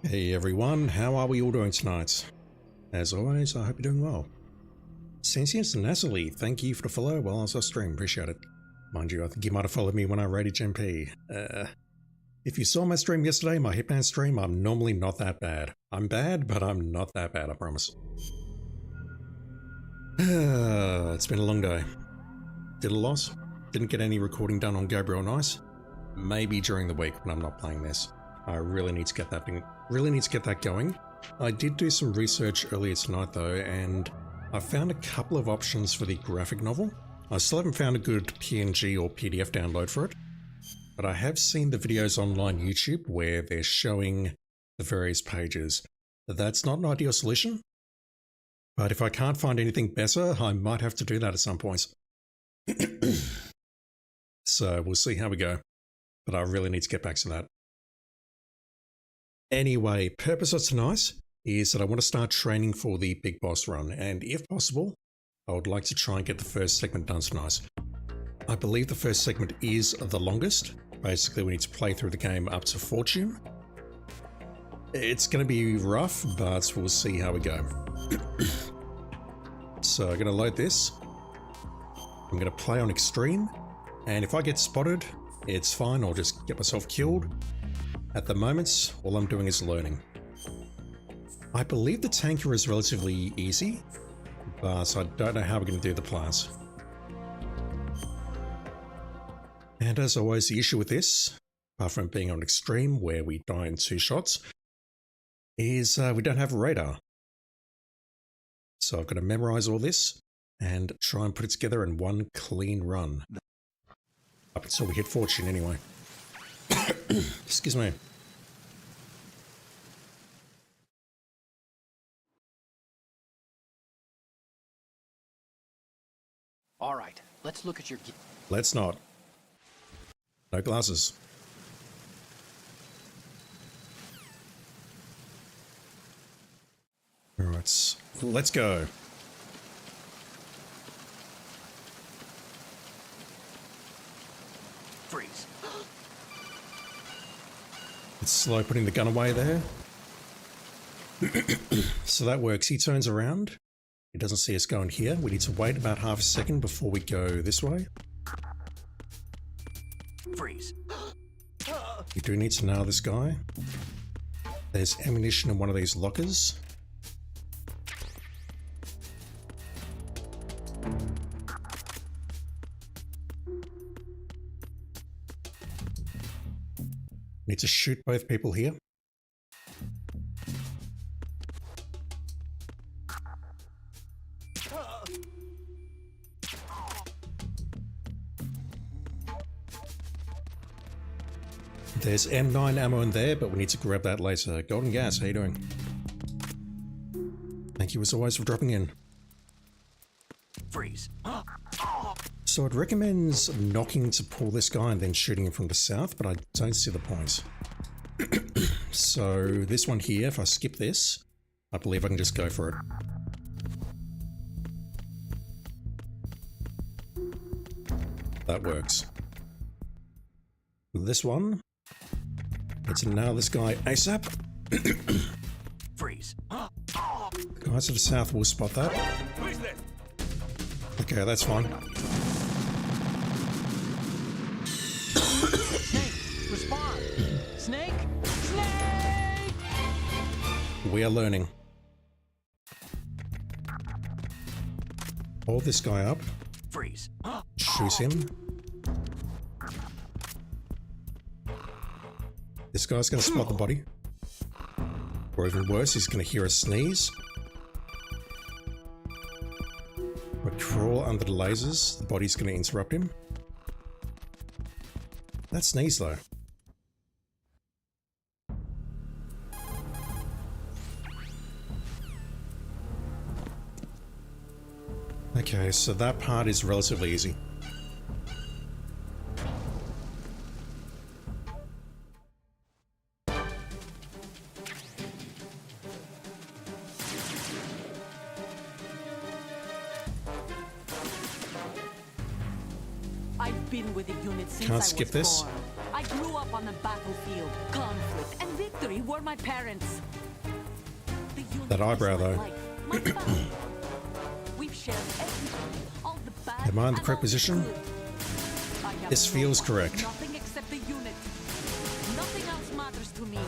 Hey everyone, how are we all doing tonight? As always, I hope you're doing well. Sentience Natalie, thank you for the follow while I was on stream, appreciate it. Mind you, I think you might have followed me when I raided GMP. If you saw my stream yesterday, my Hitman stream, I'm normally not that bad. I'm bad, but I'm not that bad, I promise. It's been a long day. Did a lot. Didn't get any recording done on Gabriel Nice. Maybe during the week when I'm not playing this. I really need to get that going. I did do some research earlier tonight though, and I found a couple of options for the graphic novel. I still haven't found a good PNG or PDF download for it, but I have seen the videos online YouTube where they're showing the various pages. That's not an ideal solution, but if I can't find anything better, I might have to do that at some points. So we'll see how we go, but I really need to get back to that. Anyway, purpose of tonight is that I want to start training for the big boss run, and if possible, I would like to try and get the first segment done tonight. I believe the first segment is the longest. Basically, we need to play through the game up to Fortune. It's going to be rough, but we'll see how we go. So I'm going to load this. I'm going to play on Extreme, and if I get spotted, it's fine, I'll just get myself killed. At the moment, all I'm doing is learning. I believe the tanker is relatively easy, but I don't know how we're going to do the plants. And as always, the issue with this, apart from being on Extreme where we die in 2 shots, is we don't have a radar. So I've got to memorize all this and try and put it together in one clean run. Up until we hit Fortune anyway. Excuse me. All right, let's look at your... Let's not. No glasses. Alright, let's go. Freeze. It's slow putting the gun away there. So that works. He turns around. He doesn't see us going here. We need to wait about half a second before we go this way. Freeze. You do need to nail this guy. There's ammunition in one of these lockers. Need to shoot both people here. There's M9 ammo in there, but we need to grab that later. Golden Gas, how you doing? Thank you as always for dropping in. Freeze. So I'd recommend knocking to pull this guy and then shooting him from the south, but I don't see the point. So this one here, if I skip this, I believe I can just go for it. That works. This one, let's nail this guy ASAP. Freeze. Guys to the south will spot that. Okay, that's fine. Snake, respond. Snake, snake. We are learning. Hold this guy up. Freeze. Shoot him. This guy's going to spot the body. Or even worse, he's going to hear us sneeze. We crawl under the lasers. The body's going to interrupt him. That sneeze though. Okay, so that part is relatively easy. I've been with the unit since Can't I skip was this. born. I grew up on the battlefield, conflict, and victory. victory were my parents. The unit That eyebrow, is my though. life, my family. We've shared everything, all the bad Am I in the and correct all the position? good. I have This no feels one, correct. Nothing except the unit. Nothing else matters to me.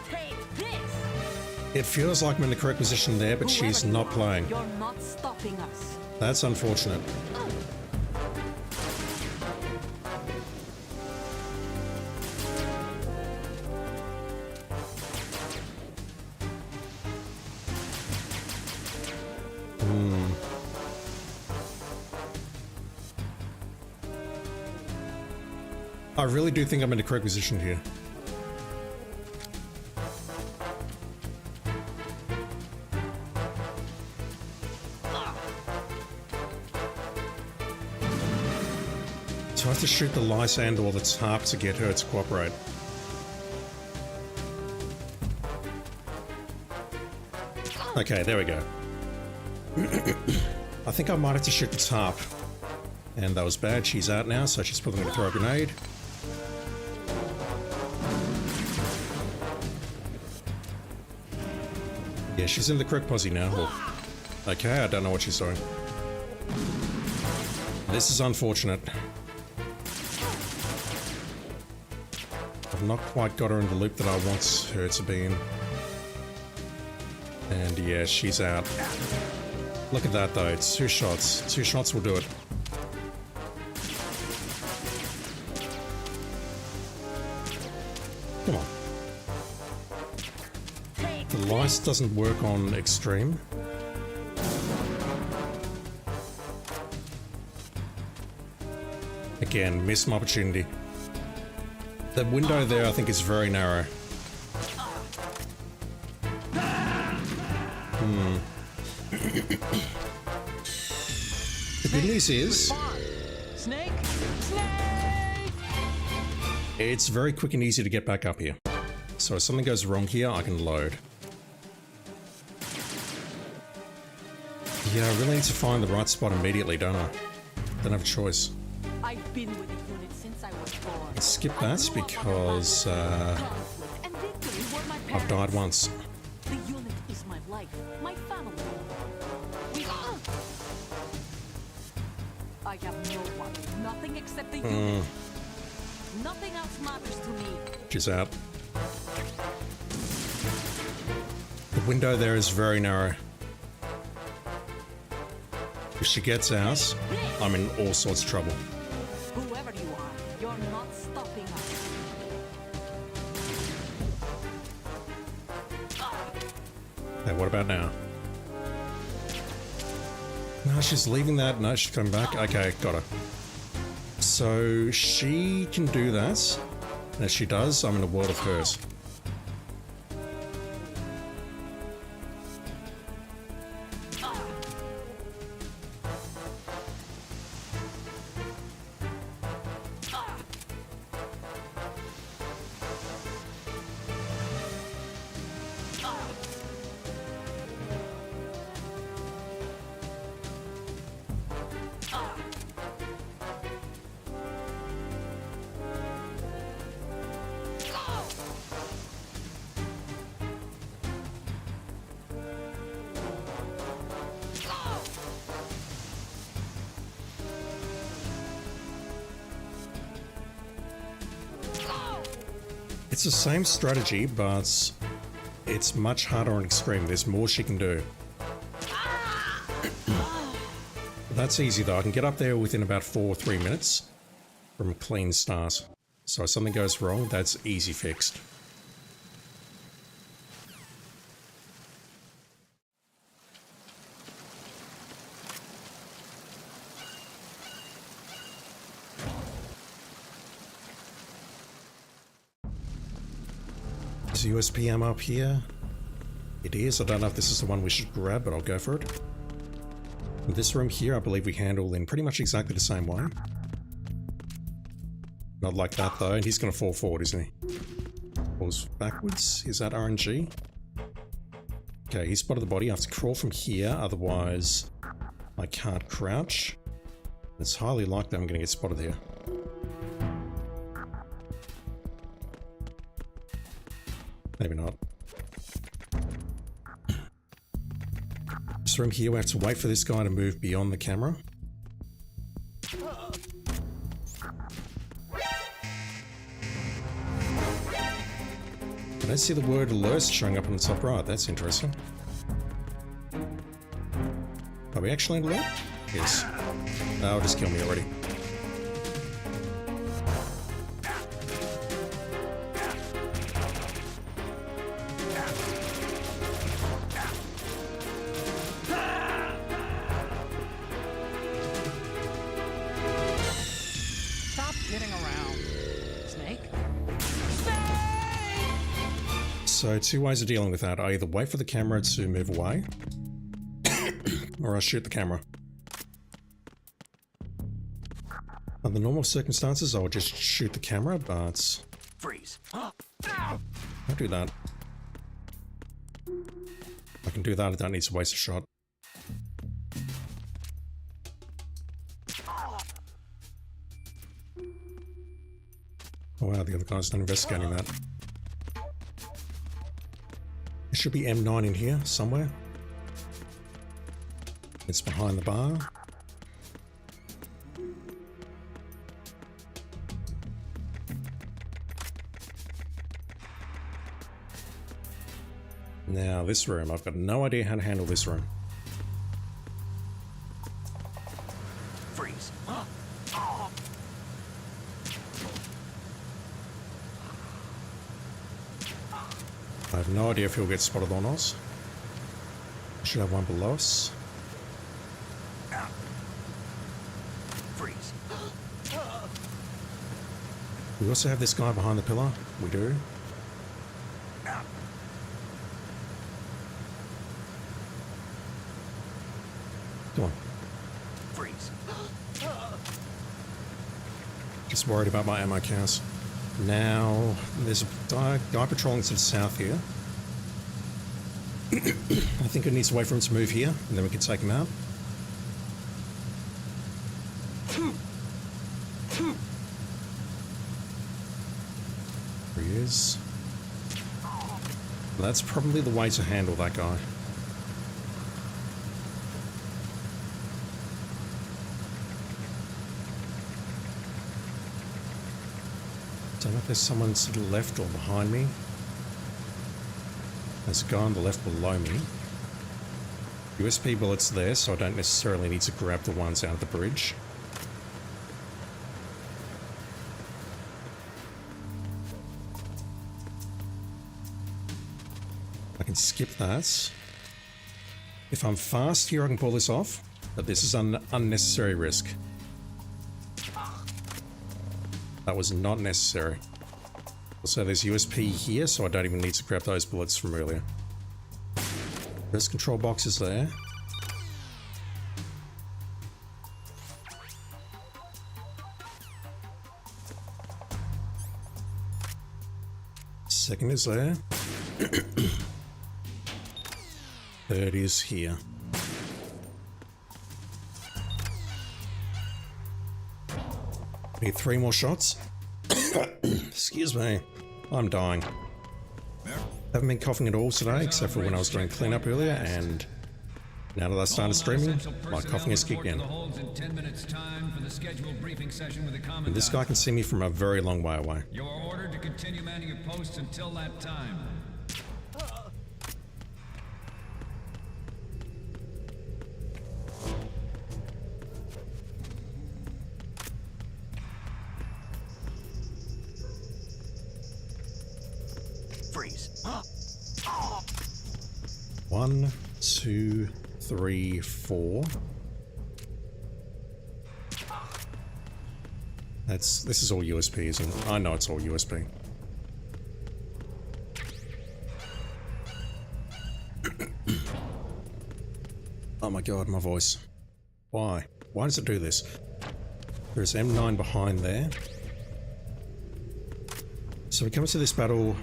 Take this. It feels like I'm in the correct position there, but she's Whoever you not are, playing. You're not stopping us. That's unfortunate. I really do think I'm in the correct position here. So I have to shoot the lice and or the tarp to get her to cooperate. Okay, there we go. I think I might have to shoot the tarp. And that was bad. She's out now, so she's probably going to throw a grenade. Yeah, she's in the correct posse now. Well, okay, I don't know what she's doing. This is unfortunate. I've not quite got her in the loop that I want her to be in. And yeah, she's out. Look at that though, it's 2 shots. 2 shots will do it. Come on. The lice doesn't work on extreme. Again, missed my opportunity. The window there I think is very narrow. The good news is, Snake! Snake! it's very quick and easy to get back up here. So if something goes wrong here, I can load. Yeah, I really need to find the right spot immediately, don't I? Don't have a choice. I've been with the unit since I was born. Let's skip I that grew up because on the battlefield. Conflict and victory were my I've died parents. once. The unit is my life, my family. I have no one, nothing except the unit. Nothing else matters to me. She's out. The window there is very narrow. If she gets out, I'm in all sorts of trouble. Whoever you are, you're not stopping us. Hey, what about now? No, she's leaving that. No, she's coming back. Okay, got her. So she can do that. And if she does, I'm in a world of hurt. It's the same strategy, but it's much harder on extreme. There's more she can do. That's easy though. I can get up there within about 4 or 3 minutes from a clean start. So if something goes wrong, that's easy fixed. Is USPM up here? It is. I don't know if this is the one we should grab, but I'll go for it. This room here, I believe we handle in pretty much exactly the same way. Not like that though, and he's going to fall forward, isn't he? Falls backwards. Is that RNG? Okay, he spotted the body. I have to crawl from here, otherwise I can't crouch. It's highly likely I'm going to get spotted here. Maybe not. This room here, we have to wait for this guy to move beyond the camera. I don't see the word alerts showing up on the top right. That's interesting. Are we actually alert? Yes. No, just kill me already. Stop kidding around. Snake? So, two ways of dealing with that. I either wait for the camera to move away, or I shoot the camera. Under normal circumstances, I would just shoot the camera, but Freeze. I'll do that. I can do that, I don't need to waste a shot. Oh wow, the other guy's not investigating that. There should be M9 in here somewhere. It's behind the bar. Now this room, I've got no idea how to handle this room. Freeze. I have no idea if he'll get spotted on us. I should have one below us. Freeze. We also have this guy behind the pillar. We do. Come on. Freeze. Just worried about my ammo counts. Now, there's a guy patrolling to the south here. I think I need to wait for him to move here, and then we can take him out. There he is. That's probably the way to handle that guy. Don't know if there's someone to the left or behind me. There's a guy on the left below me. USP bullets there, so I don't necessarily need to grab the ones out of the bridge. I can skip that. If I'm fast here, I can pull this off, but this is an unnecessary risk. That was not necessary. Also, there's USP here, so I don't even need to grab those bullets from earlier. First control box is there. Second is there. Third is here. Need 3 more shots. Excuse me. I'm dying. Haven't been coughing at all today, except for when I was doing cleanup earlier, and now that I started streaming, my coughing has kicked in. And this guy can see me from a very long way away. You are ordered to continue manning your posts until that time. Freeze. 1, 2, 3, 4. This is all USB, isn't it? I know it's all USB. Oh my god, my voice. Why? Why does it do this? There's M9 behind there. So we come into this battle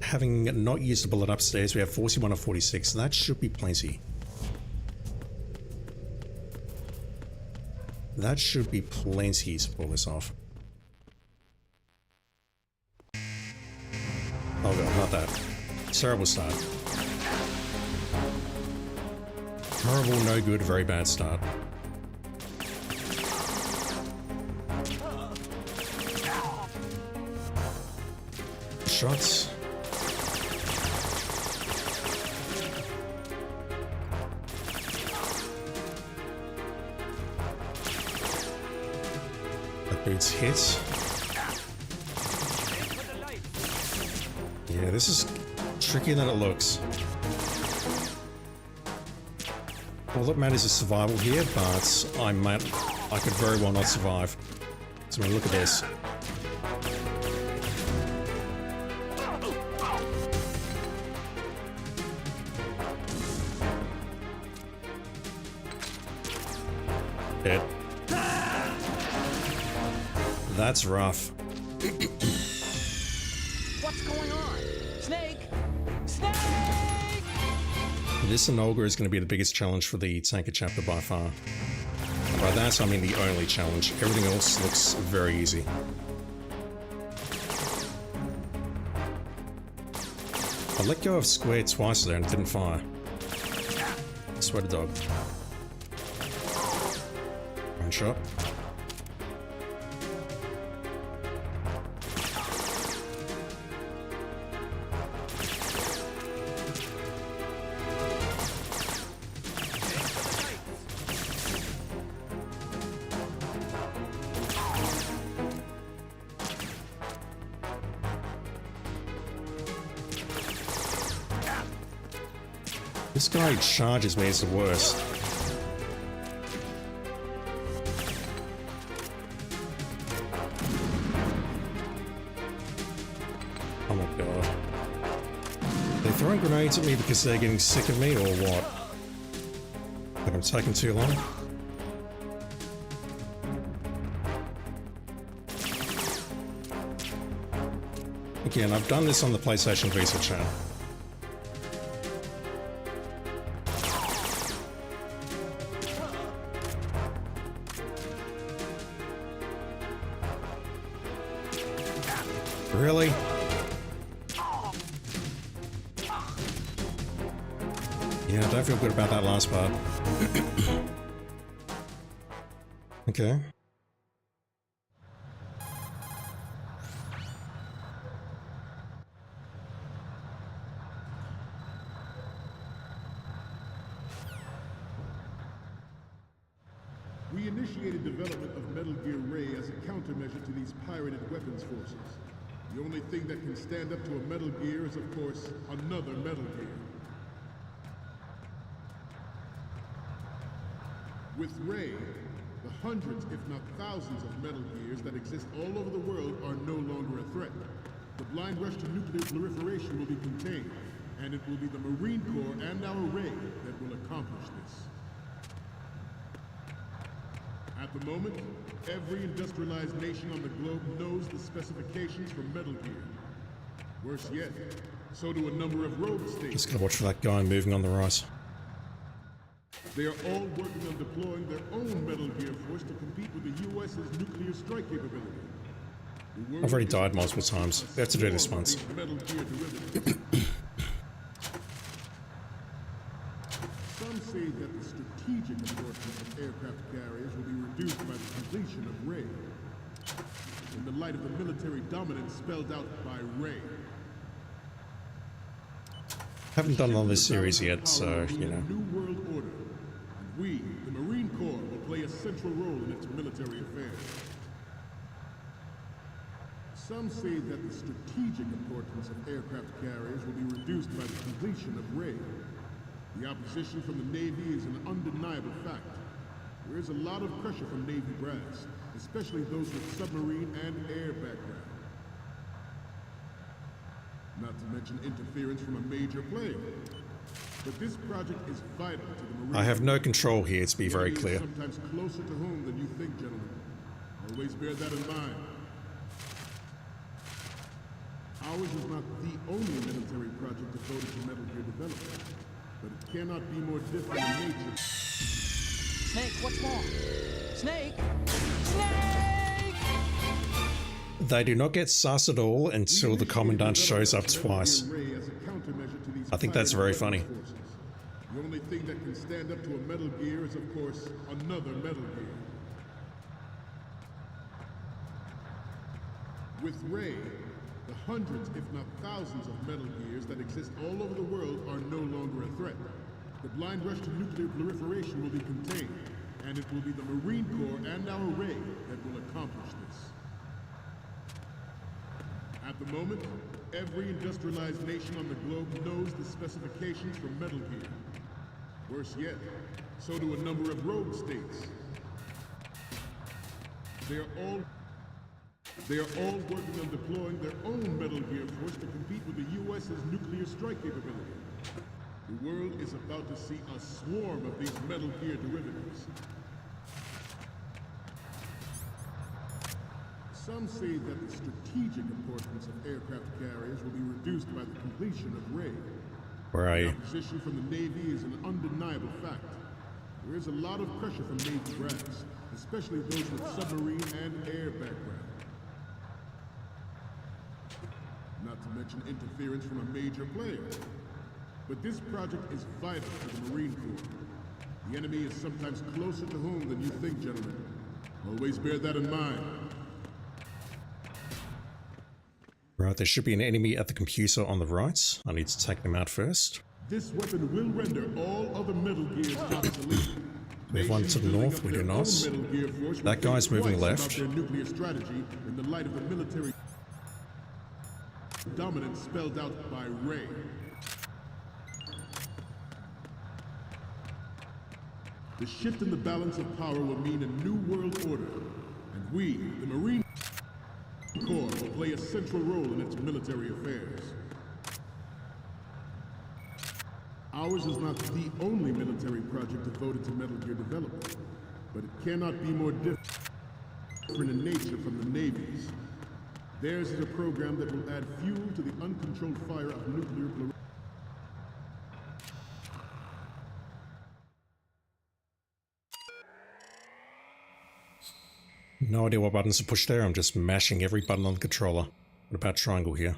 having not used a bullet upstairs. We have 41 or 46, so that should be plenty. That should be plenty to pull this off. Oh god, not that. Terrible start. Horrible, no good, very bad start. Shots. That boots hit. Yeah, this is trickier than it looks. All that matters is survival here, but I could very well not survive. So I mean, look at this. Dead. That's rough. What's going on? Snake! Snake! This Enola is going to be the biggest challenge for the Tanker chapter by far. And by that I mean the only challenge. Everything else looks very easy. I let go of square twice there and it didn't fire. I swear to dog. One shot. This guy charges me, it's the worst. Oh my god. They're throwing grenades at me because they're getting sick of me or what? Like I'm taking too long? Again, I've done this on the PlayStation Vita channel. Really? Yeah, I don't feel good about that last part. Okay. We initiated development of Metal Gear Ray as a countermeasure to these pirated weapons forces. The only thing that can stand up to a Metal Gear is, of course, another Metal Gear. With Ray, the hundreds, if not thousands, of Metal Gears that exist all over the world are no longer a threat. The blind rush to nuclear proliferation will be contained, and it will be the Marine Corps and our Ray that will accomplish this. At the moment, every industrialized nation on the globe knows the specifications for Metal Gear. Worse yet, so do a number of rogue states. Just gotta watch for that guy moving on the right. They are all working on deploying their own Metal Gear force to compete with the U.S.'s nuclear strike capability. I've already died multiple times. We have to do this once. Metal Gear derivatives. Some say that the strategic importance of aircraft carriers will be reduced by the completion of Ray. In the light of the military dominance spelled out by Ray. Haven't done all this series yet, so, you know. New world order. And we, the Marine Corps, will play a central role in its military affairs. Some say that the strategic importance of aircraft carriers will be reduced by the completion of Ray. The opposition from the Navy is an undeniable fact. There is a lot of pressure from Navy brass, especially those with submarine and air background. Not to mention interference from a major player. But this project is vital to the Marine. I have no control here, to be very The enemy clear. is sometimes closer to home than you think, gentlemen. Always bear that in mind. Ours is not the only military project devoted to Metal Gear development, but it cannot be more different in nature. Snake, what's wrong? Snake! Snake! They do not get sus at all until the Commandant shows up twice. I think that's very funny. The only thing that can stand up to a Metal Gear is, of course, another Metal Gear. With Ray, the hundreds, if not thousands, of Metal Gears that exist all over the world are no longer a threat. The blind rush to nuclear proliferation will be contained, and it will be the Marine Corps and our Ray that will accomplish this. At the moment, every industrialized nation on the globe knows the specifications for Metal Gear. Worse yet, so do a number of rogue states. They are all working on deploying their own Metal Gear force to compete with the U.S.'s nuclear strike capability. The world is about to see a swarm of these Metal Gear derivatives. Some say that the strategic importance of aircraft carriers will be reduced by the completion of Ray. Where are The you? opposition from the Navy is an undeniable fact. There is a lot of pressure from Navy brass, especially those with submarine and air background. Not to mention interference from a major player. But this project is vital to the Marine Corps. The enemy is sometimes closer to home than you think, gentlemen. Always bear that in mind. Right, there should be an enemy at the computer on the right. I need to take them out first. This weapon will render all other Metal Gears obsolete. Move one to the north, we do not. That guy's moving left. Their nuclear strategy in the light of the military dominance spelled out by Ray. The shift in the balance of power will mean a new world order, and we, the Marine Corps, will play a central role in its military affairs. Ours is not the only military project devoted to Metal Gear development, but it cannot be more different in nature from the Navy's. Theirs is a program that will add fuel to the uncontrolled fire of nuclear proliferation. No idea what buttons to push there. I'm just mashing every button on the controller. What about triangle here?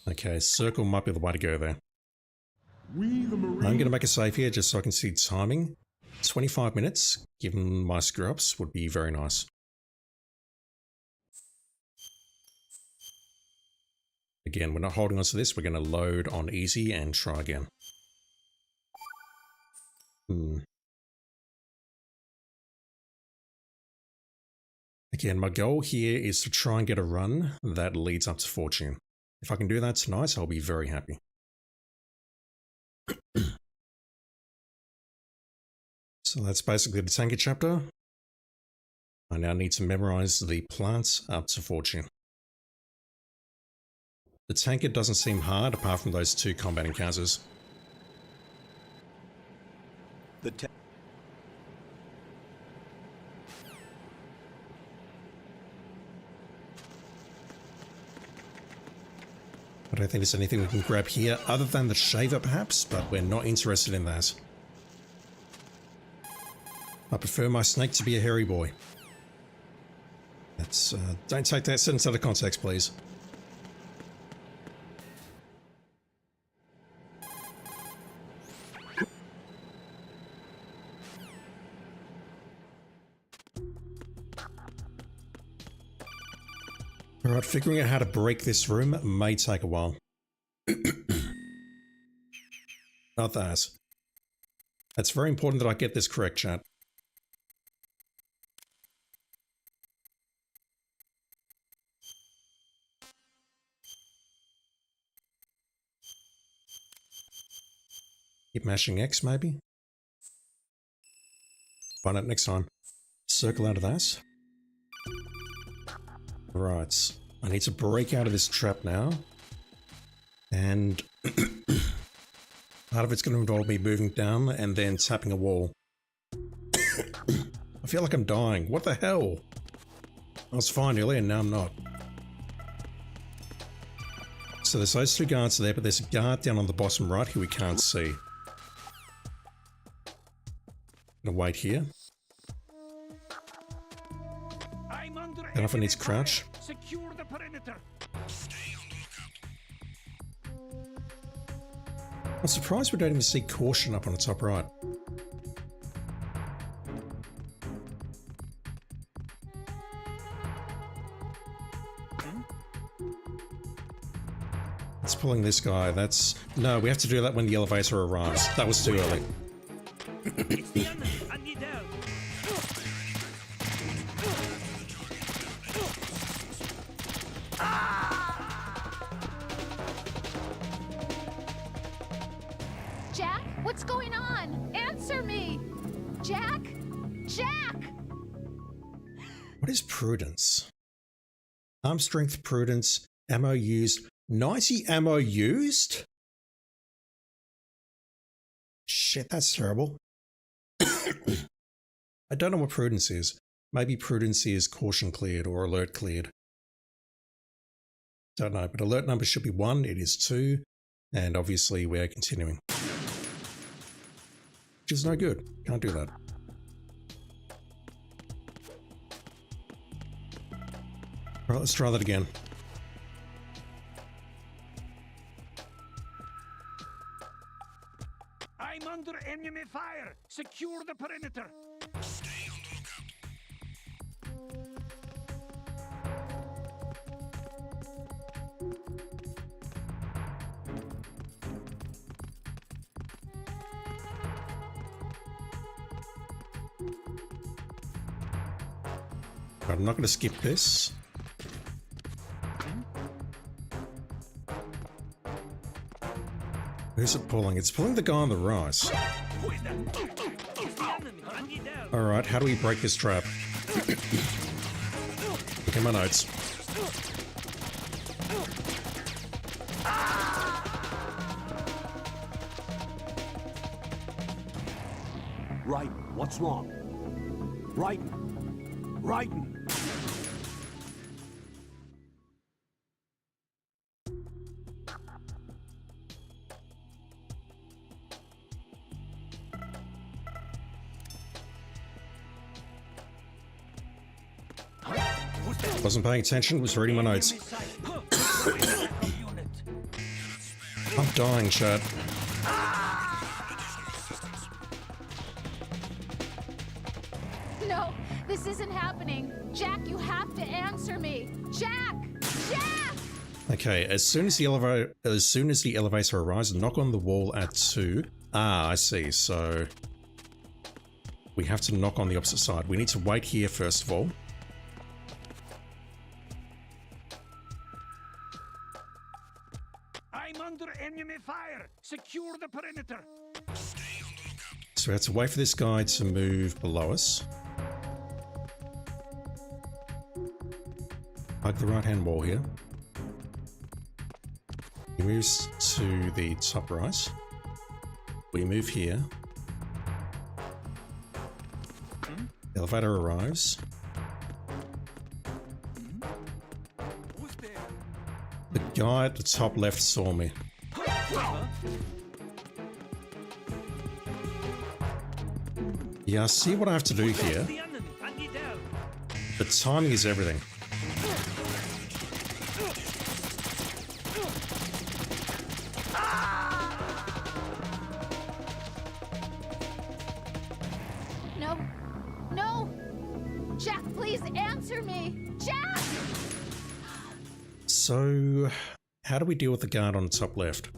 Okay, circle might be the way to go there. We, the Marine I'm going to make a save here just so I can see timing. 25 minutes, given my screw-ups, would be very nice. Again, we're not holding on to this. We're going to load on easy and try again. Again, my goal here is to try and get a run that leads up to Fortune. If I can do that tonight, I'll be very happy. So that's basically the tanker chapter. I now need to memorize the plants up to Fortune. The tanker doesn't seem hard apart from those two combat encounters. The I don't think there's anything we can grab here other than the shaver perhaps, but we're not interested in that. I prefer my snake to be a hairy boy. That's, don't take that sentence out of context, please. Alright, figuring out how to break this room may take a while. Not that. It's very important that I get this correct, chat. Keep mashing X, maybe? Find out next time. Circle out of that. Right. I need to break out of this trap now. And part of it's going to involve me moving down and then tapping a wall. I feel like I'm dying. What the hell? I was fine earlier and now I'm not. So there's those two guards there, but there's a guard down on the bottom right who we can't see. Gonna wait here. And if I need to crouch. Secure the perimeter. I'm surprised we don't even see caution up on the top right. It's pulling this guy. That's... No, we have to do that when the elevator arrives. That was too early. It's the enemy. I need help. Jack, what's going on? Answer me! Jack? Jack! What is prudence? Arm strength, prudence, ammo used. 90 ammo used? Shit, that's terrible. I don't know what prudence is. Maybe prudence is caution cleared or alert cleared. Don't know, but alert number should be 1. It is 2. And obviously we're continuing. Which is no good. Can't do that. Alright, let's try that again. I'm under enemy fire. Secure the perimeter. Stay on the Right, I'm not going to skip this. Who's it pulling? It's pulling the guy on the right. Who is that? It's the enemy. I need help. Alright, how do we break this trap? Look at my notes. Right. What's wrong? Raiden. Raiden. Wasn't paying attention, was reading my notes. I'm dying, chat. No, this isn't happening. Jack, you have to answer me. Jack! Jack! Okay, as soon as the elevator arrives, knock on the wall at 2. Ah, I see. So we have to knock on the opposite side. We need to wait here first of all. I'm under enemy fire. Secure the perimeter. So we have to wait for this guy to move below us. Hug the right-hand wall here. He moves to the top right. We move here. Elevator arrives. Who's there? The guy at the top left saw me. Yeah, I see what I have to do here. The enemy. I need help. The timing is everything. No. No! Jack, please answer me! Jack! So, how do we deal with the guard on the top left?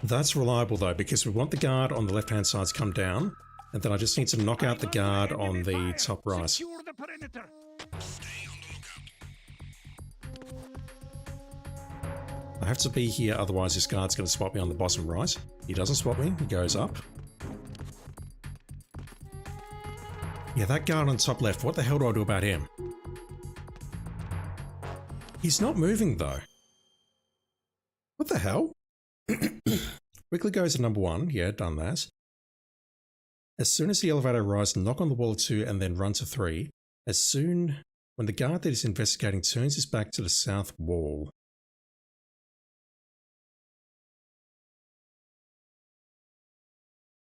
That's reliable though, because we want the guard on the left-hand side to come down, and then I just need to knock out the guard on the top right. Secure the perimeter. I have to be here, otherwise this guard's going to spot me on the bottom right. He doesn't spot me, he goes up. Yeah, that guard on top left, what the hell do I do about him? He's not moving though. What the hell? Quickly goes to number 1, yeah, done that. As soon as the elevator arrives, knock on the wall 2 and then run to 3. When the guard that is investigating turns his back to the south wall.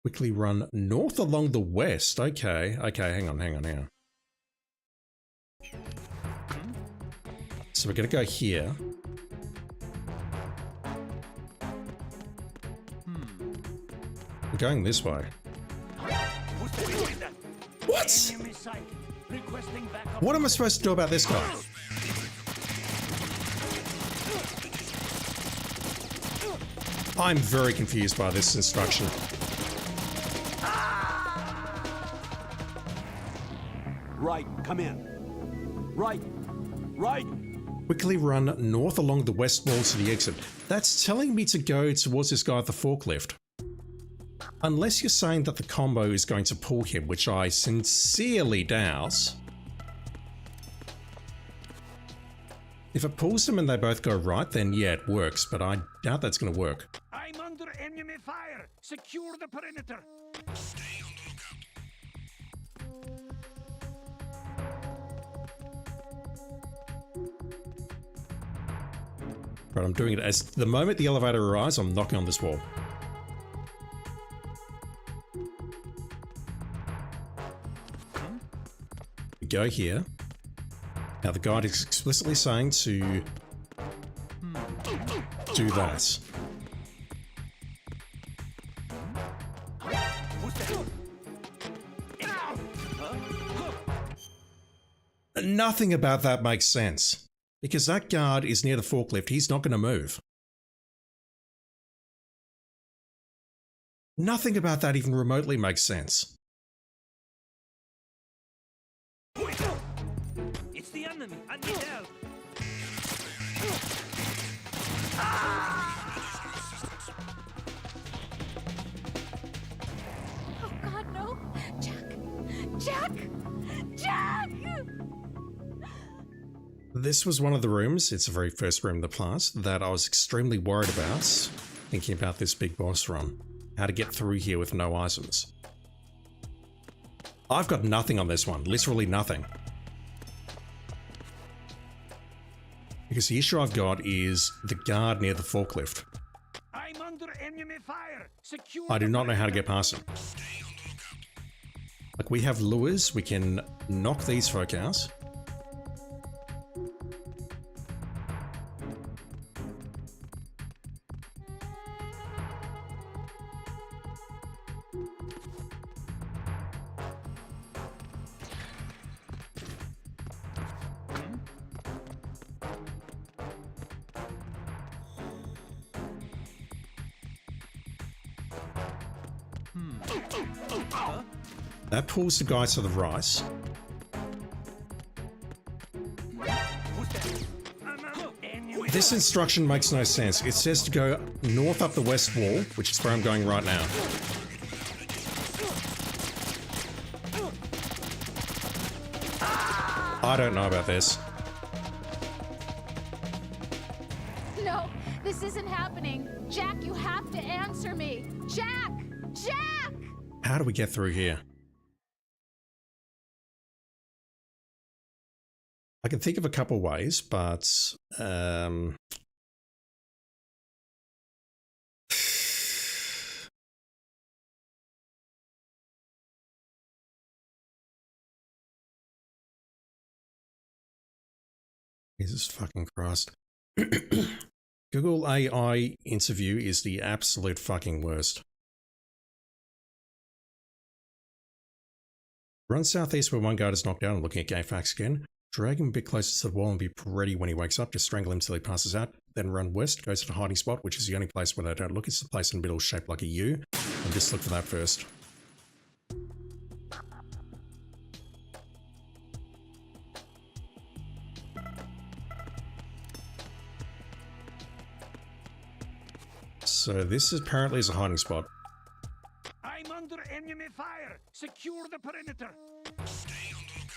Quickly run north along the west. Okay, hang on. So we're going to go here. We're going this way. What? Enemy sighted. Requesting backup. What am I supposed to do about this guy? I'm very confused by this instruction. Right, come in. Right. Quickly run north along the west wall to the exit. That's telling me to go towards this guy at the forklift. Unless you're saying that the combo is going to pull him, which I sincerely doubt. If it pulls them and they both go right, then yeah, it works, but I doubt that's going to work. I'm under enemy fire. Secure the perimeter. But I'm doing it as the moment the elevator arrives, I'm knocking on this wall. We go here. Now the guide is explicitly saying to do that. Nothing about that makes sense. Because that guard is near the forklift, he's not going to move. Nothing about that even remotely makes sense. It's the enemy. I need help. Oh God, no! Jack! This was one of the rooms, it's the very first room in the plant, that I was extremely worried about, thinking about this big boss run. How to get through here with no items. I've got nothing on this one, literally nothing. Because the issue I've got is the guard near the forklift. I'm under enemy fire. Secure. I do not know how to get past him. Like, we have lures, we can knock these folk out. That pulls the guy to the right. This instruction makes no sense. It says to go north up the west wall, which is where I'm going right now. I don't know about this. No, this isn't happening. Jack, you have to answer me. Jack! How do we get through here? I can think of a couple ways, but Jesus fucking Christ. Google AI interview is the absolute fucking worst. Run southeast where one guard is knocked out and looking at Gayfax again. Drag him a bit closer to the wall and be ready when he wakes up. Just strangle him till he passes out. Then run west, go to the hiding spot, which is the only place where they don't look. It's the place in the middle shaped like a U. And just look for that first. So this apparently is a hiding spot. I'm under enemy fire. Secure the perimeter. Stay on the lookout.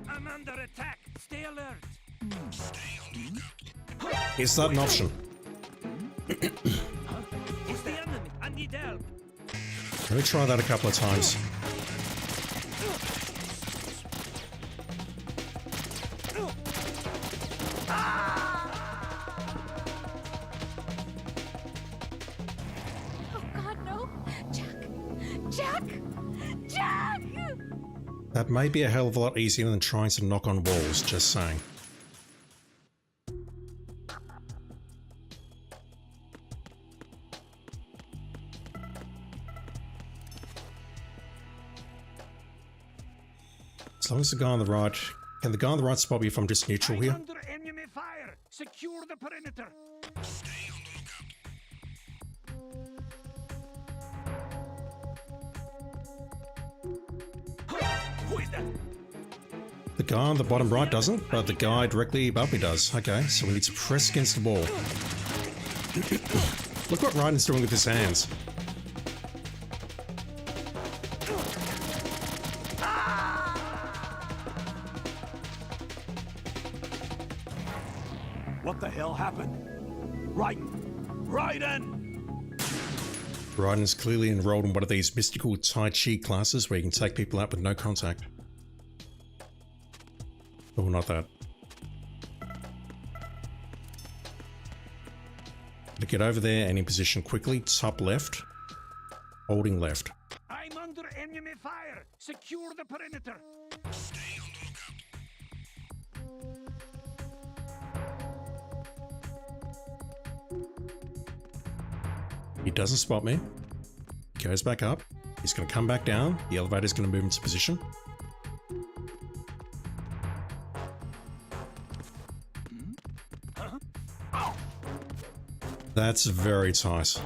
I'm under attack. Stay alert. Is that an option? It's the enemy. I need help. Let me try that a couple of times. Oh God, no! Jack! Jack! Jack! That may be a hell of a lot easier than trying to knock on walls, just saying. As long as the guy on the right... Can the guy on the right spot me if I'm just neutral I'm here? under enemy fire. Secure the perimeter. Who is that? The guy on the bottom right doesn't, but the guy directly above me does. Okay, so we need to press against the wall. Look what Raiden's doing with his hands. What the hell happened? Raiden! Raiden! Raiden's clearly enrolled in one of these mystical Tai Chi classes where you can take people out with no contact. Oh, not that. To get over there and in position quickly, top left, holding left. I'm under enemy fire. Secure the perimeter. He doesn't spot me. He goes back up. He's going to come back down. The elevator's going to move into position. That's very tight.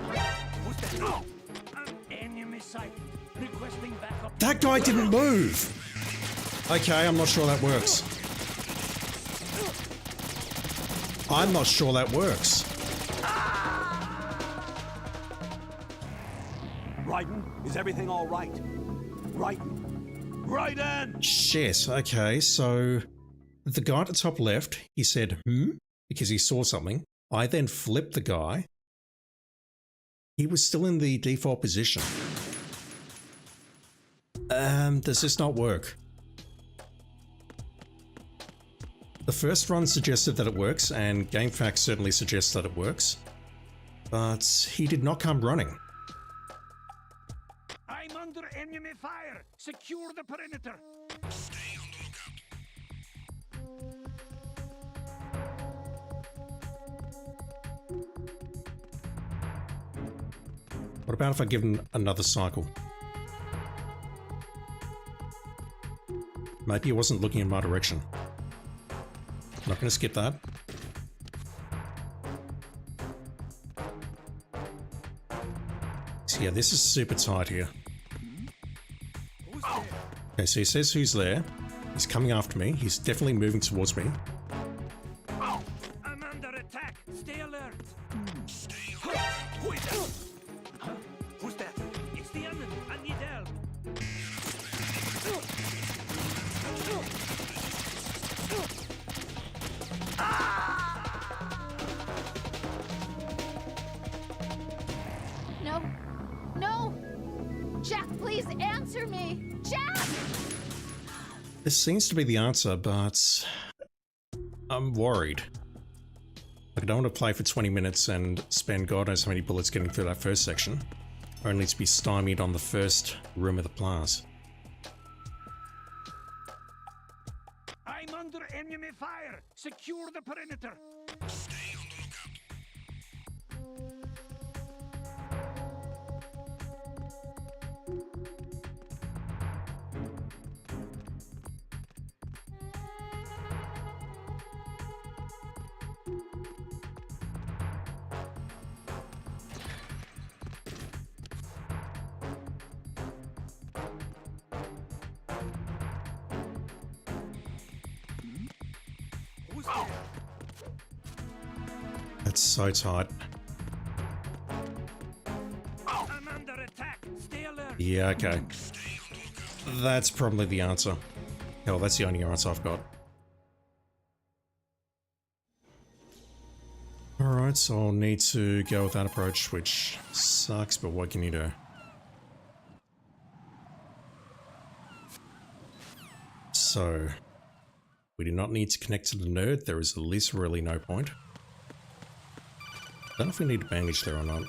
Who's that? No! Enemy sight. Requesting backup. That guy didn't move! Okay, I'm not sure that works. I'm not sure that works. Raiden, is everything all right? Raiden! Raiden! Shit, okay, so the guy at the top left, he said, because he saw something. I then flipped the guy. He was still in the default position. Does this not work? The first run suggested that it works, and GameFAQs certainly suggests that it works. But he did not come running. I'm under enemy fire. Secure the perimeter. What about if I give him another cycle? Maybe he wasn't looking in my direction. I'm not going to skip that. So yeah, this is super tight here. Okay, so he says who's there. He's coming after me. He's definitely moving towards me. I'm under attack. Stay alert. Who is that? Huh? Who's that? It's the enemy. I need help. No! No! Jack, please answer me! Jack! This seems to be the answer, but I'm worried. Like, I don't want to play for 20 minutes and spend God knows how many bullets getting through that first section, only to be stymied on the first room of the plaza. I'm under enemy fire. Secure the perimeter. That's so tight. Yeah, okay. That's probably the answer. Hell, that's the only answer I've got. Alright, so I'll need to go with that approach, which sucks, but what can you do? So, we do not need to connect to the nerd. There is at least really no point. Don't know if we need a bandage there or not.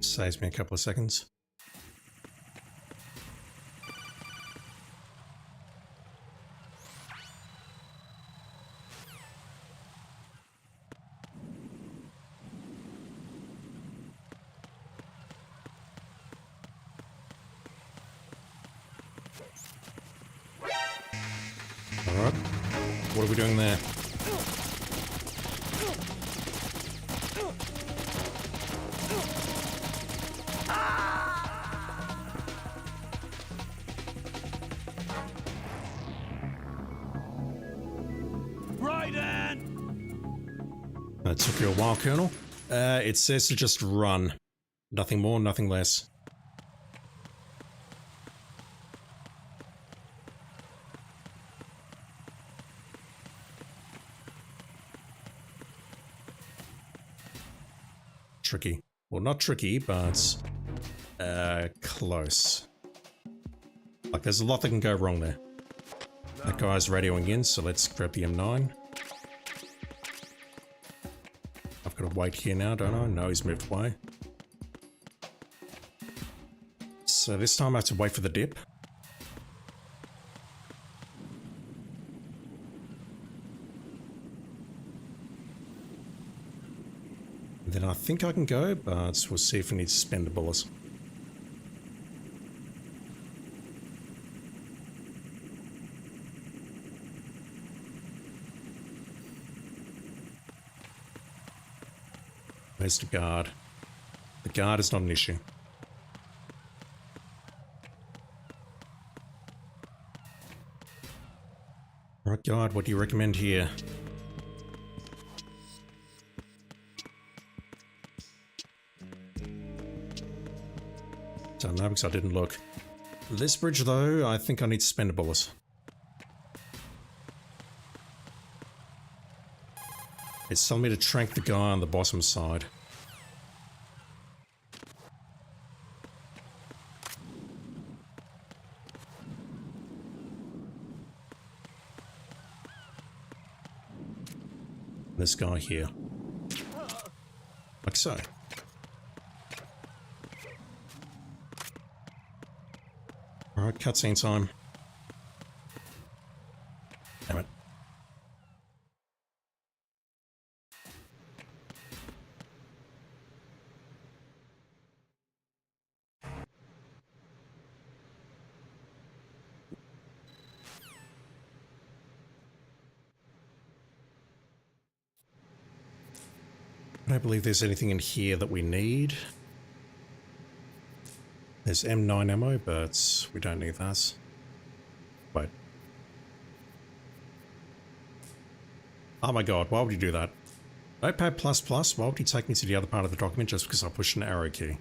Saves me a couple of seconds. Alright, what are we doing there? That took you a while, Colonel. It says to just run. Nothing more, nothing less. Tricky. Well, not tricky, but close. Like, there's a lot that can go wrong there. That guy's radioing in, so let's grab the M9. I've got to wait here now, don't I? No, he's moved away. So this time I have to wait for the dip. Then I think I can go, but we'll see if we need to spend the bullets. Where's the guard? The guard is not an issue. Right, guard, what do you recommend here? Don't know because I didn't look. This bridge though, I think I need to spend a bullet. It's telling me to trank the guy on the bottom side. This guy here. Like so. Alright, cutscene time. Damn it. I don't believe there's anything in here that we need. There's M9 ammo, but we don't need that. Wait. Oh my god, why would you do that? Notepad++, why would you take me to the other part of the document just because I pushed an arrow key?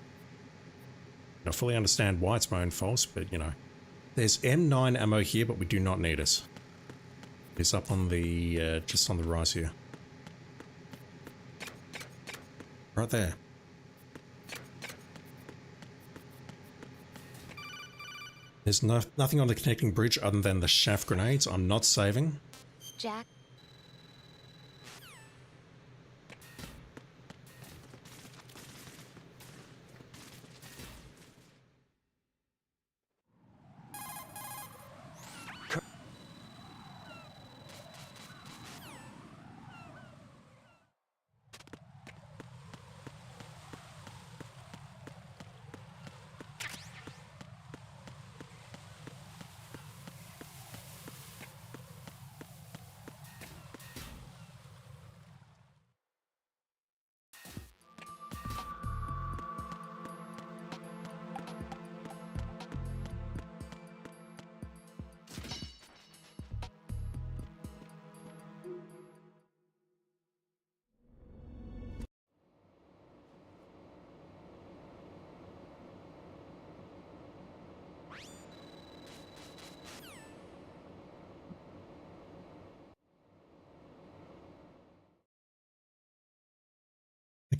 I fully understand why it's my own fault, but you know. There's M9 ammo here, but we do not need it. It's up on the, just on the right here. Right there. There's nothing on the connecting bridge other than the shaft grenades. I'm not saving. Jack?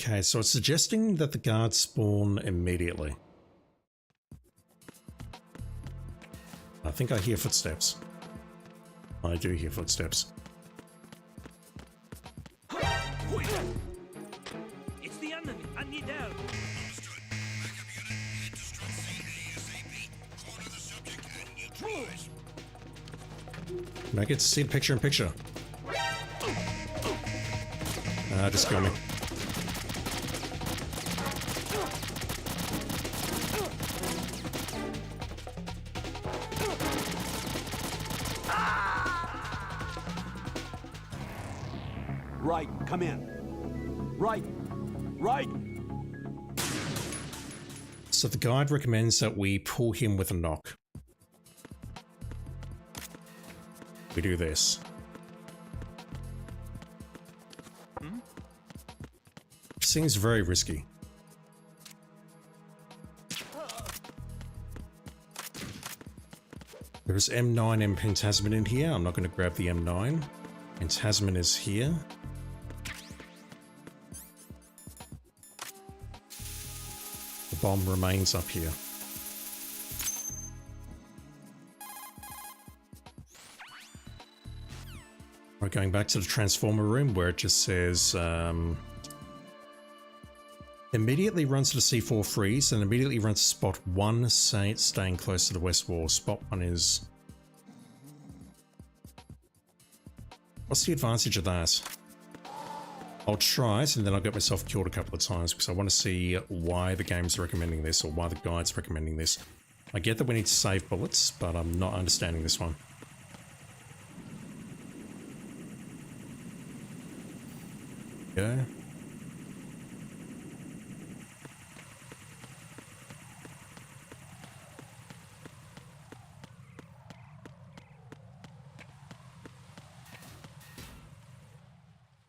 Okay, so it's suggesting that the guards spawn immediately. I think I hear footsteps. I do hear footsteps. Who is that? It's the enemy. I need help. Can I get to see the picture in picture? Just go me. Right, come in. Right. Right. So the guide recommends that we pull him with a knock. We do this. Seems very risky. There's M9 and Pentasmin in here. I'm not going to grab the M9. Pentasmin is here. The bomb remains up here. We're going back to the transformer room where it just says immediately runs to the C4 freeze and immediately runs to spot 1, staying close to the west wall. Spot 1 is... What's the advantage of that? I'll try it and then I'll get myself killed a couple of times because I want to see why the game's recommending this or why the guide's recommending this. I get that we need to save bullets, but I'm not understanding this one. Go.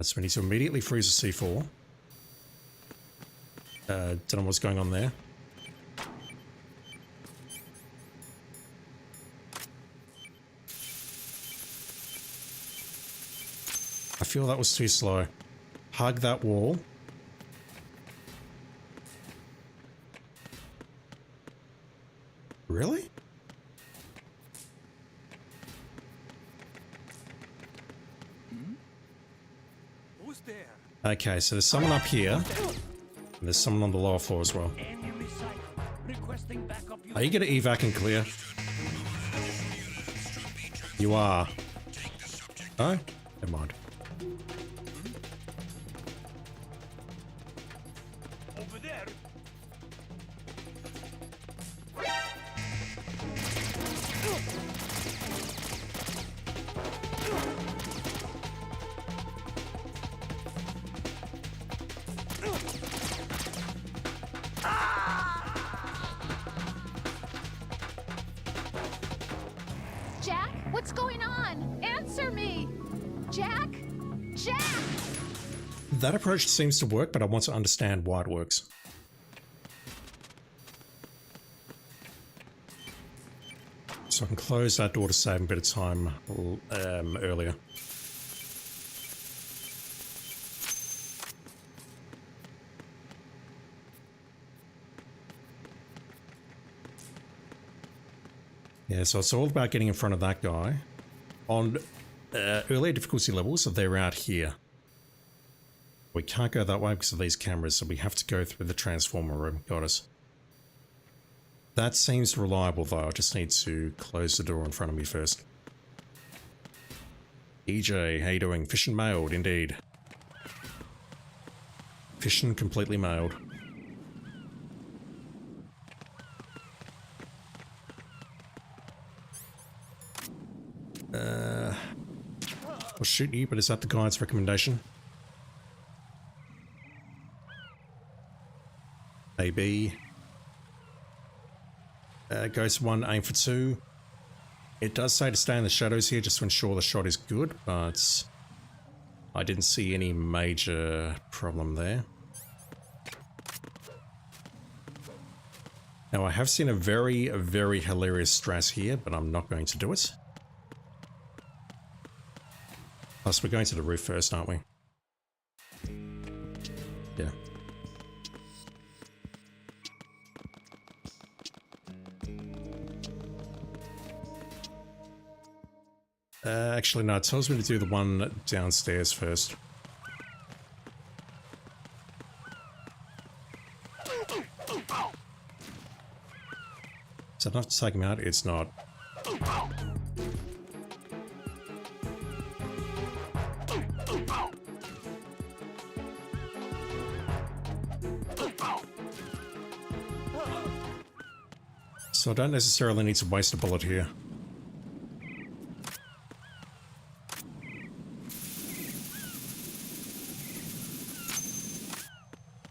So we need to immediately freeze the C4. Don't know what's going on there. I feel that was too slow. Hug that wall. Really? Who's there? Okay, so there's someone up here. And there's someone on the lower floor as well. Enemy sight. Requesting backup. Are you going to evac and clear? You are. Oh? Never mind. Over there. Jack, what's going on? Answer me! Jack? Jack! That approach seems to work, but I want to understand why it works. So I can close that door to save a bit of time earlier. Yeah, so it's all about getting in front of that guy. On earlier difficulty levels, they're out here. We can't go that way because of these cameras, so we have to go through the transformer room. Got us. That seems reliable though, I just need to close the door in front of me first. EJ, how you doing? Fission mailed, indeed. Fission completely mailed. I'll shoot you, but is that the guide's recommendation? AB. Ghost 1, aim for 2. It does say to stay in the shadows here just to ensure the shot is good, but I didn't see any major problem there. Now I have seen a very, very hilarious Stras here, but I'm not going to do it. Plus we're going to the roof first, aren't we? Yeah. Actually, no, it tells me to do the one downstairs first. Is that enough to take him out? It's not. So I don't necessarily need to waste a bullet here.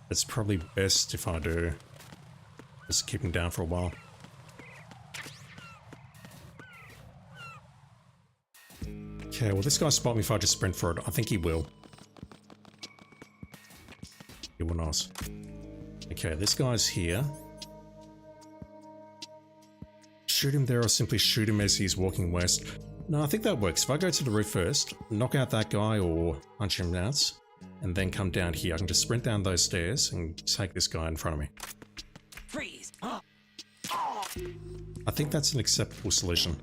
It's probably best if I do. Just keep him down for a while. Okay, will this guy spot me if I just sprint for it? I think he will. He will not. Okay, this guy's here. Shoot him there or simply shoot him as he's walking west. No, I think that works. If I go to the roof first, knock out that guy or punch him out, and then come down here, I can just sprint down those stairs and take this guy in front of me. Freeze! I think that's an acceptable solution.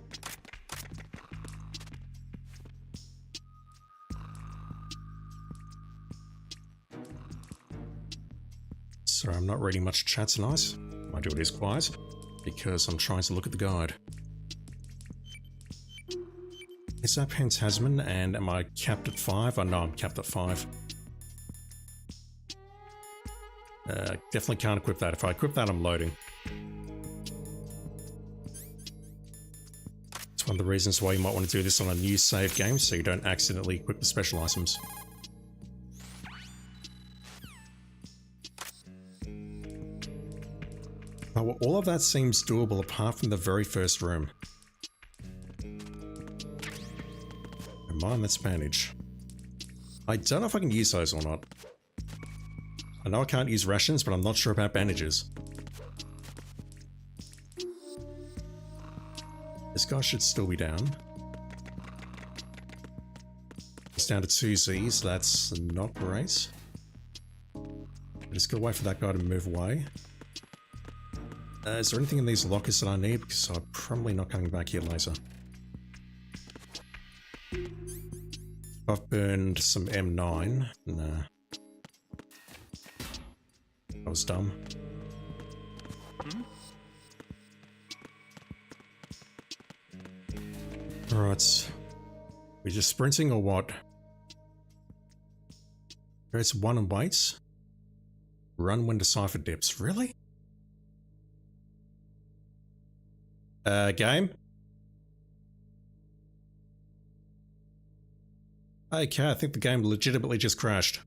Sorry, I'm not reading much chat tonight. My dude is quiet because I'm trying to look at the guide. Is that Phantasman and am I capped at 5? Oh no, I'm capped at 5. Definitely can't equip that. If I equip that, I'm loading. It's one of the reasons why you might want to do this on a new save game so you don't accidentally equip the special items. Oh, well, all of that seems doable apart from the very first room. Never mind, that's bandage. I don't know if I can use those or not. I know I can't use rations, but I'm not sure about bandages. This guy should still be down. He's down to 2 Zs, that's not great. I just gotta wait for that guy to move away. Is there anything in these lockers that I need? Because I'm probably not coming back here later. I've burned some M9. Nah. That was dumb. Alright. We just sprinting or what? There's 1 and waits. Run when Decipher dips. Really? Game? Okay, I think the game legitimately just crashed.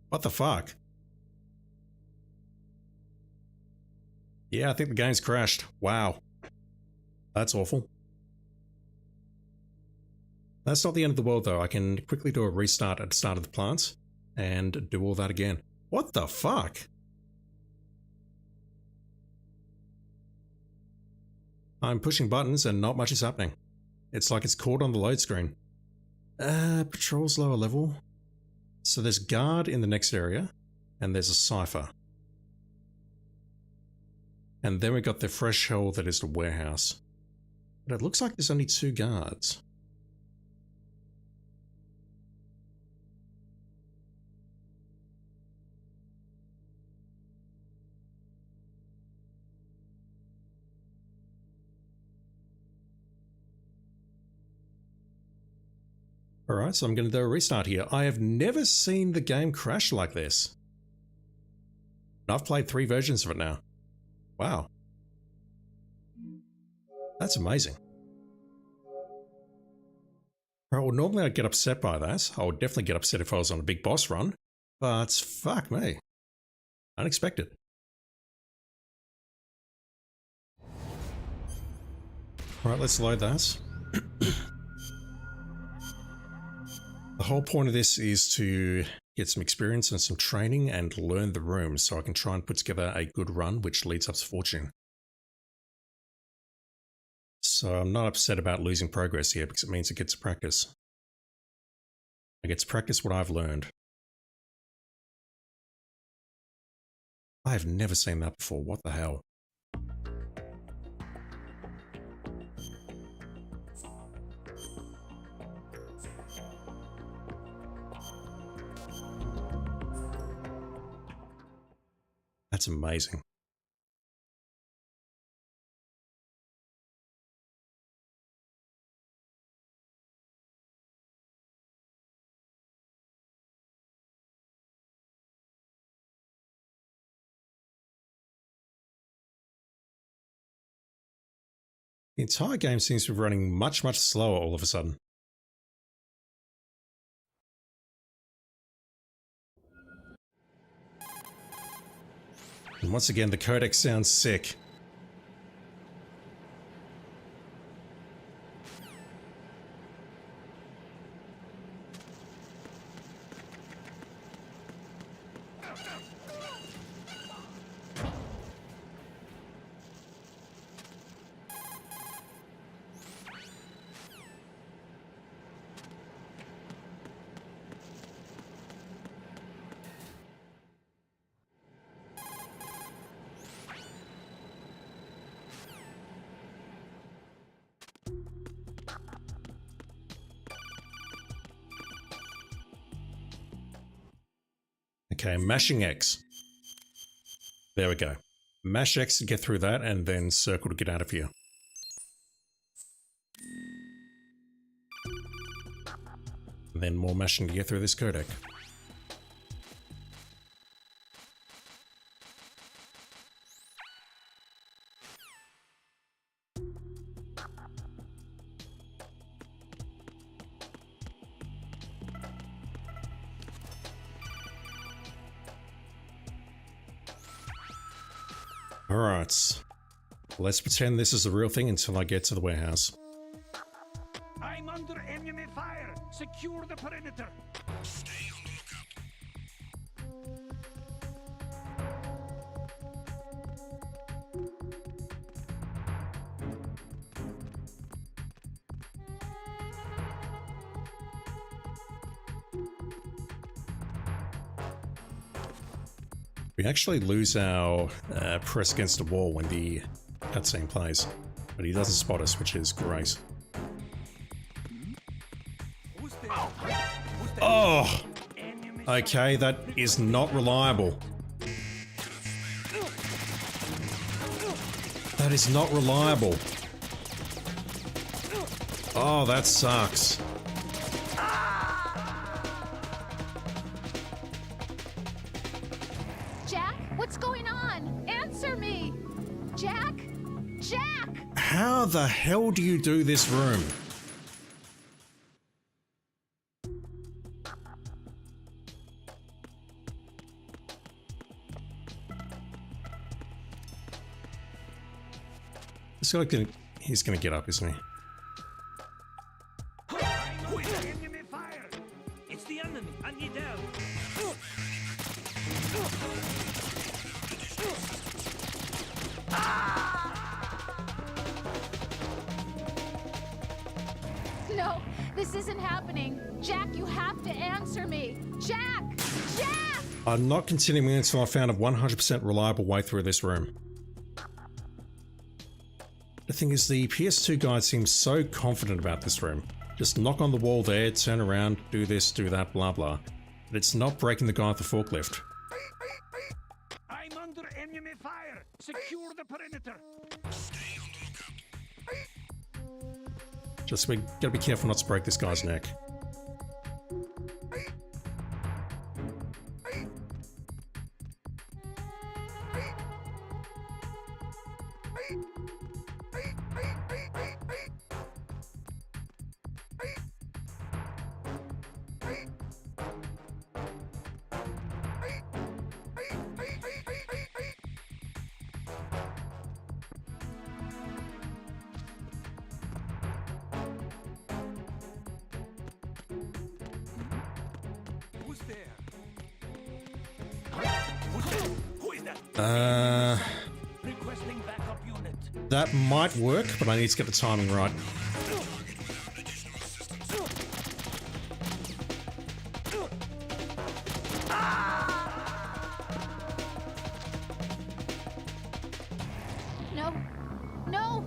What the fuck? Yeah, I think the game's crashed. Wow. That's awful. That's not the end of the world though. I can quickly do a restart at the start of the plant and do all that again. What the fuck? I'm pushing buttons and not much is happening. It's like it's caught on the load screen. Patrol's lower level. So there's guard in the next area, and there's a cipher. And then we got the fresh hell that is the warehouse. But it looks like there's only 2 guards. Alright, so I'm going to do a restart here. I have never seen the game crash like this. I've played 3 versions of it now. Wow. That's amazing. Right, well, normally I'd get upset by that. I would definitely get upset if I was on a big boss run. But fuck me. Unexpected. Alright, let's load that. The whole point of this is to get some experience and some training and learn the room so I can try and put together a good run which leads up to fortune. So I'm not upset about losing progress here because it means I get to practice. I get to practice what I've learned. I have never seen that before, what the hell? That's amazing. The entire game seems to be running much, much slower all of a sudden. And once again, the codec sounds sick. Okay, mashing X. There we go. Mash X to get through that, and then circle to get out of here. And then more mashing to get through this codec. Alright, let's pretend this is the real thing until I get to the warehouse. I'm under enemy fire. Secure the perimeter. Stay on the lookout. We actually lose our press against the wall when the cutscene plays, but he doesn't spot us, which is great. Who's there? Who's there? Oh! Enemy Okay, that is not reliable. That is not reliable. Oh, that sucks. Jack, what's going on? Answer me! Jack? Jack! How the hell do you do this room? This guy, he's gonna get up, isn't he? Who is the enemy fire? It's the enemy. I need help. No, this isn't happening. Jack, you have to answer me. Jack! Jack! I'm not continuing until I found a 100% reliable way through this room. The thing is, the PS2 guide seems so confident about this room. Just knock on the wall there, turn around, do this, do that, blah blah. But it's not breaking the guy with the forklift. I'm under enemy fire. Secure the perimeter. Stay on the lookout. Just we gotta be careful not to break this guy's neck. Who's there? Who's there? Who is that? Requesting backup unit. That might work, but I need to get the timing right. No. No!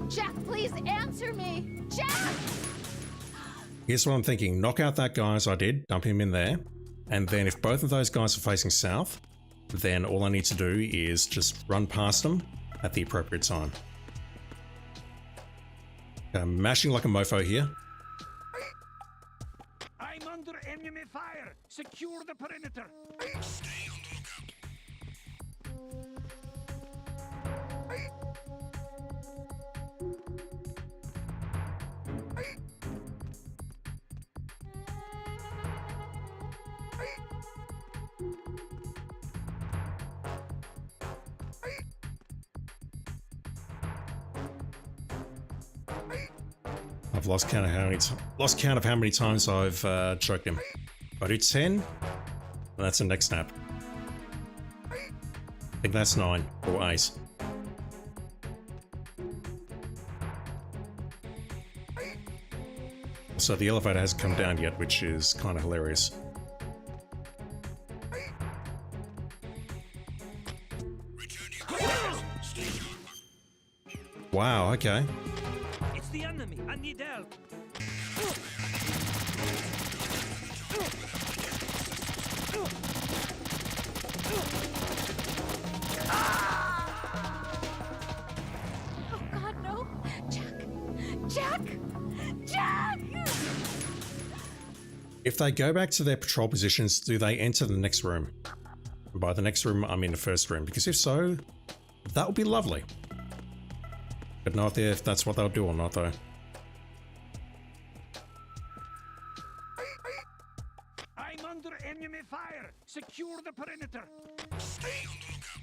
Jack, please answer me! Jack! Here's what I'm thinking. Knock out that guy as I did, dump him in there. And then if both of those guys are facing south, then all I need to do is just run past them at the appropriate time. I'm mashing like a mofo here. I'm under enemy fire. Secure the perimeter. Stay on the lookout. I've lost count of how many times I've choked him. If I do 10, that's the next snap. I think that's 9 or 8. So the elevator hasn't come down yet, which is kind of hilarious. Wow, okay. It's the enemy. I need help. Oh God, no! Jack! Jack! Jack! If they go back to their patrol positions, do they enter the next room? And by the next room, I mean the first room, because if so, that would be lovely. But not if that's what they'll do or not, though. I'm under enemy fire. Secure the perimeter. Stay on the lookout.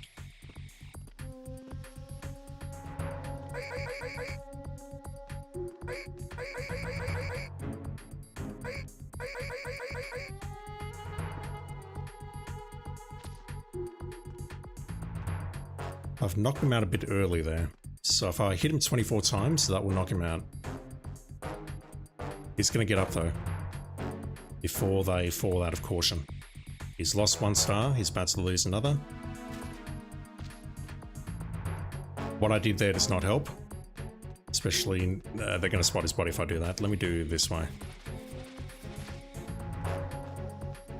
I've knocked him out a bit early there. So if I hit him 24 times, that will knock him out. He's going to get up though, before they fall out of caution. He's lost 1 star, he's about to lose another. What I did there does not help. Especially, they're going to spot his body if I do that. Let me do it this way.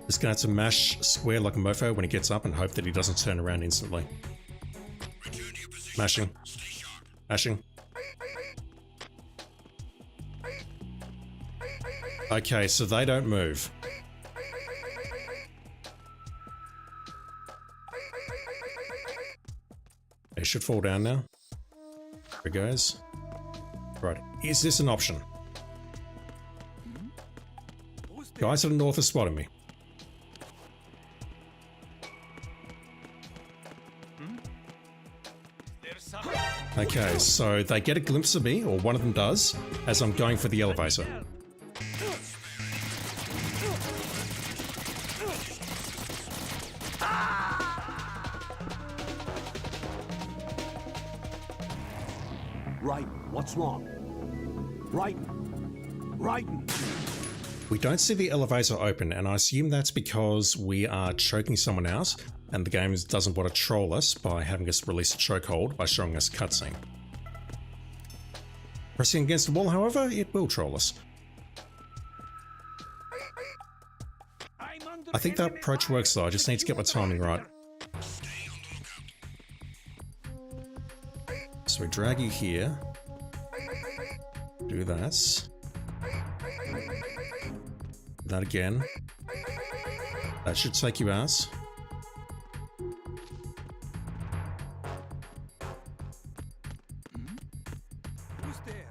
Just going to have to mash square like a mofo when he gets up and hope that he doesn't turn around instantly. Mashing. Mashing. Okay, so they don't move. They should fall down now. There it goes. Right, is this an option? Guys to the north are spotting me. Okay, so they get a glimpse of me, or one of them does, as I'm going for the elevator. Right. What's wrong? Right. Right. We don't see the elevator open, and I assume that's because we are choking someone out, and the game doesn't want to troll us by having us release a chokehold by showing us a cutscene. Pressing against the wall, however, it will troll us. I think that approach works though, I just need to get my timing right. So we drag you here. Do that. That again. That should take you out. Who's there?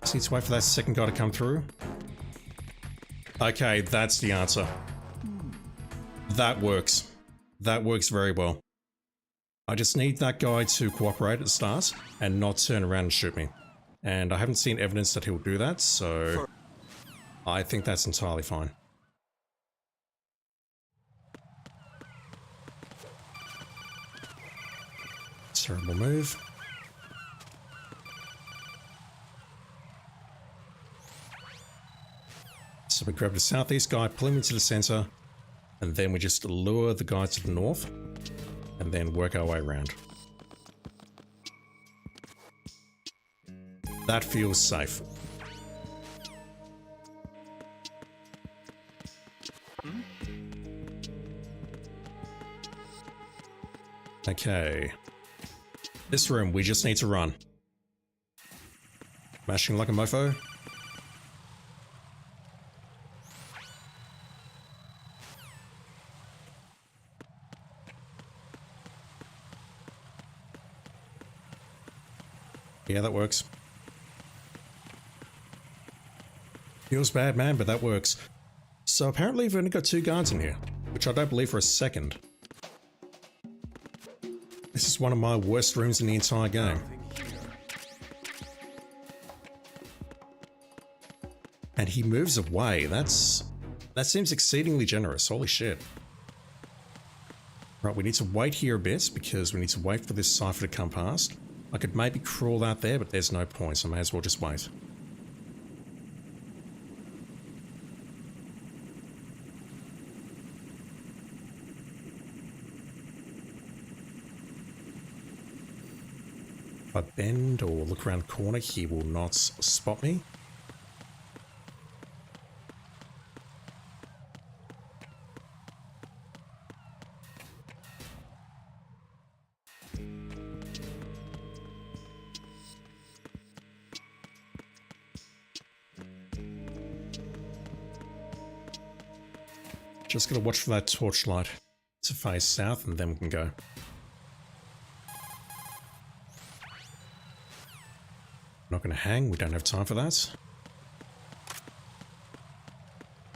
Just need to wait for that second guy to come through. Okay, that's the answer. That works. That works very well. I just need that guy to cooperate at the start and not turn around and shoot me. And I haven't seen evidence that he'll do that, so I think that's entirely fine. Terrible move. So we grab the southeast guy, pull him into the center, and then we just lure the guy to the north, and then work our way around. That feels safe. Okay. This room, we just need to run. Mashing like a mofo. Yeah, that works. Feels bad, man, but that works. So apparently we've only got 2 guards in here, which I don't believe for a second. This is one of my worst rooms in the entire game. And he moves away. That seems exceedingly generous. Holy shit. Right, we need to wait here a bit because we need to wait for this cipher to come past. I could maybe crawl out there, but there's no point, so I may as well just wait. If I bend or look around the corner, he will not spot me. Just gotta watch for that torchlight to face south and then we can go. Not gonna hang, we don't have time for that.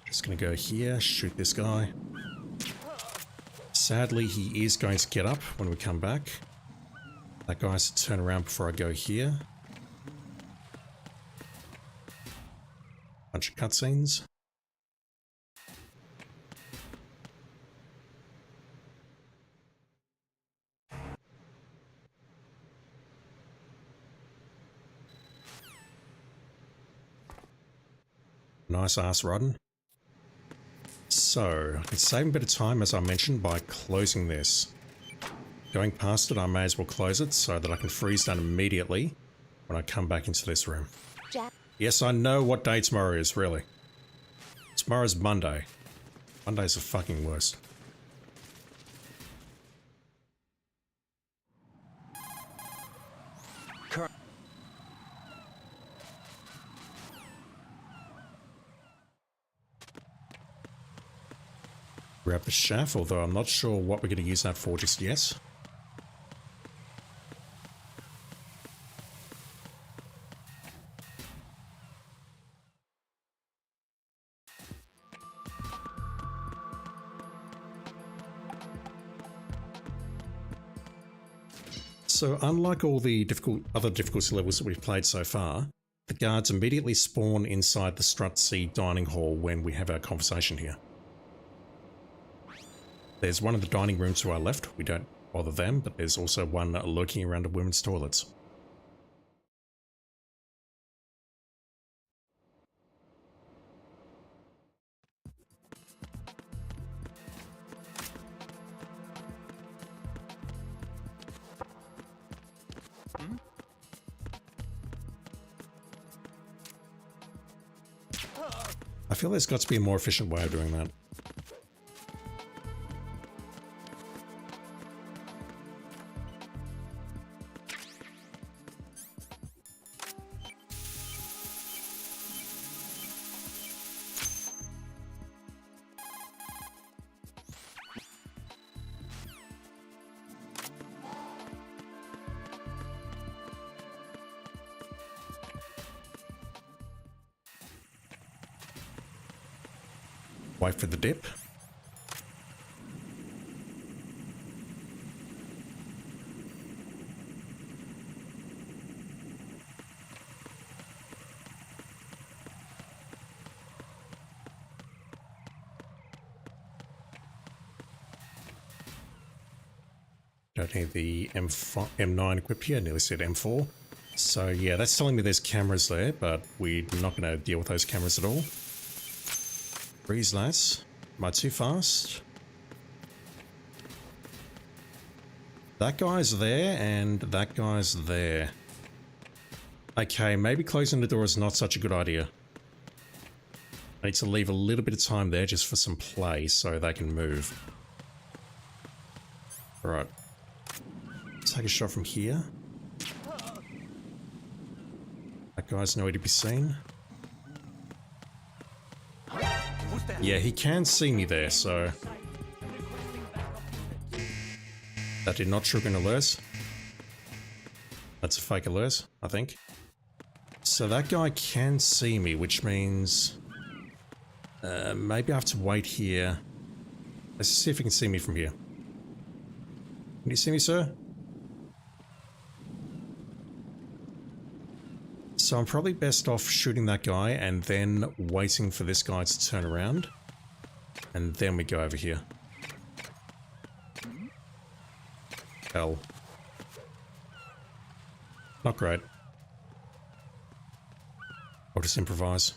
Just gonna go here, shoot this guy. Sadly, he is going to get up when we come back. That guy has to turn around before I go here. Bunch of cutscenes. Nice ass riding. So, I can save a bit of time as I mentioned by closing this. Going past it, I may as well close it so that I can freeze down immediately when I come back into this room. Jack. Yes, I know what day tomorrow is, really. Tomorrow's Monday. Monday's the fucking worst. Grab the shaft, although I'm not sure what we're going to use that for just yet. So unlike all the other difficulty levels that we've played so far, the guards immediately spawn inside the Strut-C dining hall when we have our conversation here. There's one in the dining room to our left, we don't bother them, but there's also one lurking around the women's toilets. I feel there's got to be a more efficient way of doing that. Wait for the dip. Don't need the M9 equipped here, nearly said M4. So yeah, that's telling me there's cameras there, but we're not going to deal with those cameras at all. Freeze that. Am I too fast? That guy's there and that guy's there. Okay, maybe closing the door is not such a good idea. I need to leave a little bit of time there just for some play so they can move. Alright. Take a shot from here. That guy's nowhere to be seen. Who's that? Yeah, he can see me there, so... That did not trigger an alert. That's a fake alert, I think. So that guy can see me, which means... maybe I have to wait here. Let's see if he can see me from here. Can you see me, sir? So I'm probably best off shooting that guy and then waiting for this guy to turn around. And then we go over here. Hell. Not great. I'll just improvise.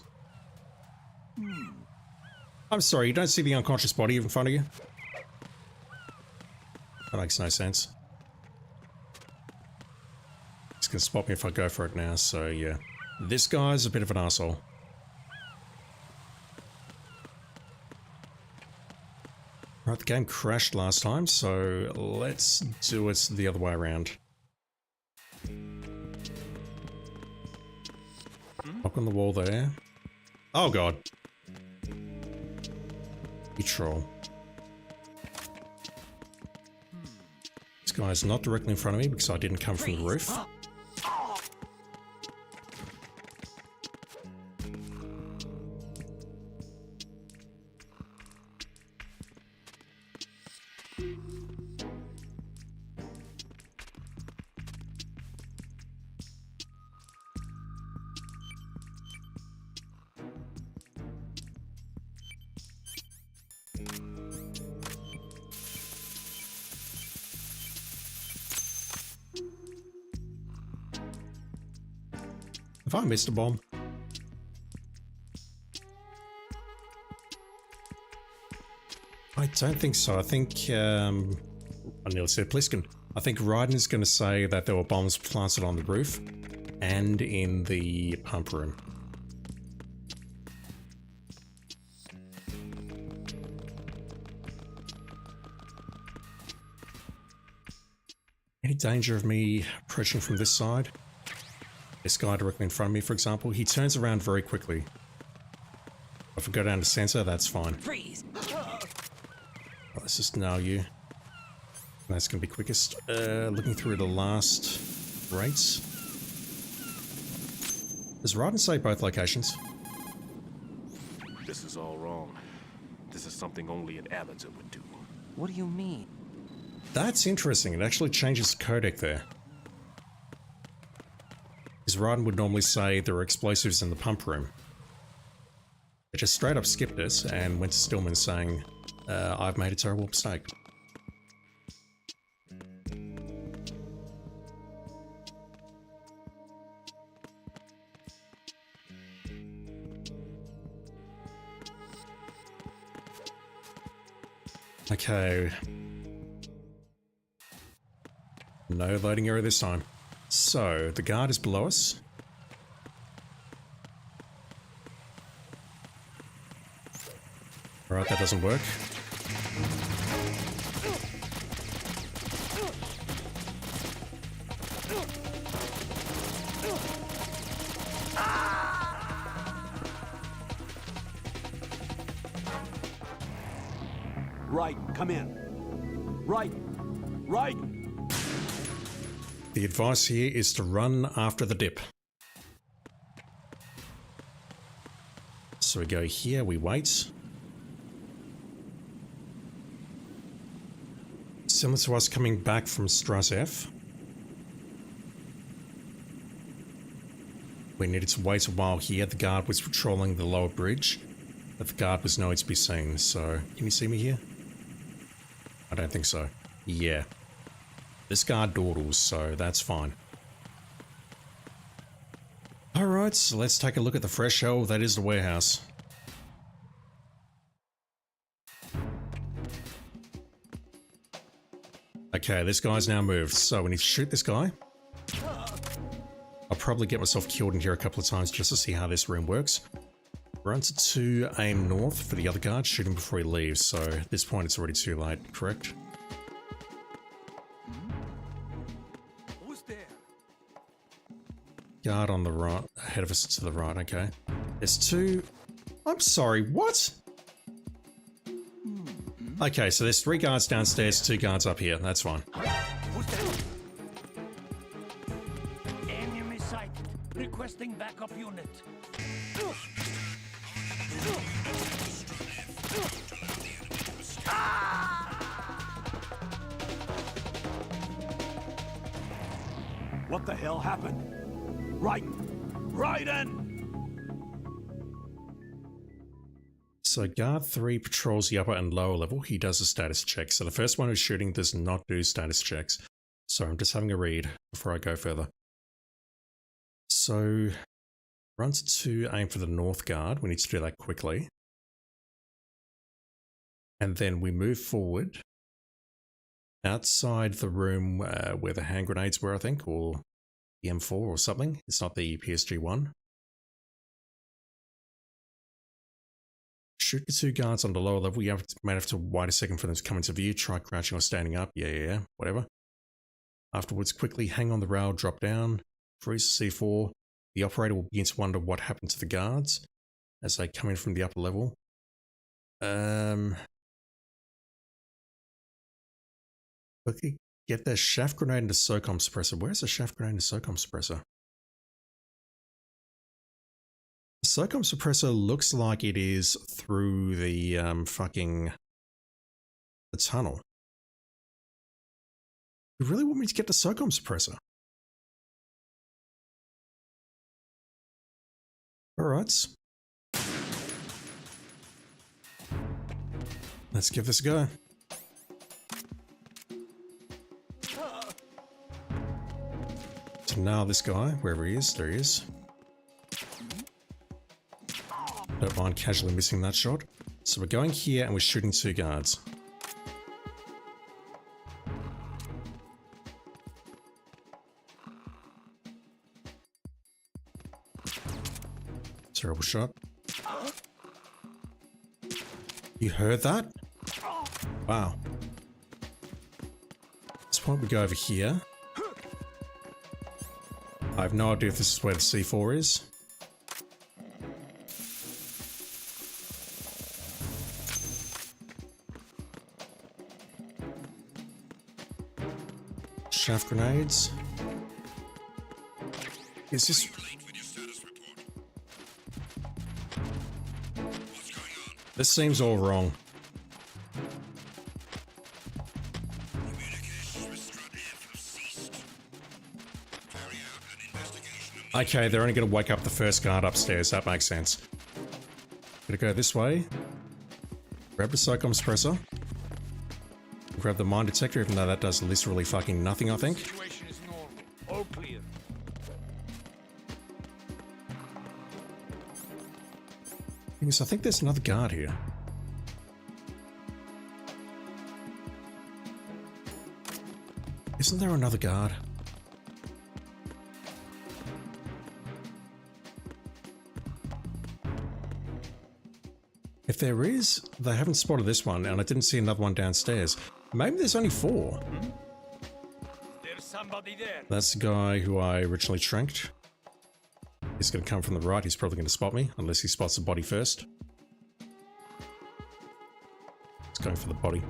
I'm sorry, you don't see the unconscious body in front of you? That makes no sense. It's gonna spot me if I go for it now, so yeah. This guy's a bit of an asshole. Right, the game crashed last time, so let's do it the other way around. Knock on the wall there. Oh god. You troll. This guy's not directly in front of me because I didn't come from the roof. Have I missed a bomb? I don't think so. I think, I nearly said Pliskin. I think Raiden is going to say that there were bombs planted on the roof and in the pump room. Any danger of me approaching from this side? This guy directly in front of me, for example, he turns around very quickly. If we go down to center, that's fine. Freeze. Let's just nail you. That's going to be quickest. Looking through the last rates. Does Raiden say both locations? This is all wrong. This is something only an amateur would do. What do you mean? That's interesting. It actually changes the codec there. Because Raiden would normally say there were explosives in the pump room. It just straight up skipped it and went to Stillman saying, I've made a terrible mistake. Okay. No loading error this time. So, the guard is below us. Alright, that doesn't work. Right, come in. Right, right. The advice here is to run after the dip. So we go here, we wait. Similar to us coming back from Strasse F. We needed to wait a while here. The guard was patrolling the lower bridge, but the guard was nowhere to be seen, so... Can you see me here? I don't think so. Yeah. This guard dawdles, so that's fine. Alright, so let's take a look at the fresh hell that is the warehouse. Okay, this guy's now moved, so we need to shoot this guy. I'll probably get myself killed in here a couple of times just to see how this room works. Run to 2, aim north for the other guard, shoot him before he leaves, so at this point it's already too late, correct? guard on the right, ahead of us to the right, okay. There's two... I'm sorry, what? Okay, so there's 3 guards downstairs, 2 guards up here, that's fine. Who's that? Enemy sighted. Requesting backup unit. What the hell happened? Raiden! So guard 3 patrols the upper and lower level. He does a status check. So the first one who's shooting does not do status checks. So I'm just having a read before I go further. So run to 2, aim for the north guard. We need to do that quickly. And then we move forward outside the room where the hand grenades were, I think, or the M4 or something. It's not the PSG-1. Shoot the 2 guards on the lower level. You might have to wait a second for them to come into view. Try crouching or standing up. Yeah, whatever. Afterwards, quickly hang on the rail, drop down, freeze C4. The operator will begin to wonder what happened to the guards as they come in from the upper level. Quickly get the shaft grenade into SOCOM suppressor. Where's the shaft grenade into SOCOM suppressor? The SOCOM suppressor looks like it is through the the tunnel. You really want me to get the SOCOM suppressor? Alright. Let's give this a go. So now this guy, wherever he is, there he is. Don't mind casually missing that shot. So we're going here and we're shooting 2 guards. Terrible shot. You heard that? Wow. At this point we go over here. I have no idea if this is where the C4 is. Shaft grenades. Is this... This seems all wrong. Okay, they're only going to wake up the first guard upstairs. That makes sense. Gonna go this way. Grab the SOCOM suppressor. Grab the mine detector, even though that does literally fucking nothing, I think. Situation is normal. All clear. Thing is, I think there's another guard here. Isn't there another guard? If there is, they haven't spotted this one, and I didn't see another one downstairs. Maybe there's only 4. There's somebody there. That's the guy who I originally tranked. He's going to come from the right. He's probably going to spot me, unless he spots the body first. He's going for the body.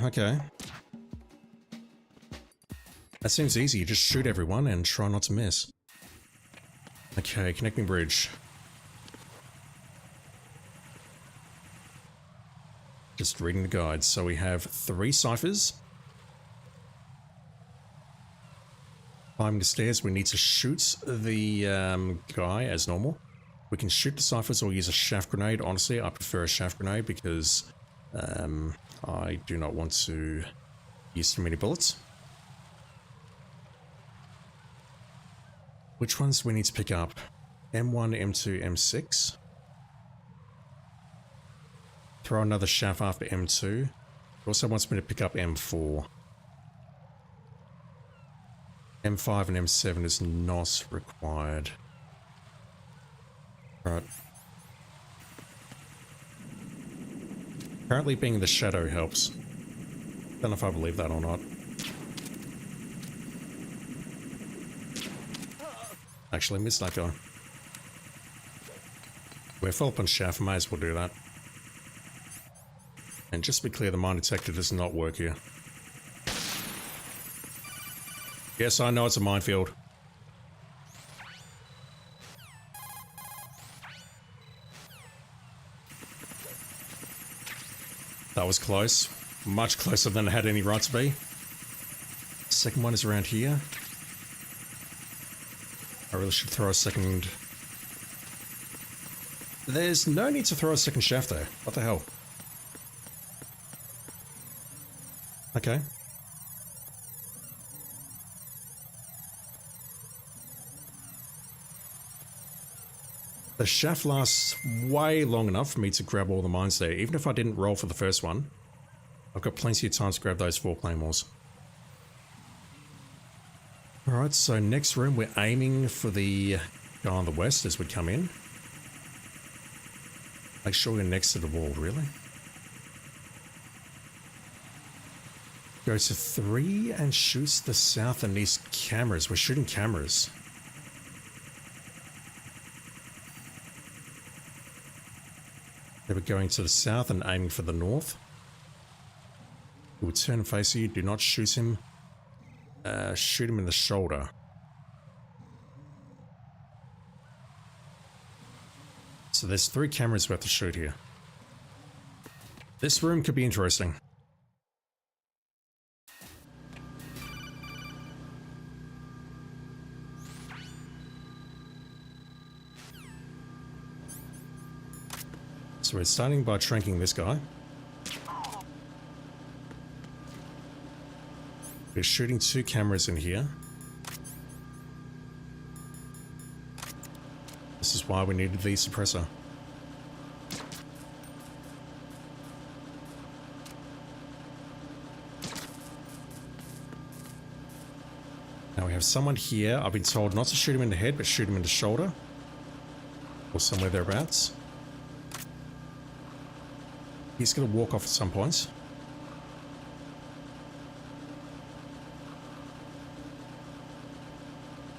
Okay. That seems easy. You just shoot everyone and try not to miss. Okay, connecting bridge. Just reading the guide. So we have 3 ciphers. Climbing the stairs, we need to shoot the guy as normal. We can shoot the ciphers or use a shaft grenade. Honestly, I prefer a shaft grenade because I do not want to use too many bullets. Which ones do we need to pick up? M1, M2, M6. Throw another shaft after M2. It also wants me to pick up M4. M5 and M7 is not required. Right. Apparently being the shadow helps. Don't know if I believe that or not. Actually, missed that guy. We're full up on shaft, may as well do that. And just to be clear, the mine detector does not work here. Yes, I know it's a minefield. That was close. Much closer than it had any right to be. Second one is around here. I really should throw a second... There's no need to throw a second shaft there. What the hell? Okay. The shaft lasts way long enough for me to grab all the mines there. Even if I didn't roll for the first one, I've got plenty of time to grab those 4 claymores. Alright, so next room we're aiming for the guy on the west as we come in. Make sure we're next to the wall, really. Go to 3 and shoots the south and east cameras. We're shooting cameras. They were going to the south and aiming for the north. He will turn and face you. Do not shoot him. Shoot him in the shoulder. So there's 3 cameras we have to shoot here. This room could be interesting. So we're starting by tranking this guy. We're shooting 2 cameras in here. This is why we needed the suppressor. Now we have someone here. I've been told not to shoot him in the head, but shoot him in the shoulder. Or somewhere thereabouts. He's going to walk off at some points.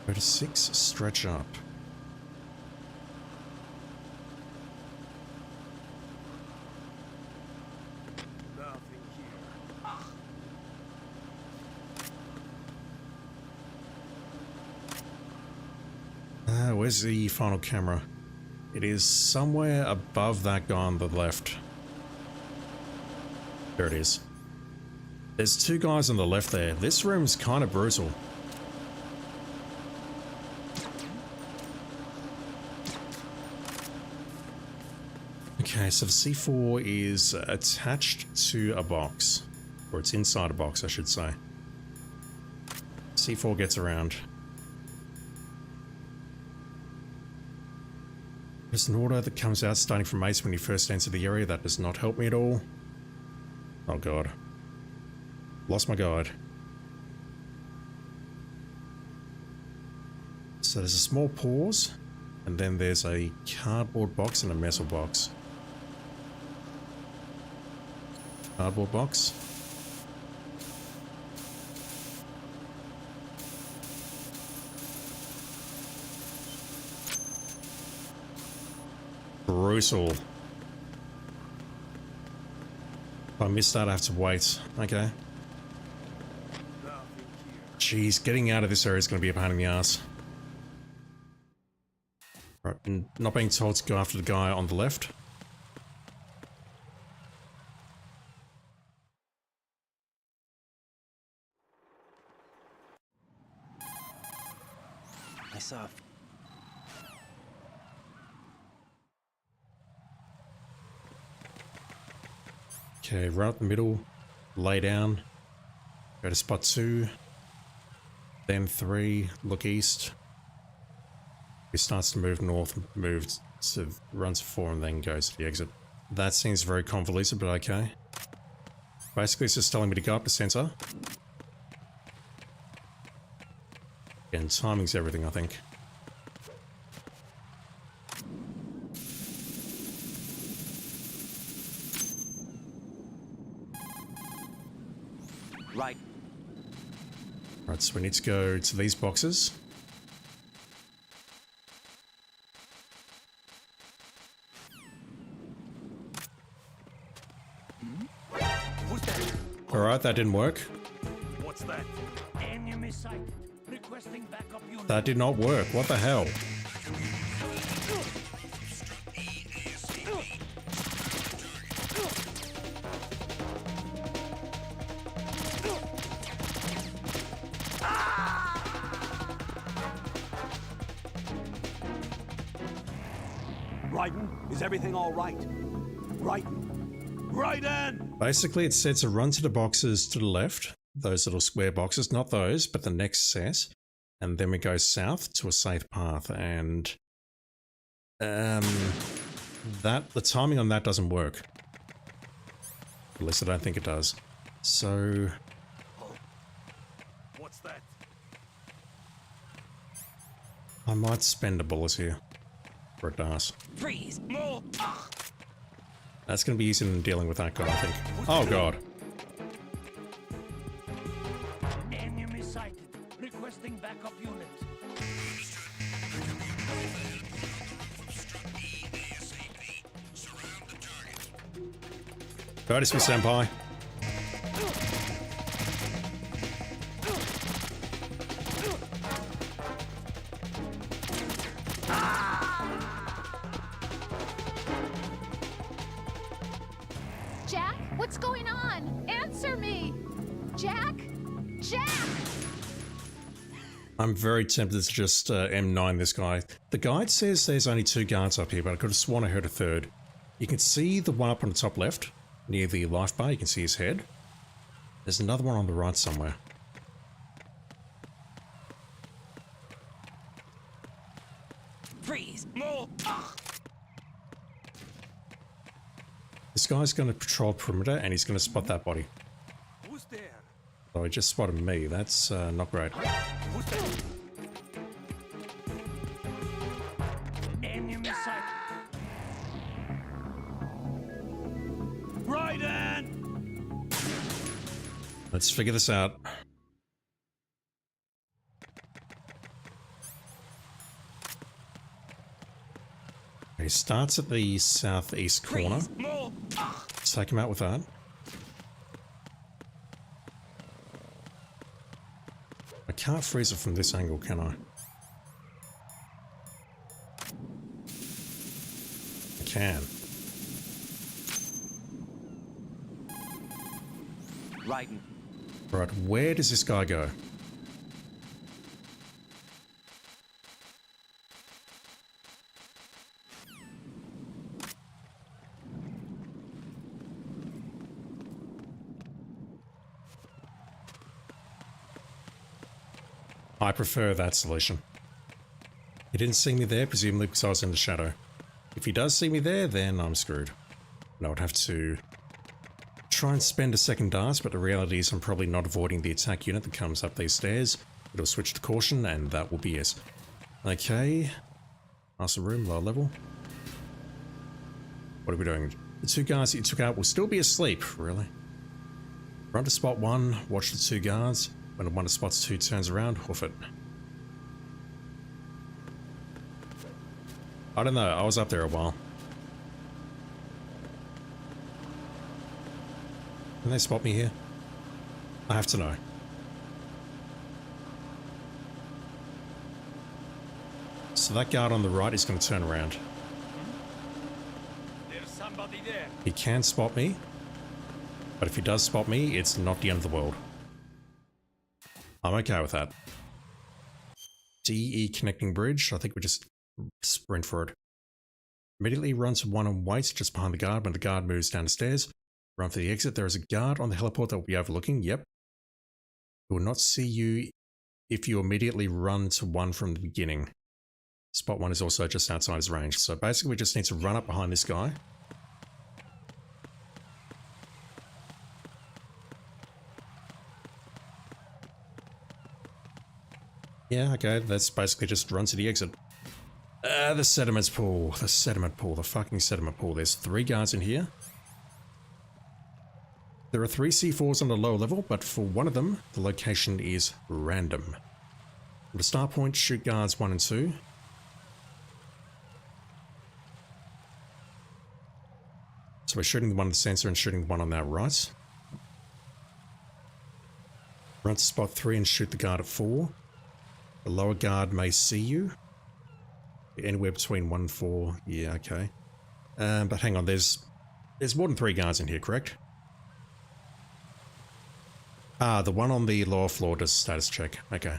Go to 6, stretch up. Where's the final camera? It is somewhere above that guy on the left. There it is. There's 2 guys on the left there. This room's kind of brutal. Okay, so the C4 is attached to a box. Or it's inside a box, I should say. C4 gets around. There's an order that comes out starting from Mace when you first enter the area. That does not help me at all. Oh god. Lost my guide. So there's a small pause, and then there's a cardboard box and a metal box. Cardboard box. Brutal. If I miss that, I have to wait. Okay. Jeez, getting out of this area is going to be a pain in the ass. Right, and not being told to go after the guy on the left. I saw. Okay, right up the middle, lay down, go to spot 2, then 3, look east. He starts to move north, moves to runs to 4 and then goes to the exit. That seems very convoluted, but okay. Basically it's just telling me to go up the center. And timing's everything, I think. Right. Right, so we need to go to these boxes. Alright, that didn't work. What's that? Enemy sighted. Requesting backup unit. That did not work. What the hell? Raiden, is everything all right? Raiden! Raiden! Basically, it said to run to the boxes to the left. Those little square boxes. Not those, but the next set. And then we go south to a safe path. And... the timing on that doesn't work. At least I don't think it does. So... What's that? I might spend a bullet here. For a DAS. Freeze! No! That's going to be easier than dealing with that guy, I think. Oh god. Enemy sighted. Requesting backup unit. Notice me, senpai. Jack, what's going on? Answer me! Jack? Jack! I'm very tempted to just M9 this guy. The guide says there's only 2 guards up here, but I could have sworn I heard a third. You can see the one up on the top left, near the life bar. You can see his head. There's another one on the right somewhere. Freeze! No! This guy's going to patrol perimeter, and he's going to spot that body. Who's there? Oh, he just spotted me. That's not great. Who's there? Enemy sighted. Raiden! Let's figure this out. He starts at the southeast corner. No! Take him out with that. I can't freeze it from this angle, can I? I can. Raiden. Right, where does this guy go? I prefer that solution. He didn't see me there, presumably because I was in the shadow. If he does see me there, then I'm screwed. And I would have to try and spend a second DAS, but the reality is I'm probably not avoiding the attack unit that comes up these stairs. It'll switch to caution, and that will be it. Okay. Master room, lower level. What are we doing? The 2 guards that you took out will still be asleep, really. Run to spot 1, watch the 2 guards. When one of spots 2 turns around, hoof it. I don't know, I was up there a while. Can they spot me here? I have to know. So that guard on the right is going to turn around. There's somebody there. He can spot me, but if he does spot me, it's not the end of the world. I'm okay with that. DE connecting bridge. I think we just sprint for it. Immediately run to 1 and wait just behind the guard when the guard moves down the stairs. Run for the exit. There is a guard on the heliport that will be overlooking. Yep. He will not see you if you immediately run to 1 from the beginning. Spot 1 is also just outside his range. So basically we just need to run up behind this guy. Yeah, okay, let's basically just run to the exit. The sediment pool. The sediment pool. The fucking sediment pool. There's 3 guards in here. There are 3 C4s on the lower level, but for one of them, the location is random. From the start point, shoot guards 1 and 2. So we're shooting the one on the sensor and shooting the one on our right. Run to spot 3 and shoot the guard at 4. The lower guard may see you. Anywhere between 1 and 4. Yeah, okay. But hang on, there's more than 3 guards in here, correct? Ah, the one on the lower floor does a status check. Okay.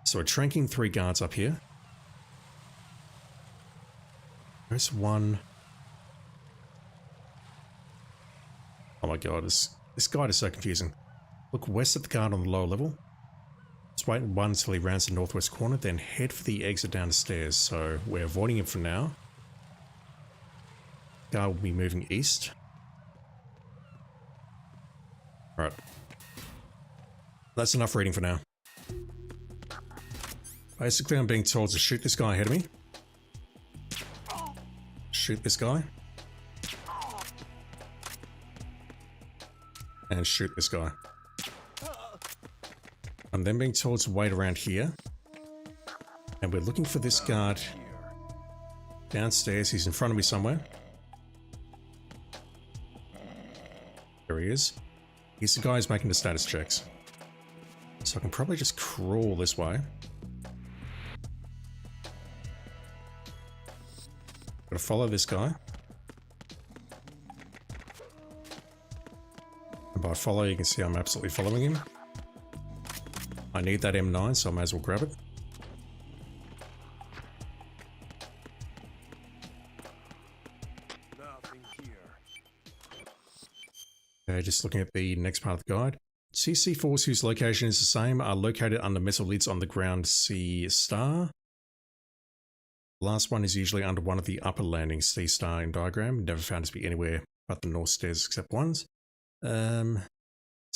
So we're tranking 3 guards up here. There's 1. Oh my god, this guide is so confusing. Look west at the guard on the lower level. Just wait 1 until he rounds the northwest corner, then head for the exit down the stairs. So we're avoiding him for now. Guard will be moving east. Alright. That's enough reading for now. Basically, I'm being told to shoot this guy ahead of me. Shoot this guy. And shoot this guy. I'm then being told to wait around here. And we're looking for this guard downstairs. He's in front of me somewhere. There he is. He's the guy who's making the status checks. So I can probably just crawl this way. Gotta follow this guy. And by follow, you can see I'm absolutely following him. I need that M9, so I may as well grab it. Nothing here. Okay, just looking at the next part of the guide. CC4s whose location is the same are located under metal lids on the ground C star. The last one is usually under one of the upper landings C star in diagram. Never found it to be anywhere but the north stairs except ones. It's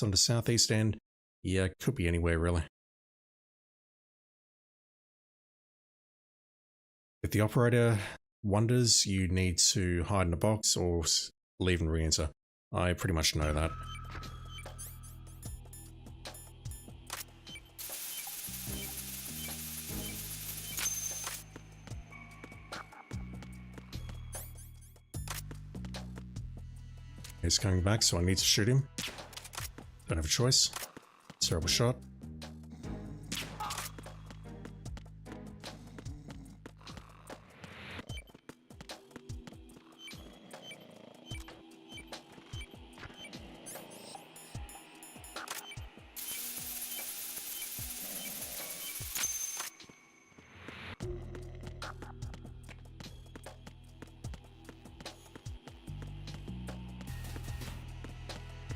on the southeast end. Yeah, it could be anywhere really. If the operator wonders, you need to hide in a box or leave and re-enter. I pretty much know that. He's coming back, so I need to shoot him. Don't have a choice. Terrible shot.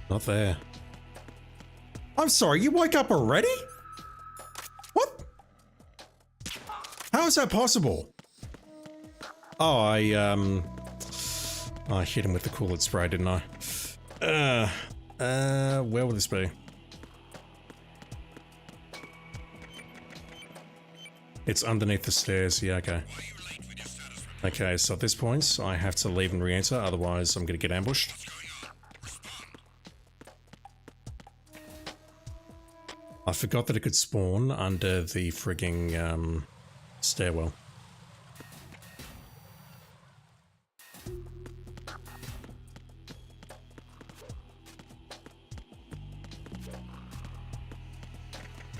Not there. I'm sorry, you woke up already? What? How is that possible? Oh, I hit him with the coolant spray, didn't I? Where would this be? It's underneath the stairs, yeah, okay. Okay, so at this point, I have to leave and re-enter, otherwise I'm gonna get ambushed. I forgot that it could spawn under the frigging stairwell.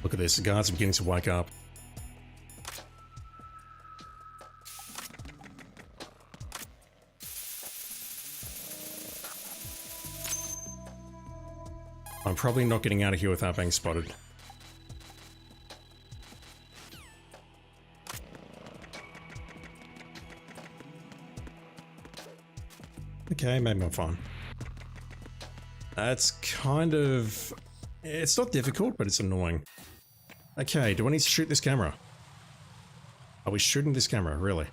Look at this, the guards are beginning to wake up. I'm probably not getting out of here without being spotted. Okay, maybe I'm fine. That's kind of... It's not difficult, but it's annoying. Okay, do I need to shoot this camera? Are we shooting this camera, really?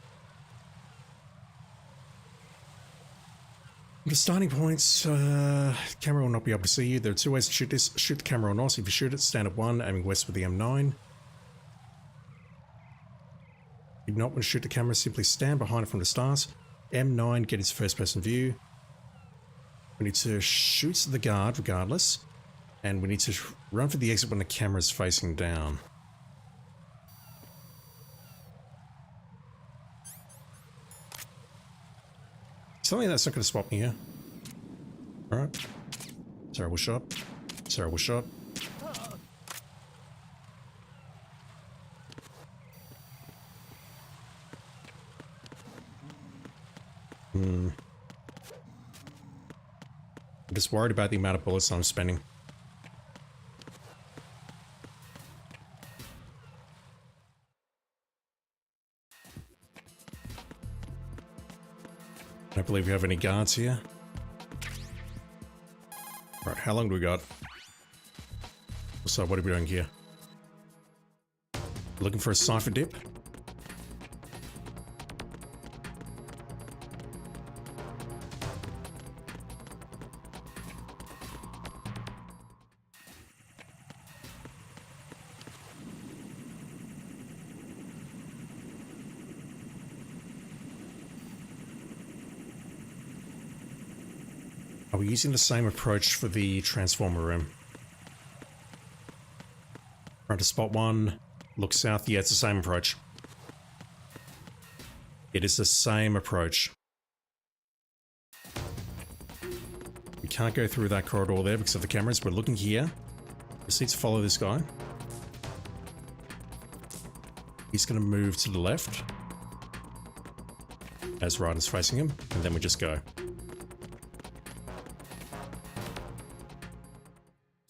The starting points, camera will not be able to see you. There are 2 ways to shoot this. Shoot the camera or not. If you shoot it, stand at 1, aiming west with the M9. If you not want to shoot the camera, simply stand behind it from the start. M9, get its first person view. We need to shoot the guard regardless. And we need to run for the exit when the camera is facing down. Something that's not going to spot me here. Alright. Terrible shot. Terrible shot. I'm just worried about the amount of bullets I'm spending. I don't believe we have any guards here. Right, how long do we got? So what are we doing here? Looking for a cipher dip? Are we using the same approach for the transformer room? Trying to spot one, look south. Yeah, it's the same approach. It is the same approach. We can't go through that corridor there because of the cameras. We're looking here. Just need to follow this guy. He's going to move to the left as Ryder's facing him, and then we just go.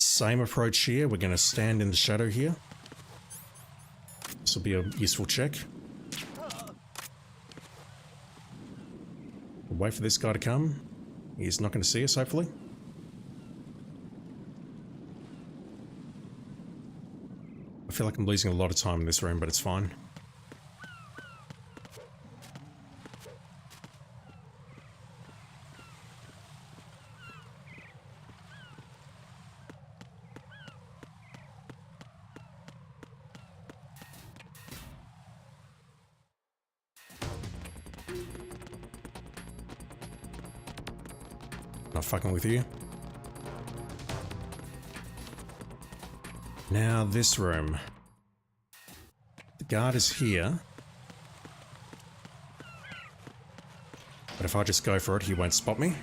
Same approach here. We're going to stand in the shadow here. This will be a useful check. We'll wait for this guy to come. He's not going to see us, hopefully. I feel like I'm losing a lot of time in this room, but it's fine. Not fucking with you. Now this room. The guard is here. But if I just go for it, he won't spot me.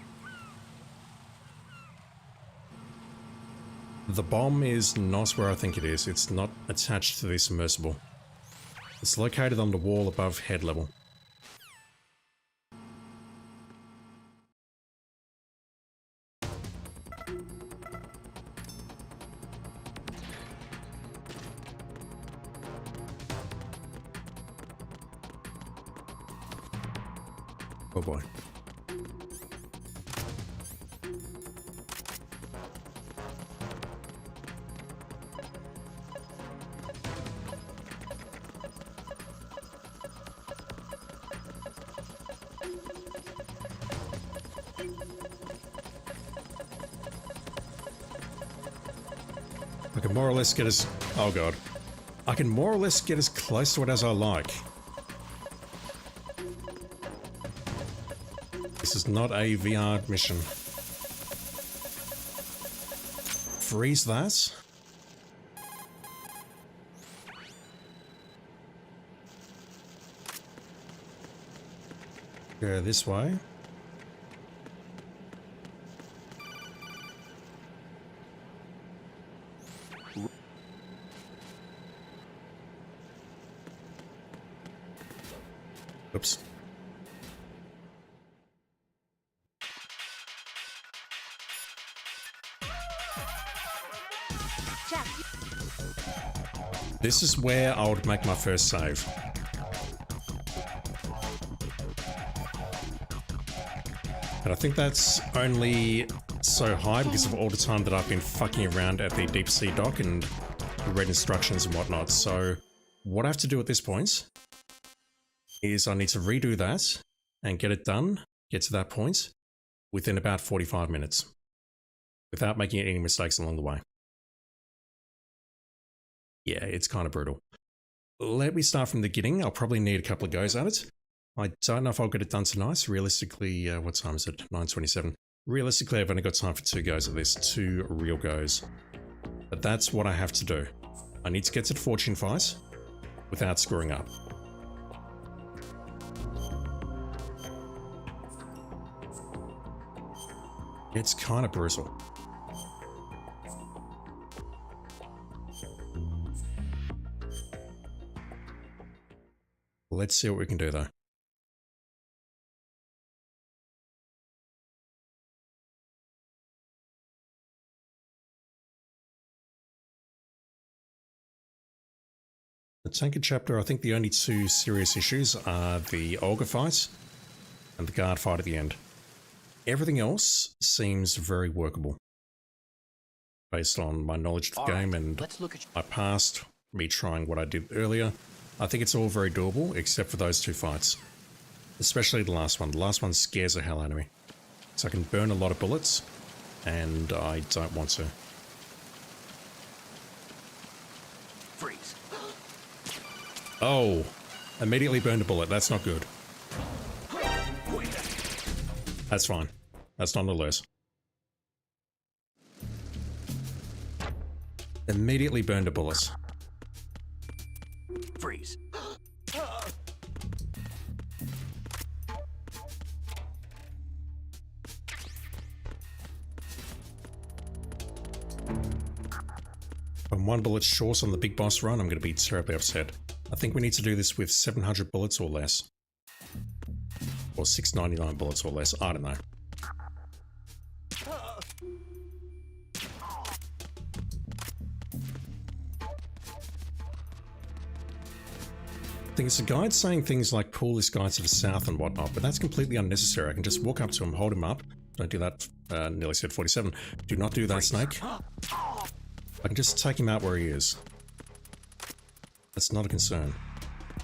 The bomb is not where I think it is. It's not attached to the submersible. It's located on the wall above head level. Oh boy. I can more or less get as... Oh god. I can more or less get as close to it as I like. This is not a VR mission. Freeze that. Go this way. Oops. Jack, This is where I would make my first save. But I think that's only so high because of all the time that I've been fucking around at the deep sea dock and read instructions and whatnot. So what I have to do at this point is I need to redo that and get it done, get to that point within about 45 minutes without making any mistakes along the way. Yeah, it's kind of brutal. Let me start from the beginning. I'll probably need a couple of goes at it. I don't know if I'll get it done tonight. Realistically, what time is it? 9:27. Realistically, I've only got time for 2 goes at this, 2 real goes. But that's what I have to do. I need to get to the fortune fight without screwing up. It's kind of brutal. Let's see what we can do though. The Tankard chapter, I think the only two serious issues are the Olga fight and the guard fight at the end. Everything else seems very workable. Based on my knowledge of the game and my past, me trying what I did earlier, I think it's all very doable except for those two fights. Especially the last one. The last one scares the hell out of me. So I can burn a lot of bullets, and I don't want to. Freeze. Oh, immediately burned a bullet. That's not good. That's fine. That's nonetheless. Immediately burned a bullet. Freeze. If I'm one bullet short on the big boss run, I'm going to be terribly upset. I think we need to do this with 700 bullets or less. Or 699 bullets or less. I don't know. I think it's a guide saying things like pull this guy to the south and whatnot, but that's completely unnecessary. I can just walk up to him, hold him up. Don't do that. Nearly said 47. Do not do that, Snake. I can just take him out where he is. That's not a concern.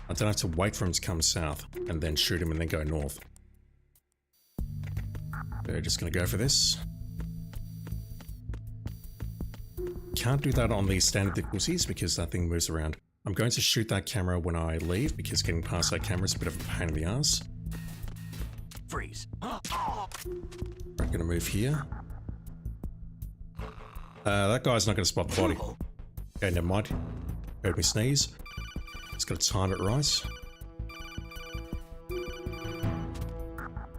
I don't have to wait for him to come south and then shoot him and then go north. We're just going to go for this. Can't do that on the standard difficulties because that thing moves around. I'm going to shoot that camera when I leave because getting past that camera is a bit of a pain in the ass. Freeze. I'm going to move here. That guy's not going to spot the body. Okay, never mind. Heard me sneeze. Just got to time it right.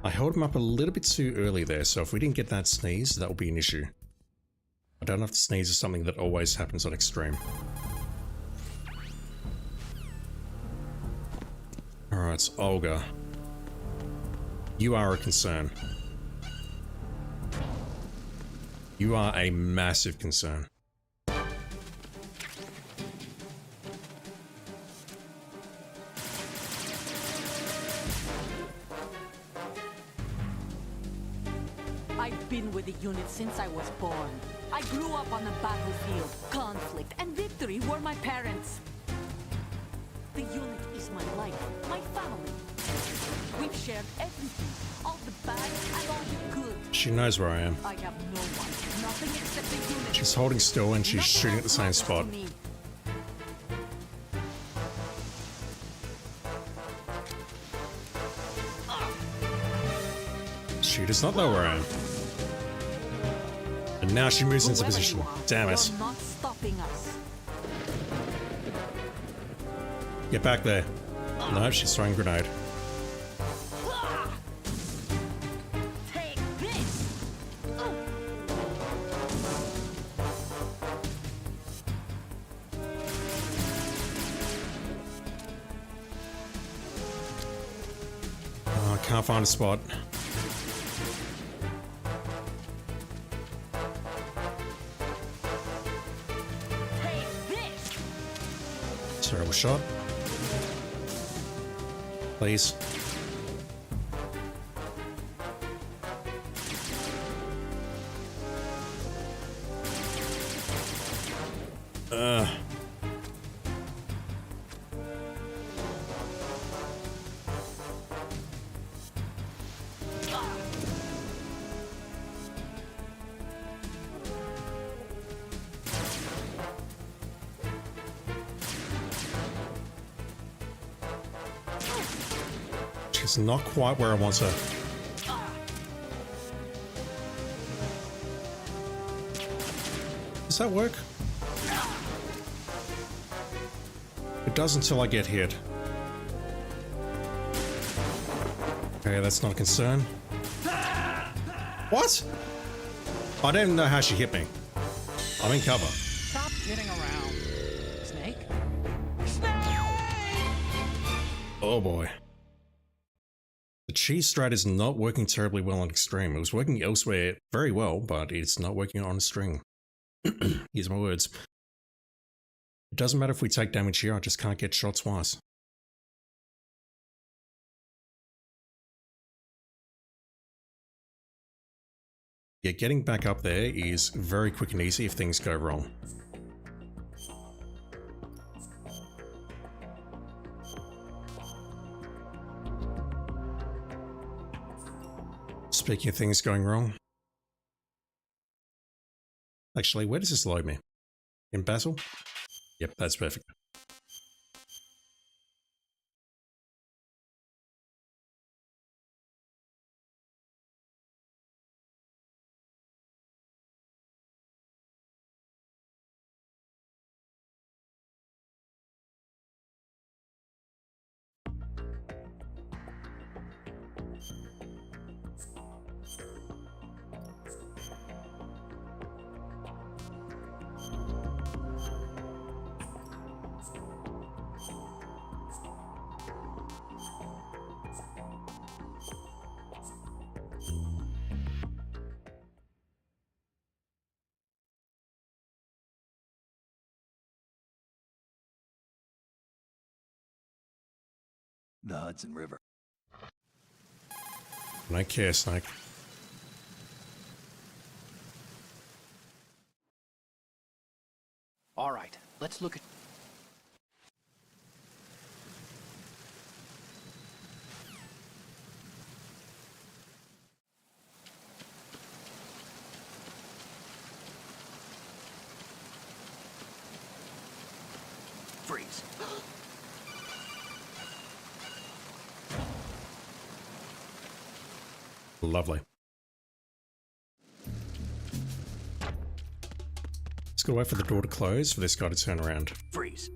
I held him up a little bit too early there, so if we didn't get that sneeze, that will be an issue. I don't know if the sneeze is something that always happens on extreme. Alright, Olga. You are a concern. You are a massive concern. I've been with the unit since I was born. I grew up on the battlefield. Conflict and victory were my parents. The unit is my life, my family. We've shared everything, all the bad and all the good. She knows where I am. I have no one, nothing except the unit. She's holding still and she's Nothing shooting at the else same matters spot. to me. She does not know where I am. And now she moves into Whoever position. you are, Damn it. you're not stopping us. Get back there. No, she's throwing a grenade. Take this! Oh, I can't find a spot. Take this! Terrible shot. Please. She's not quite where I want her. Does that work? It does until I get hit. Okay, that's not a concern. What? I don't even know how she hit me. I'm in cover. Stop kidding around. Snake? Oh boy. The cheese strat is not working terribly well on extreme. It was working elsewhere very well, but it's not working on string. Here's my words. It doesn't matter if we take damage here, I just can't get shot twice. Yeah, getting back up there is very quick and easy if things go wrong. Speaking of things going wrong. Actually, where does this load me? In Basel? Yep, that's perfect. The Hudson River. I care, Snake. All right, let's look at... Freeze. Lovely. Just gotta wait for the door to close for this guy to turn around. Freeze.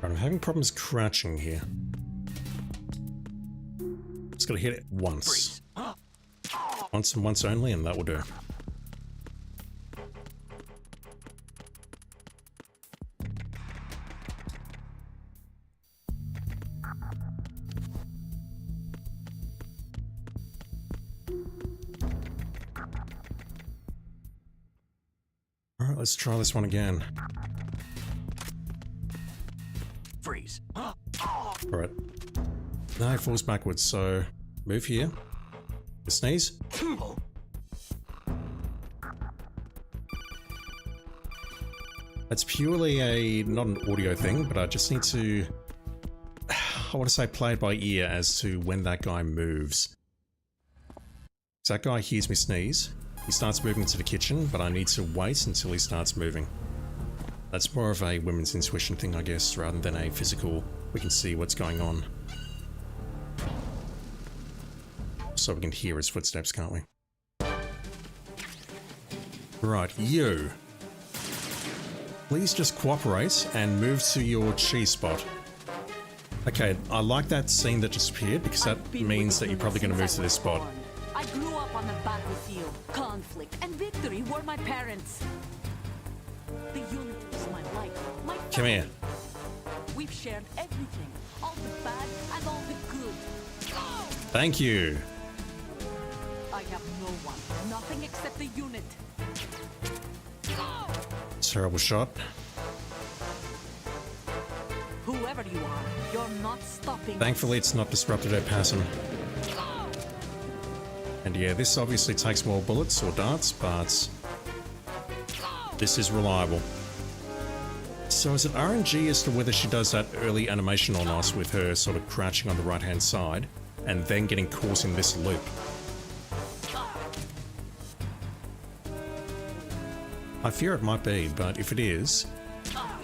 I'm having problems crouching here. Just gotta hit it once. Once and once only, and that will do. Alright, let's try this one again. Freeze. Alright. No, it falls backwards, so move here. Sneeze. It's purely not an audio thing, but I just need to, I want to say play it by ear as to when that guy moves. So that guy hears me sneeze. He starts moving into the kitchen, but I need to wait until he starts moving. That's more of a women's intuition thing, I guess, rather than a physical, we can see what's going on. So we can hear his footsteps, can't we? Right, you. Please just cooperate and move to your cheese spot. Okay, I like that scene that just appeared because that means that you're probably going to move to this spot. I grew up on the battlefield. Conflict and victory were my parents. The unit is my life, my family. Come here. We've shared everything, all the bad and all the good. Thank you. I have no one, nothing except the unit. Terrible shot. Whoever you are, you're not stopping. Thankfully, it's not disrupted her pattern. And yeah, this obviously takes more bullets or darts, but this is reliable. So is it RNG as to whether she does that early animation or not with her sort of crouching on the right-hand side and then getting caught in this loop? I fear it might be, but if it is,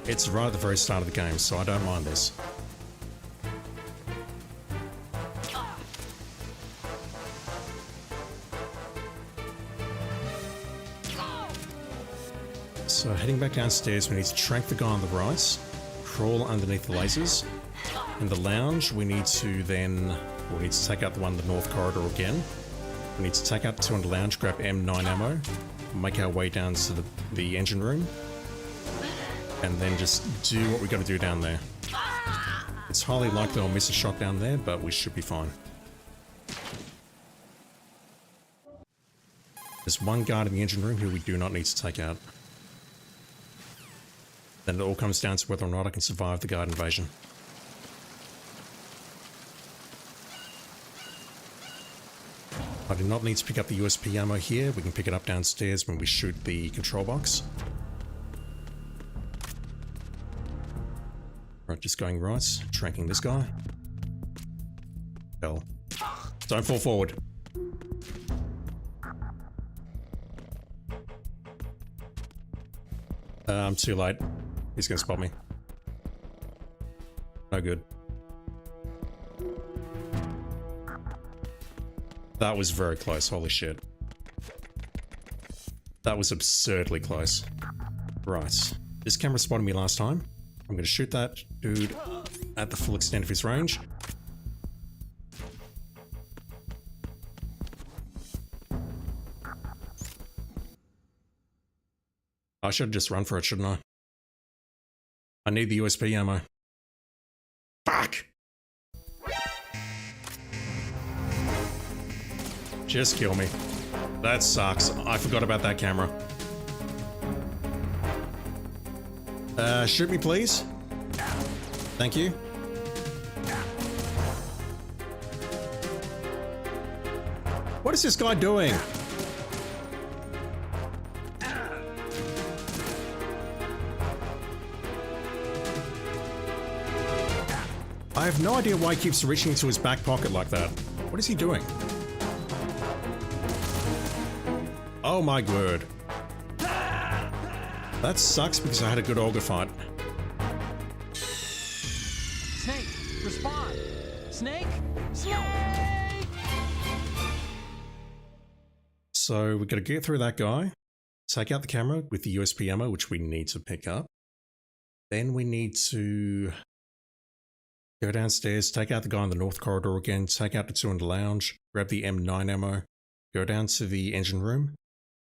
it's right at the very start of the game, so I don't mind this. So heading back downstairs, we need to track the guy on the right, crawl underneath the lasers. In the lounge, we need to take out the one in the north corridor again. We need to take out the two in the lounge, grab M9 ammo, make our way down to the engine room, and then just do what we got to do down there. It's highly likely I'll miss a shot down there, but we should be fine. There's one guard in the engine room who we do not need to take out. Then it all comes down to whether or not I can survive the guard invasion. I do not need to pick up the USP ammo here. We can pick it up downstairs when we shoot the control box. Right, just going right, tranking this guy. Hell. Don't fall forward. I'm too late. He's gonna spot me. No good. That was very close, holy shit. That was absurdly close. Right. This camera spotted me last time. I'm gonna shoot that dude at the full extent of his range. I should just run for it, shouldn't I? I need the USP ammo. Fuck! Just kill me. That sucks. I forgot about that camera. Shoot me, please. Thank you. What is this guy doing? I have no idea why he keeps reaching into his back pocket like that. What is he doing? Oh my word. That sucks because I had a good Olga fight. Snake, respond! Snake! Snake! So we gotta get through that guy, take out the camera with the USP ammo, which we need to pick up. Then we need to go downstairs, take out the guy in the north corridor again, take out the two in the lounge, grab the M9 ammo, go down to the engine room.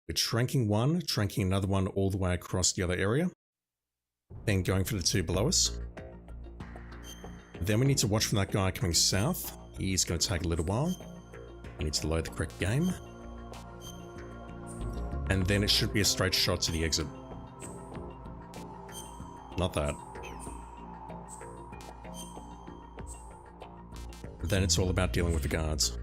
We're tranking one, tranking another one all the way across the other area. Then going for the two below us. Then we need to watch for that guy coming south. He's going to take a little while. We need to load the correct game. And then it should be a straight shot to the exit. Not that. Then it's all about dealing with the guards.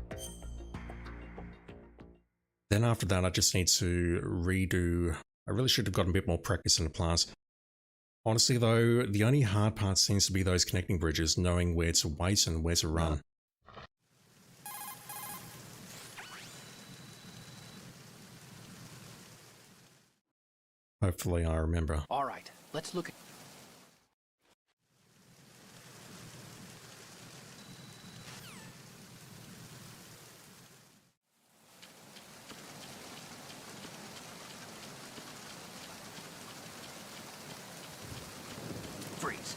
Then after that, I just need to redo. I really should have gotten a bit more practice in the class. Honestly though, the only hard part seems to be those connecting bridges, knowing where to wait and where to run. Hopefully I remember. All right, let's look at... Freeze.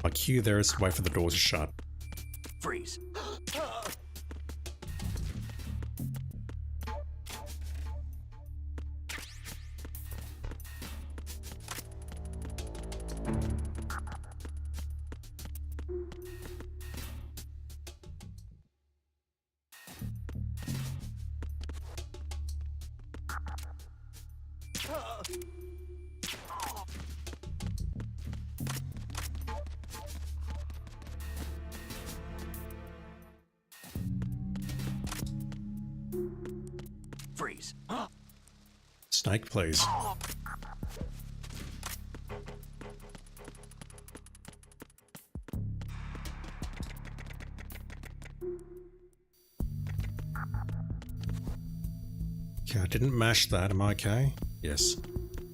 My cue there is to wait for the doors to shut. Freeze. Freeze. Snake, please. Okay, I didn't mash that. Am I okay? Yes.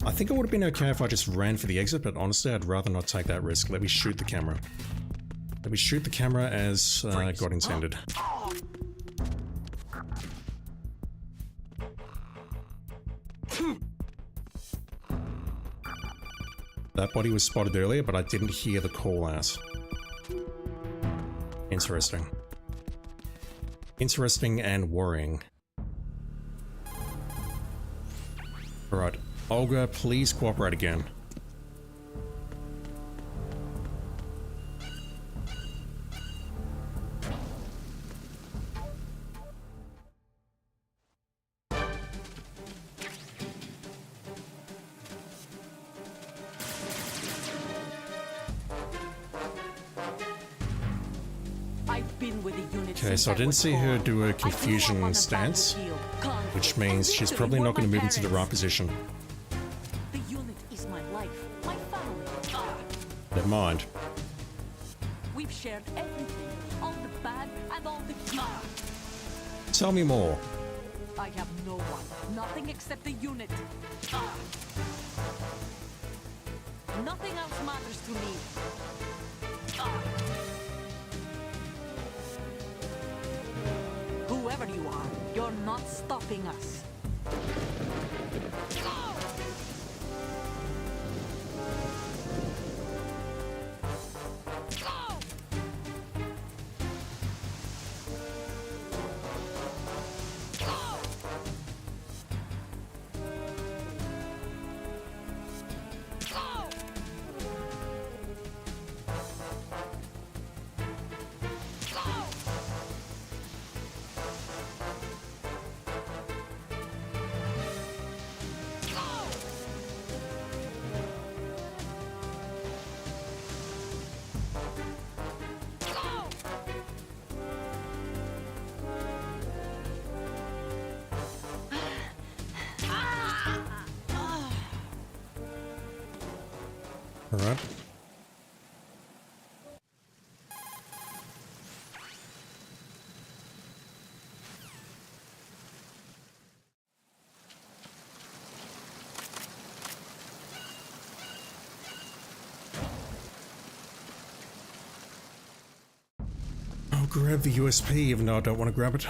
I think it would have been okay if I just ran for the exit, but honestly, I'd rather not take that risk. Let me shoot the camera. Let me shoot the camera as God intended. That body was spotted earlier, but I didn't hear the call out. Interesting. Interesting and worrying. Alright, Olga, please cooperate again. Okay, so I didn't see her do a confusion stance, which means she's probably not going to move into the right position. The unit is my life, my family. Never mind. We've shared everything, all the bad and all the good. Tell me more. I have no one, nothing except the unit. Nothing else matters to me. Whoever you are, you're not stopping us. All right. I'll grab the USP even though I don't want to grab it.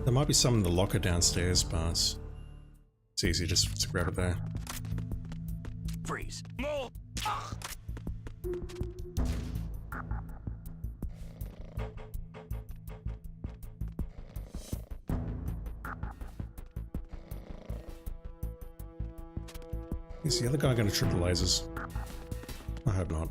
There might be some in the locker downstairs, but it's easy just to grab it there. Freeze. No! Is the other guy going to trip the lasers? I hope not.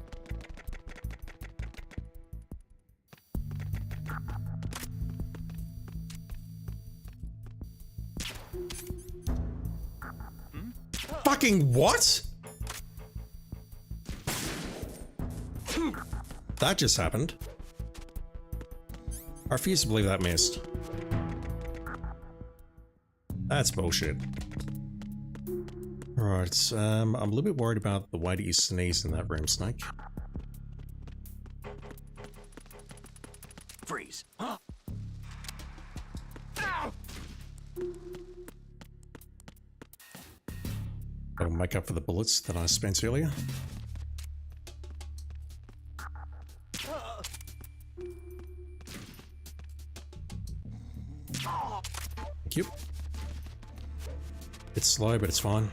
Fucking what? That just happened. I refuse to believe that missed. That's bullshit. Right, I'm a little bit worried about the way that you sneeze in that room, Snake. Freeze. That'll make up for the bullets that I spent earlier. Thank you. It's slow, but it's fine.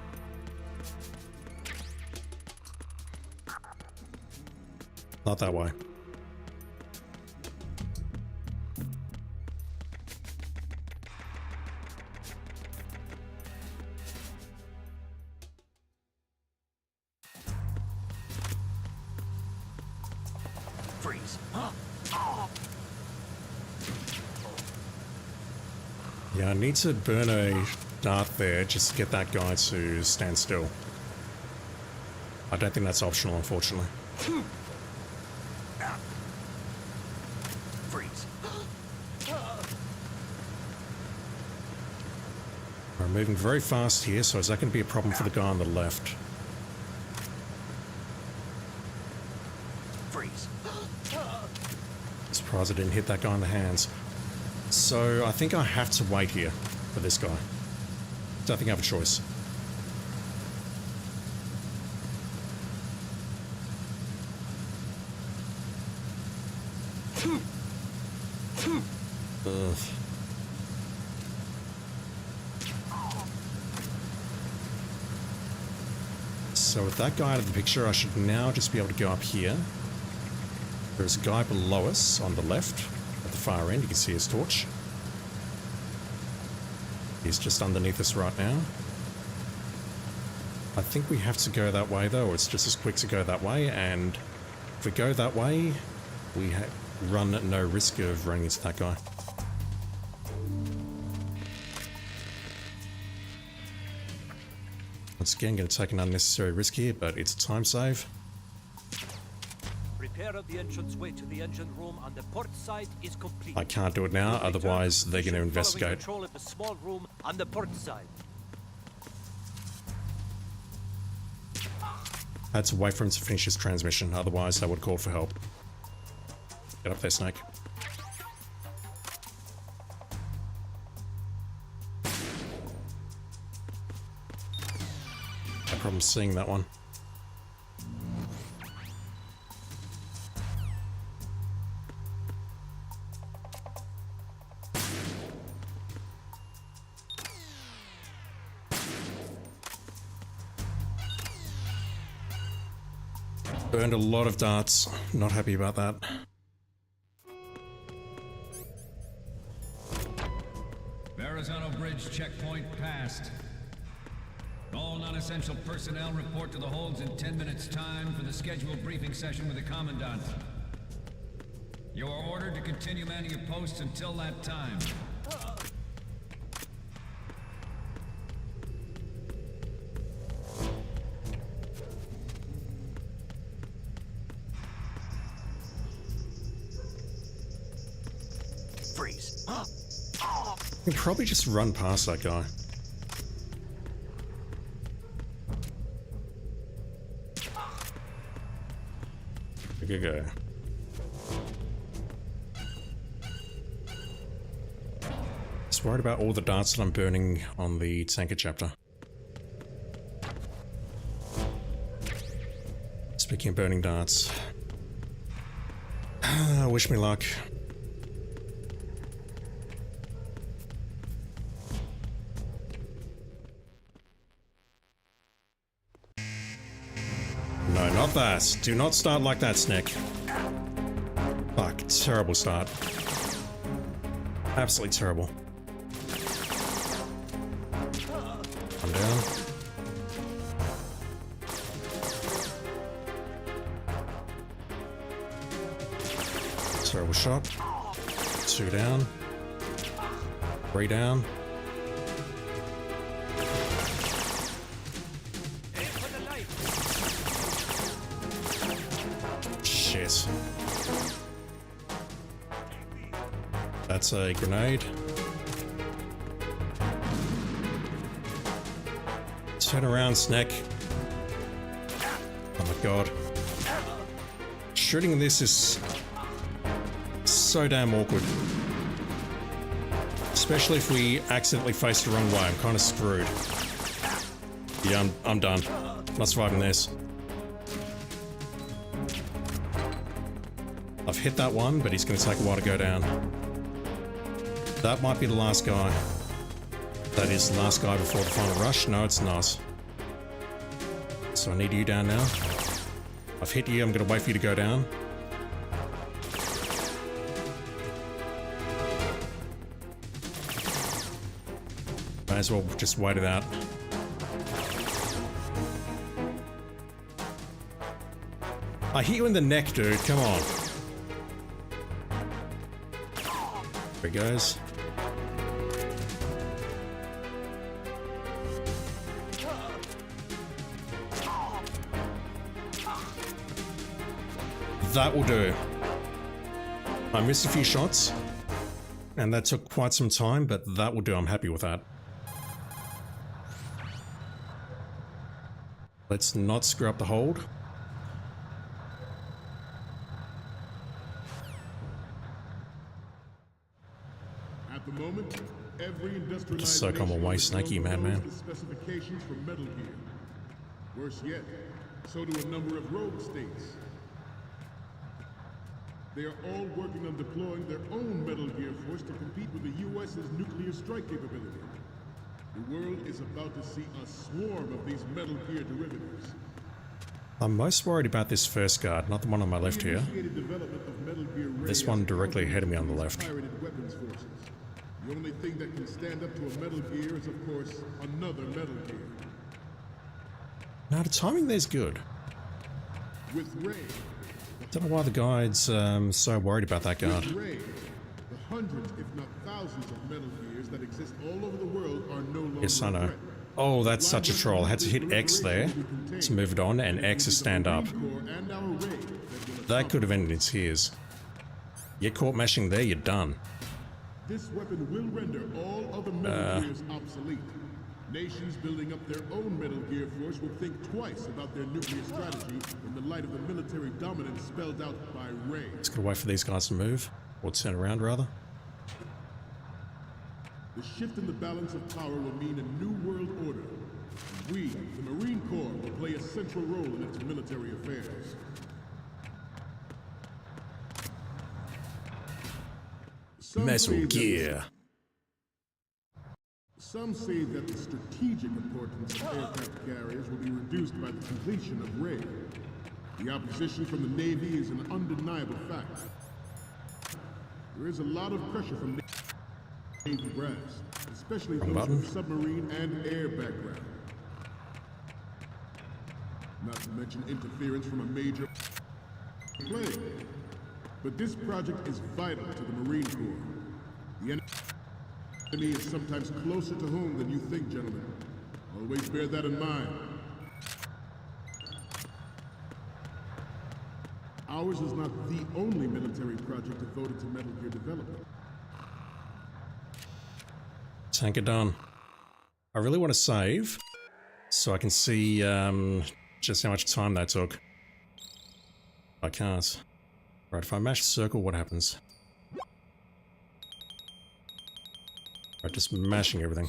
Not that way. Freeze. Yeah, I need to burn a dart there just to get that guy to stand still. I don't think that's optional, unfortunately. Freeze. We're moving very fast here, so is that going to be a problem for the guy on the left? Freeze. Surprised I didn't hit that guy in the hands. So I think I have to wait here for this guy. Don't think I have a choice. Ugh. So with that guy out of the picture, I should now just be able to go up here. There's a guy below us on the left, at the far end. You can see his torch. He's just underneath us right now. I think we have to go that way though. It's just as quick to go that way, and if we go that way, we run no risk of running into that guy. Once again, going to take an unnecessary risk here, but it's a time save. Repair of the entranceway to the engine room on the port side is complete. I can't do it now, otherwise they're going to Following investigate. Control of the small room on the port side. I had to wait for him to finish his transmission, otherwise I would call for help. Get up there, Snake. No problem seeing that one. Burned a lot of darts. Not happy about that. Verrazano Bridge checkpoint passed. All non-essential personnel report to the holds in 10 minutes' time for the scheduled briefing session with the Commandant. You are ordered to continue manning your posts until that time. Freeze. We can probably just run past that guy. Good go. Just worried about all the darts that I'm burning on the tanker chapter. Speaking of burning darts, wish me luck. No, not that. Do not start like that, Snake. Fuck, terrible start. Absolutely terrible. I'm down. Terrible shot. 2 down. 3 down. Shit. That's a grenade. Turn around, Snake. Oh my god. Shooting this is so damn awkward. Especially if we accidentally face the wrong way. I'm kind of screwed. Yeah, I'm done. Not surviving this. I've hit that one, but he's going to take a while to go down. That might be the last guy. That is the last guy before the final rush. No, it's not. So I need you down now. I've hit you. I'm going to wait for you to go down. Might as well just wait it out. I hit you in the neck, dude. Come on. There he goes. That will do. I missed a few shots, and that took quite some time, but that will do. I'm happy with that. Let's not screw up the hold. At the moment, every industrialized Just so come away, Snakey, madman. the specifications for Metal Gear. Worse yet, so do a number of rogue states. They are all working on deploying their own Metal Gear force to compete with the US's nuclear strike capability. The world is about to see a swarm of these Metal Gear derivatives, I'm most worried about this first guard, not the one on my left here. This one directly ahead of me on the left. The only thing that can stand up to a Metal Gear is, of course, another Metal Gear. Now, the timing there's good. With Ray, Don't know why the guide's so worried about that guard. with Ray, the hundreds, if not thousands, of Metal Gears that exist all over the world are no longer Yes, I know. a threat. Oh, that's such a troll. I had to hit X there to move it on, and X is stand up. And our Ray that will That could have ended in tears. You get caught mashing there, you're done. This weapon will render all other Metal Gears obsolete. Nations building up their own Metal Gear force will think twice about their nuclear strategy in the light of the military dominance spelled out by Ray. Just gotta wait for these guys to move, or turn around rather. The shift in the balance of power will mean a new world order. We, the Marine Corps, will play a central role in its military affairs. Some say Metal that- Gear. Some say that the strategic importance of aircraft carriers will be reduced by the completion of Ray. The opposition from the Navy is an undeniable fact. There is a lot of pressure from Navy brass, especially those button. with submarine and air background. Not to mention interference from a major plane. But this project is vital to the Marine Corps. The enemy is sometimes closer to home than you think, gentlemen. Always bear that in mind. Ours is not the only military project devoted to Metal Gear development. Tank it done. I really want to save, so I can see just how much time that took. I can't. Right, if I mash circle, what happens? Right, just mashing everything.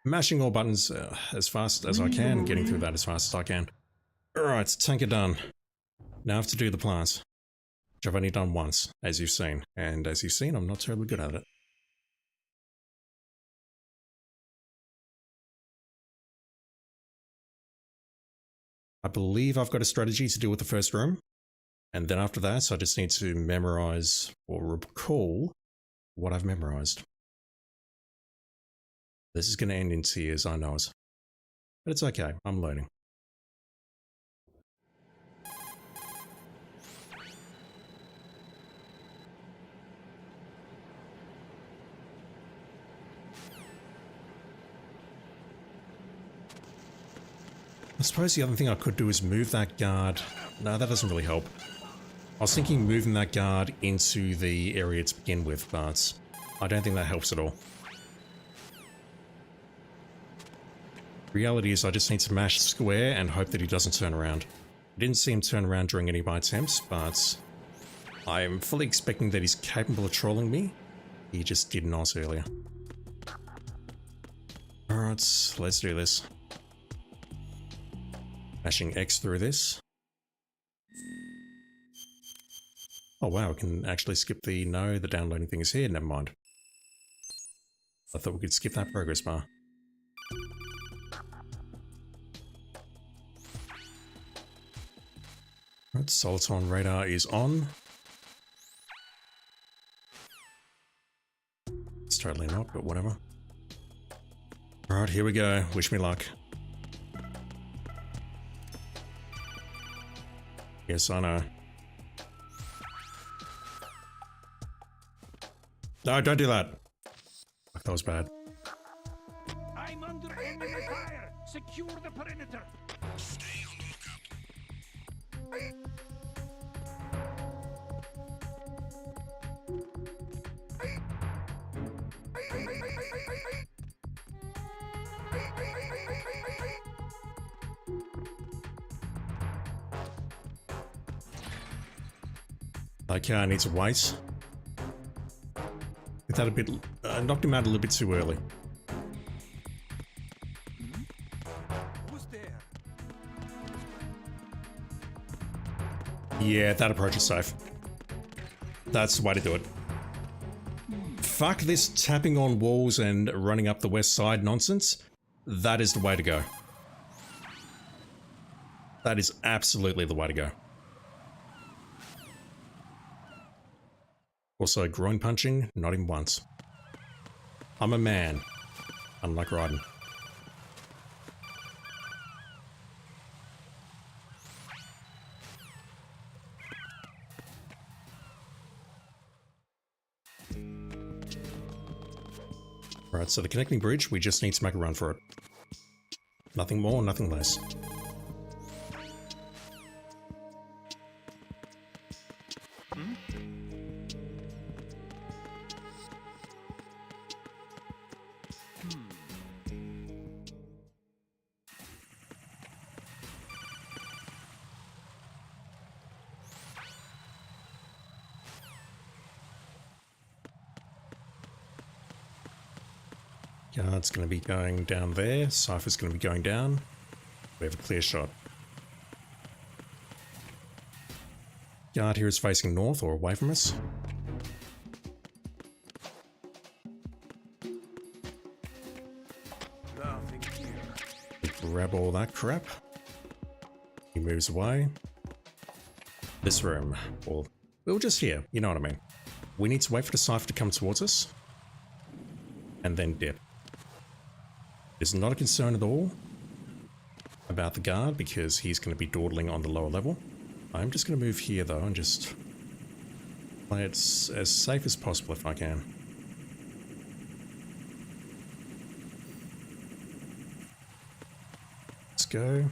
Mashing all buttons as fast as I can, getting through that as fast as I can. Alright, tank it done. Now I have to do the plants, which I've only done once, as you've seen. And as you've seen, I'm not terribly good at it. I believe I've got a strategy to deal with the first room. And then after that, I just need to memorize or recall what I've memorized. This is going to end in tears, I know it. But it's okay, I'm learning. I suppose the other thing I could do is move that guard. No, that doesn't really help. I was thinking moving that guard into the area to begin with, but I don't think that helps at all. Reality is I just need to mash square and hope that he doesn't turn around. I didn't see him turn around during any of my attempts, but I am fully expecting that he's capable of trolling me. He just did not earlier. Alright, let's do this. Mashing X through this. Oh wow, we can actually skip the... No, the downloading thing is here, never mind. I thought we could skip that progress bar. Right, Soliton radar is on. It's totally not, but whatever. Alright, here we go. Wish me luck. Yes, I know. No, don't do that. Fuck, that was bad. I'm under enemy fire. Secure the perimeter. Stay on the Okay, I need to wait. Get that a bit... knocked him out a little bit too early. Who's there? Yeah, that approach is safe. That's the way to do it. Fuck this tapping on walls and running up the west side nonsense. That is the way to go. That is absolutely the way to go. Also, groin punching, not even once. I'm a man, unlike Raiden. Right, so the connecting bridge, we just need to make a run for it. Nothing more, nothing less. Guard's going to be going down there. Cypher's going to be going down. We have a clear shot. Guard here is facing north or away from us. Nothing here. Grab all that crap. He moves away. This room. Well, we'll just here. You know what I mean. We need to wait for the Cypher to come towards us. And then dip. There's not a concern at all about the guard because he's going to be dawdling on the lower level. I'm just going to move here though and just play it as safe as possible if I can. Let's go.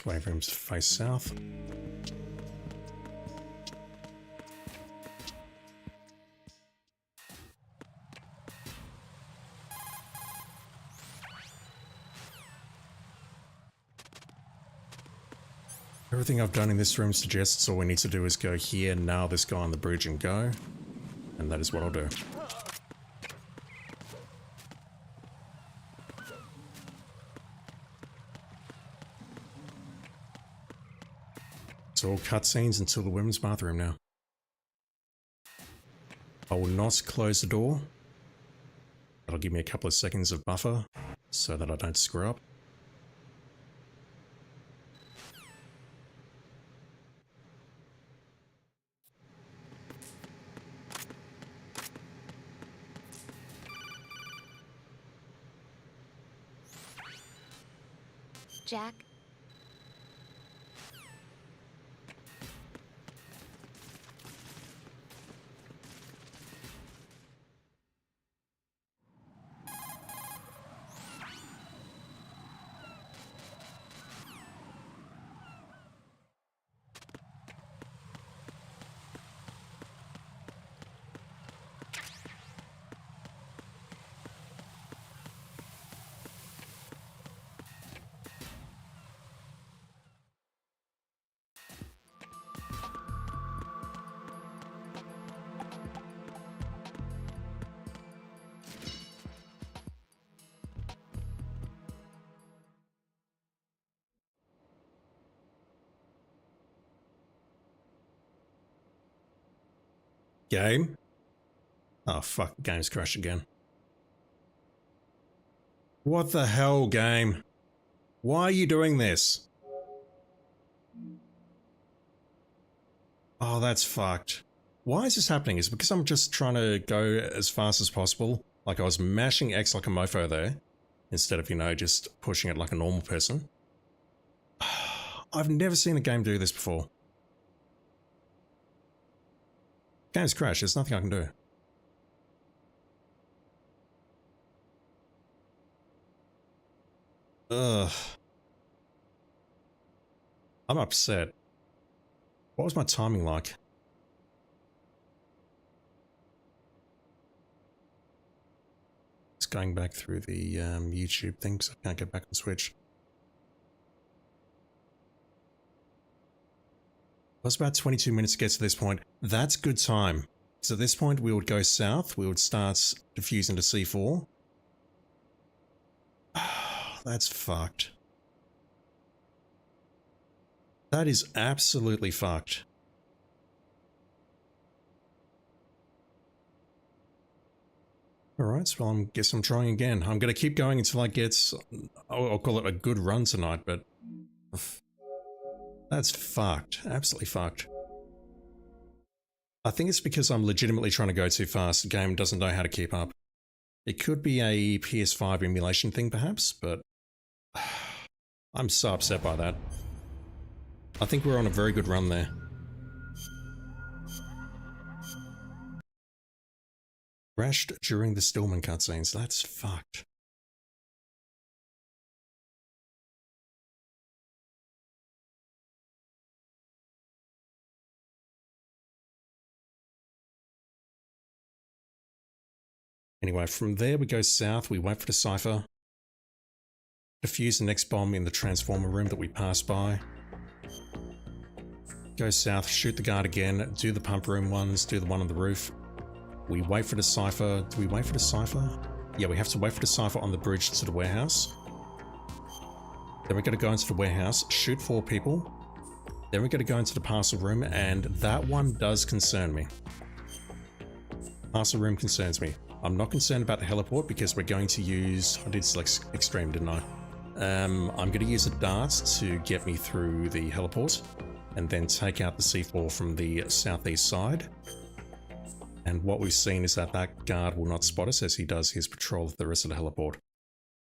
Wait for him to face south. Everything I've done in this room suggests all we need to do is go here, nail this guy on the bridge and go. And that is what I'll do. It's all cutscenes until the women's bathroom now. I will not close the door. That'll give me a couple of seconds of buffer so that I don't screw up. Jack? Game? Oh fuck, game's crashed again. What the hell, game? Why are you doing this? Oh, that's fucked. Why is this happening? Is it because I'm just trying to go as fast as possible? Like I was mashing X like a mofo there, instead of, you know, just pushing it like a normal person? I've never seen a game do this before. Game's crashed, there's nothing I can do. Ugh. I'm upset. What was my timing like? Just going back through the YouTube thing because I can't get back on Switch. It was about 22 minutes to get to this point. That's good time. So at this point we would go south, we would start diffusing to C4. That's fucked. That is absolutely fucked. Alright, so I guess I'm trying again. I'm going to keep going until I get, I'll call it a good run tonight, but that's fucked. Absolutely fucked. I think it's because I'm legitimately trying to go too fast. The game doesn't know how to keep up. It could be a PS5 emulation thing perhaps, but I'm so upset by that. I think we're on a very good run there. Crashed during the Stillman cutscenes. That's fucked. Anyway, from there we go south, we wait for the cipher. Defuse the next bomb in the transformer room that we passed by. Go south, shoot the guard again, do the pump room ones, do the one on the roof. We wait for the cipher. Do we wait for the cipher? Yeah, we have to wait for the cipher on the bridge to the warehouse. Then we're going to go into the warehouse, shoot 4 people. Then we're going to go into the parcel room, and that one does concern me. Parcel room concerns me. I'm not concerned about the heliport because we're going to use... I did select extreme, didn't I? I'm going to use a dart to get me through the heliport, and then take out the C4 from the southeast side. And what we've seen is that that guard will not spot us as he does his patrol of the rest of the heliport.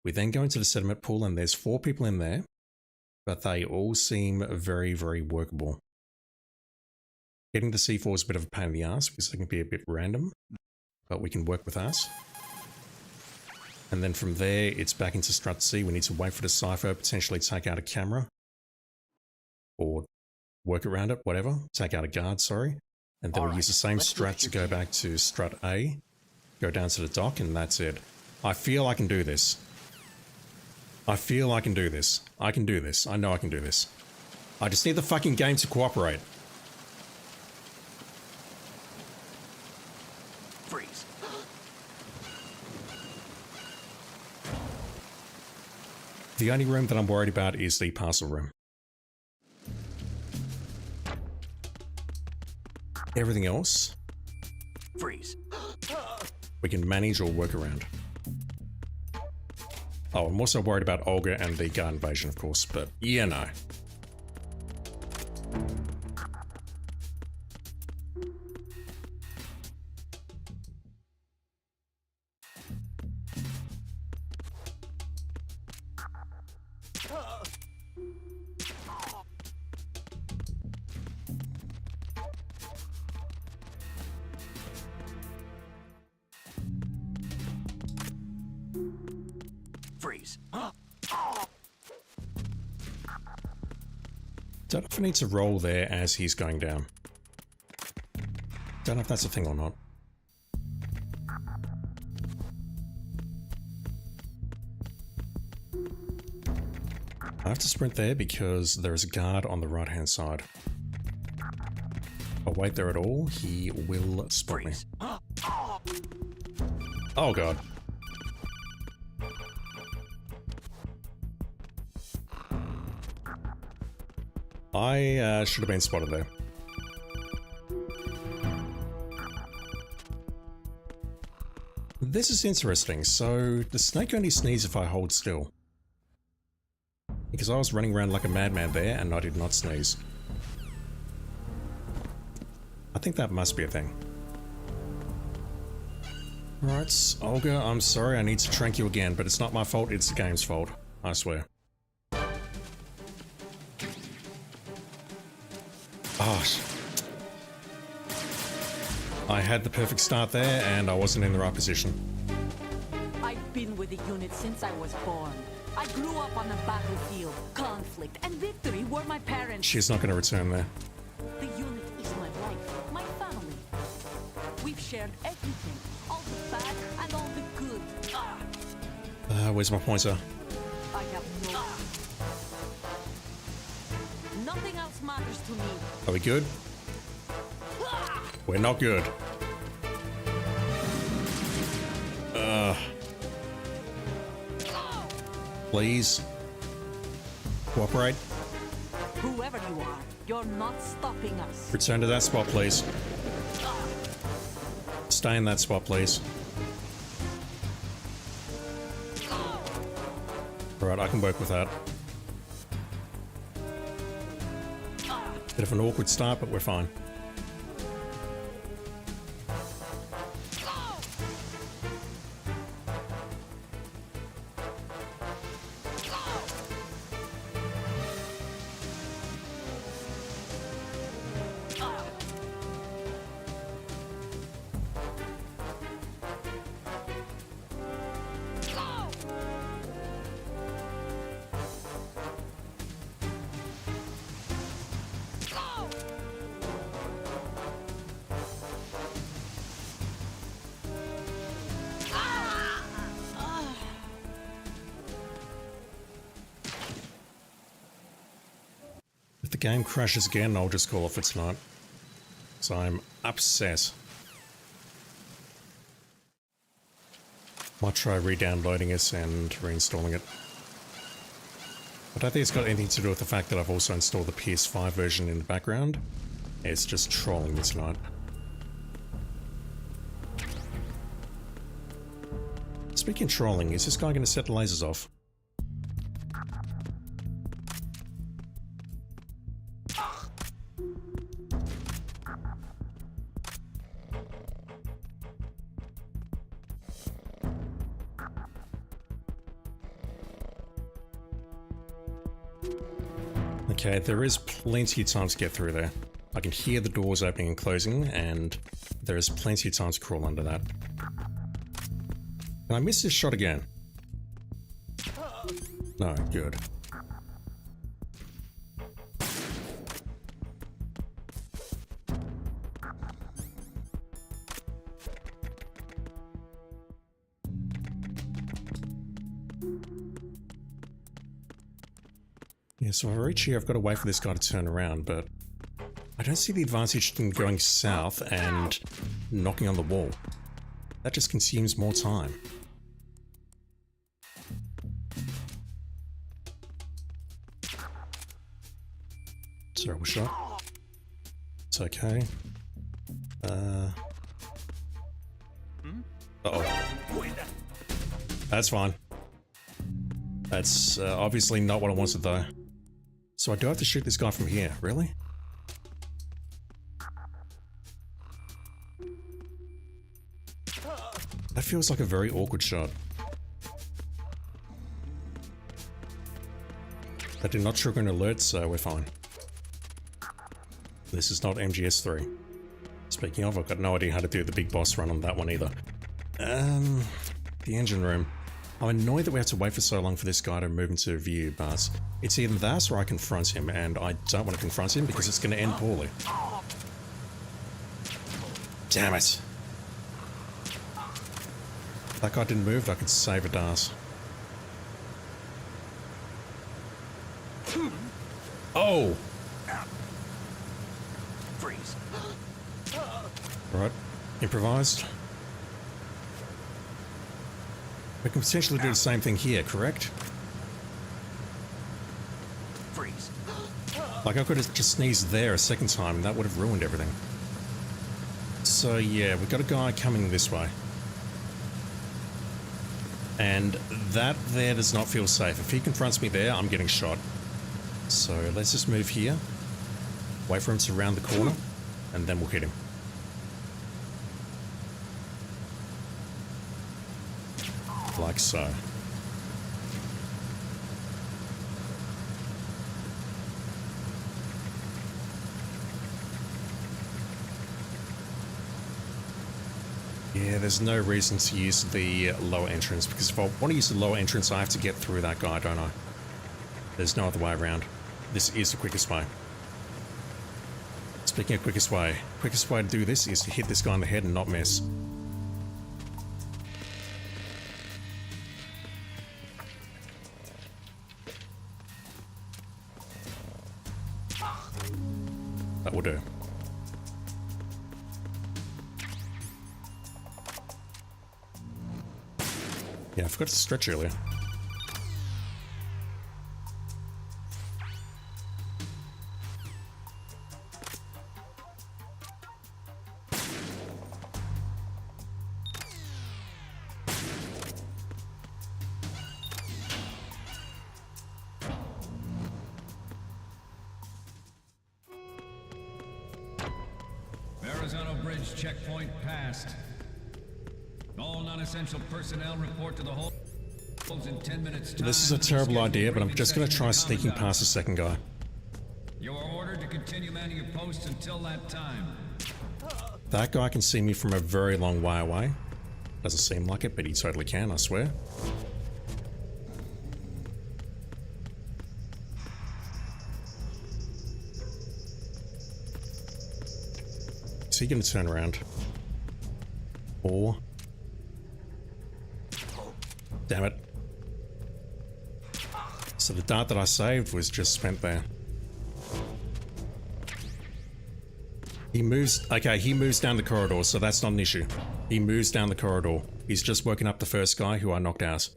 We then go into the sediment pool and there's 4 people in there, but they all seem very, very workable. Getting the C4 is a bit of a pain in the ass because they can be a bit random, but we can work with us. And then from there, it's back into Strut C. We need to wait for the cipher, potentially take out a camera, or work around it, whatever. Take out a guard, sorry. And then we'll use the same strat to go back to Strut A, go down to the dock, and that's it. I feel I can do this. I feel I can do this. I can do this. I know I can do this. I just need the fucking game to cooperate. Freeze. The only room that I'm worried about is the parcel room. Everything else, Freeze. we can manage or work around. Oh, I'm also worried about Olga and the guard invasion, of course, but yeah, no. Freeze. Don't know if I need to roll there as he's going down. Don't know if that's a thing or not. I have to sprint there because there is a guard on the right hand side. If I wait there at all, he will spot me. Oh god. I should have been spotted there. This is interesting. So, the snake only sneezes if I hold still. Because I was running around like a madman there and I did not sneeze. I think that must be a thing. Alright, Olga, I'm sorry, I need to trank you again, but it's not my fault, it's the game's fault. I swear. Oh, I had the perfect start there and I wasn't in the right position. I've been with the unit since I was born. I grew up on the battlefield. Conflict and victory were my parents. She's not going to return there. The unit is my life, my family. We've shared everything, all the bad and all the good. Where's my pointer? I have no... Nothing else matters to me. Are we good? We're not good. Please. Cooperate. Whoever you are, you're not stopping us. Return to that spot, please. Stay in that spot, please. Alright, I can work with that. Bit of an awkward start, but we're fine. If the game crashes again, I'll just call it for tonight. So I'm upset. Might try re-downloading it and reinstalling it. I don't think it's got anything to do with the fact that I've also installed the PS5 version in the background. It's just trolling me tonight. Speaking of trolling, is this guy going to set the lasers off? Okay, there is plenty of time to get through there. I can hear the doors opening and closing, and there is plenty of time to crawl under that. Can I miss this shot again? No, good. Yeah, so if I reach here, I've got to wait for this guy to turn around, but I don't see the advantage in going south and knocking on the wall. That just consumes more time. Terrible shot. It's okay. Uh-oh. That's fine. That's obviously not what I wanted though. So I do have to shoot this guy from here, really? That feels like a very awkward shot. That did not trigger an alert, so we're fine. This is not MGS3. Speaking of, I've got no idea how to do the big boss run on that one either. The engine room. I'm annoyed that we have to wait for so long for this guy to move into view, but it's either that or I confront him, and I don't want to confront him because it's going to end poorly. Damn it. If that guy didn't move, I could save a dance. Oh! Freeze. Right. Improvised. We can potentially do the same thing here, correct? Freeze. Like I could have just sneezed there a second time and that would have ruined everything. So yeah, we've got a guy coming this way. And that there does not feel safe. If he confronts me there, I'm getting shot. So let's just move here. Wait for him to round the corner, and then we'll hit him. Like so. Yeah, there's no reason to use the lower entrance, because if I want to use the lower entrance, I have to get through that guy, don't I? There's no other way around. This is the quickest way. Speaking of quickest way to do this is to hit this guy in the head and not miss. That will do. Yeah, I forgot to stretch earlier. Verrazano Bridge checkpoint passed. All non-essential personnel report to the holds in 10 minutes time. This is a terrible idea, but I'm just going to try sneaking past the second guy. You are ordered to continue manning your posts until that time. That guy can see me from a very long way away. Doesn't seem like it, but he totally can, I swear. Is he going to turn around? Or... Damn it. So the dart that I saved was just spent there. He moves... Okay, he moves down the corridor, so that's not an issue. He moves down the corridor. He's just woken up the first guy who I knocked out.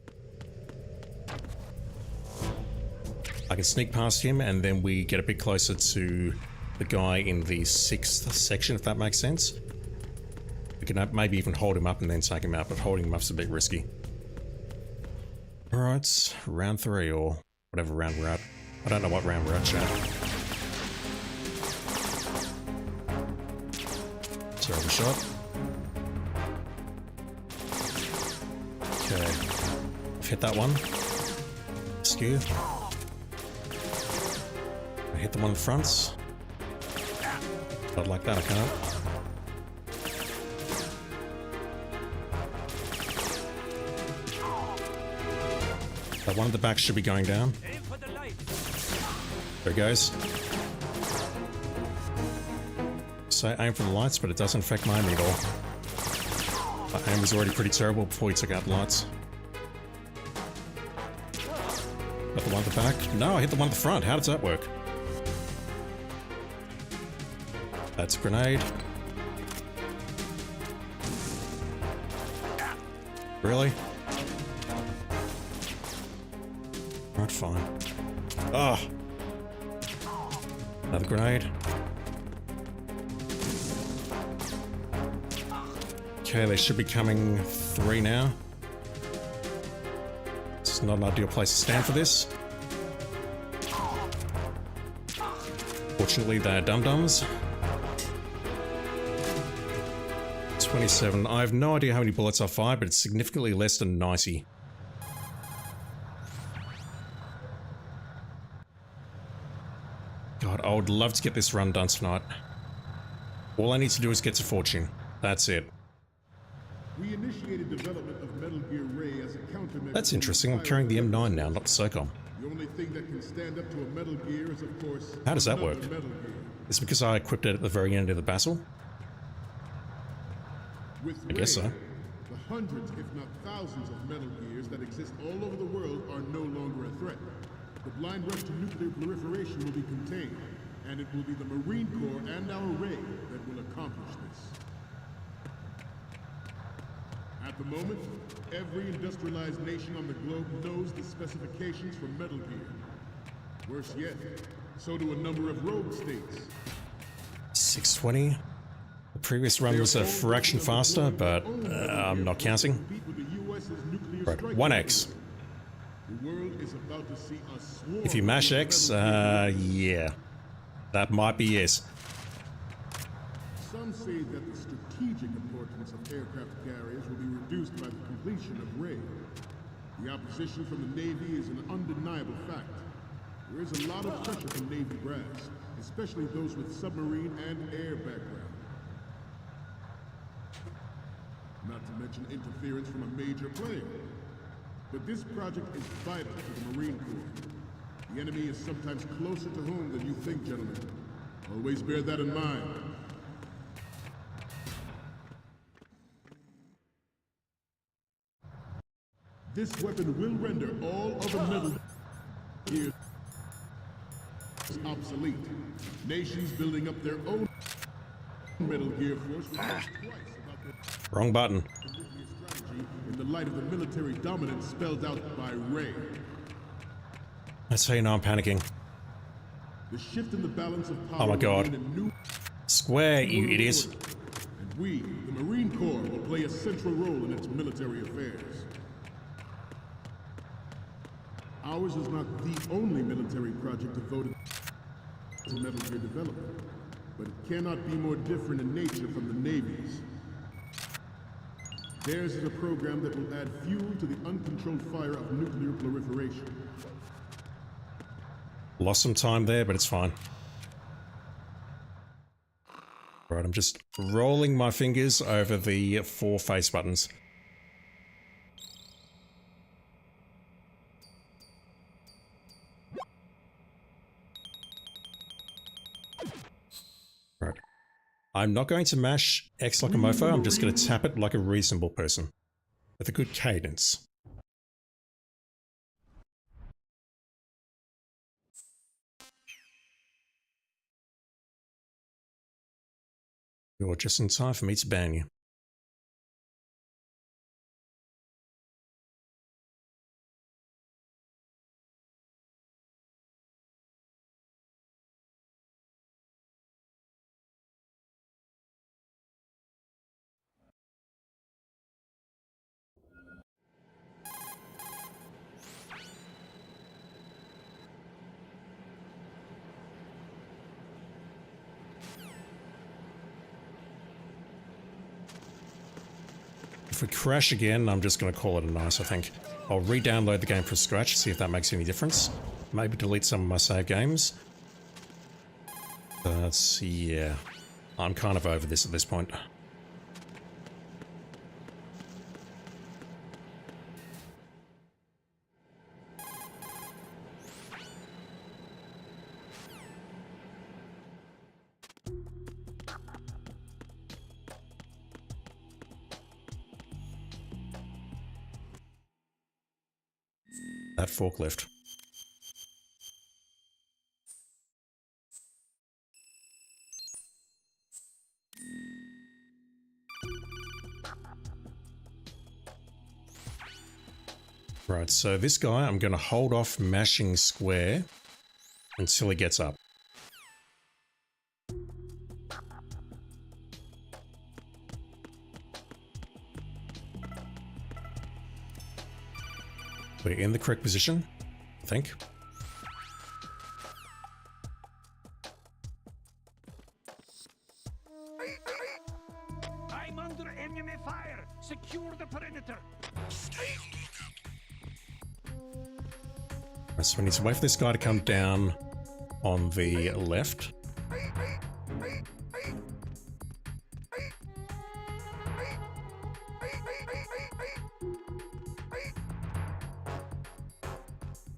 I can sneak past him, and then we get a bit closer to the guy in the 6th section, if that makes sense. We can maybe even hold him up and then take him out, but holding him up's a bit risky. Alright, round 3, or whatever round we're at. I don't know what round we're at, chat. Terrible shot. Okay. I've hit that one. Skew. I hit the one in front. Not like that, I can't. That one at the back should be going down. There it goes. So aim for the lights, but it doesn't affect my aim at all. My aim was already pretty terrible before he took out the lights. Got the one at the back. No, I hit the one at the front. How does that work? That's a grenade. Really? Right, fine. Ah! Another grenade. Okay, they should be coming 3 now. It's not an ideal place to stand for this. Fortunately, they're dum-dums. 27. I have no idea how many bullets I fired, but it's significantly less than 90. God, I would love to get this run done tonight. All I need to do is get to Fortune. That's it. We initiated development of Metal Gear Ray as a countermeasure. That's interesting. I'm carrying the M9 now, not the SOCOM. The only thing that can stand up to a Metal Gear is, of course, how does that work? Metal Gear. It's because I equipped it at the very end of the battle? With I guess so. The hundreds, if not thousands, of Metal Gears that exist all over the world are no longer a threat. The blind rush to nuclear proliferation will be contained, and it will be the Marine Corps and our Ray that will accomplish this. At the moment, every industrialized nation on the globe knows the specifications for Metal Gear. Worse yet, so do a number of rogue states. 620. The previous run was a fraction faster, but I'm not counting. Right, 1X. The world is about to see a swarm. If you mash X, yeah. That might be yes. Some say that the strategic importance of aircraft carriers will be reduced by the completion of Ray. The opposition from the Navy is an undeniable fact. There is a lot of pressure from Navy brass, especially those with submarine and air background. Not to mention interference from a major player. But this project is vital to the Marine Corps. The enemy is sometimes closer to home than you think, gentlemen. Always bear that in mind. This weapon will render all other Metal Gears obsolete. Nations building up their own Metal Gear force will think twice about their Wrong button. strategy in the light of the military dominance spelled out by Ray. That's how you know I'm panicking. The shift in the balance of power Oh my God. will mean a new Square, you idiots. and we, the Marine Corps, will play a central role in its military affairs. Ours is not the only military project devoted to Metal Gear development. but it cannot be more different in nature from the Navy's. Theirs is a program that will add fuel to the uncontrolled fire of nuclear proliferation. Lost some time there, but it's fine. Right, I'm just rolling my fingers over the 4 face buttons. Right. I'm not going to mash X like a mofo, I'm just going to tap it like a reasonable person. With a good cadence. You're just in time for me to ban you. If we crash again, I'm just going to call it a nice, I think. I'll re-download the game from scratch, see if that makes any difference. Maybe delete some of my save games. But yeah, I'm kind of over this at this point. That forklift. Right, so this guy, I'm going to hold off mashing square until he gets up. We're in the correct position, I think. I'm under enemy fire. Secure the perimeter. Stay on Right, so we need to wait for this guy to come down on the left.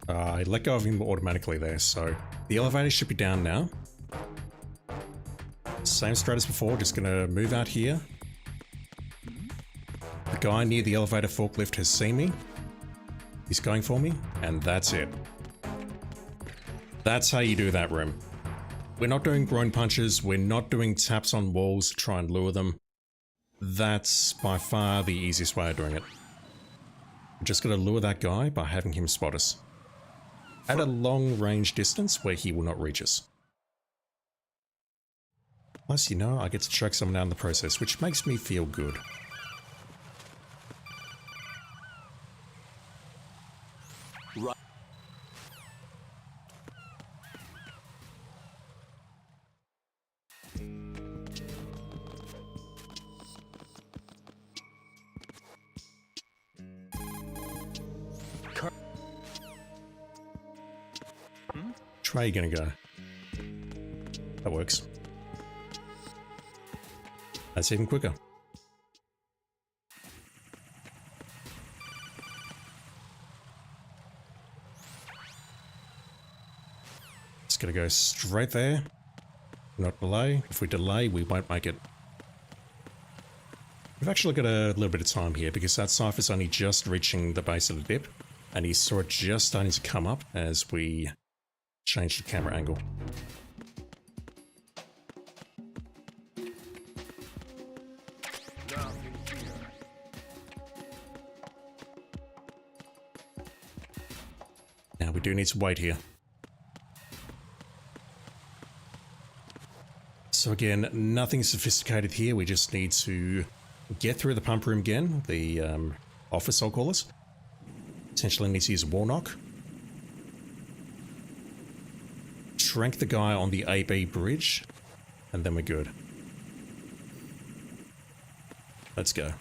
I let go of him automatically there, so the elevator should be down now. Same strat as before, just gonna move out here. The guy near the elevator forklift has seen me. He's going for me, and that's it. That's how you do that room. We're not doing groin punches, we're not doing taps on walls to try and lure them. That's by far the easiest way of doing it. We're just gonna lure that guy by having him spot us. At a long range distance where he will not reach us. Plus, you know, I get to choke someone out in the process, which makes me feel good. Right. Which way are you gonna go? That works. That's even quicker. Just gonna go straight there. Not delay. If we delay, we won't make it. We've actually got a little bit of time here because that Cypher's only just reaching the base of the dip, and he saw it just starting to come up as we change the camera angle. Now we do need to wait here. So again, nothing sophisticated here. We just need to get through the pump room again, the office I'll call it. Potentially need to use a wall knock. Trank the guy on the AB bridge and then we're good. Let's go.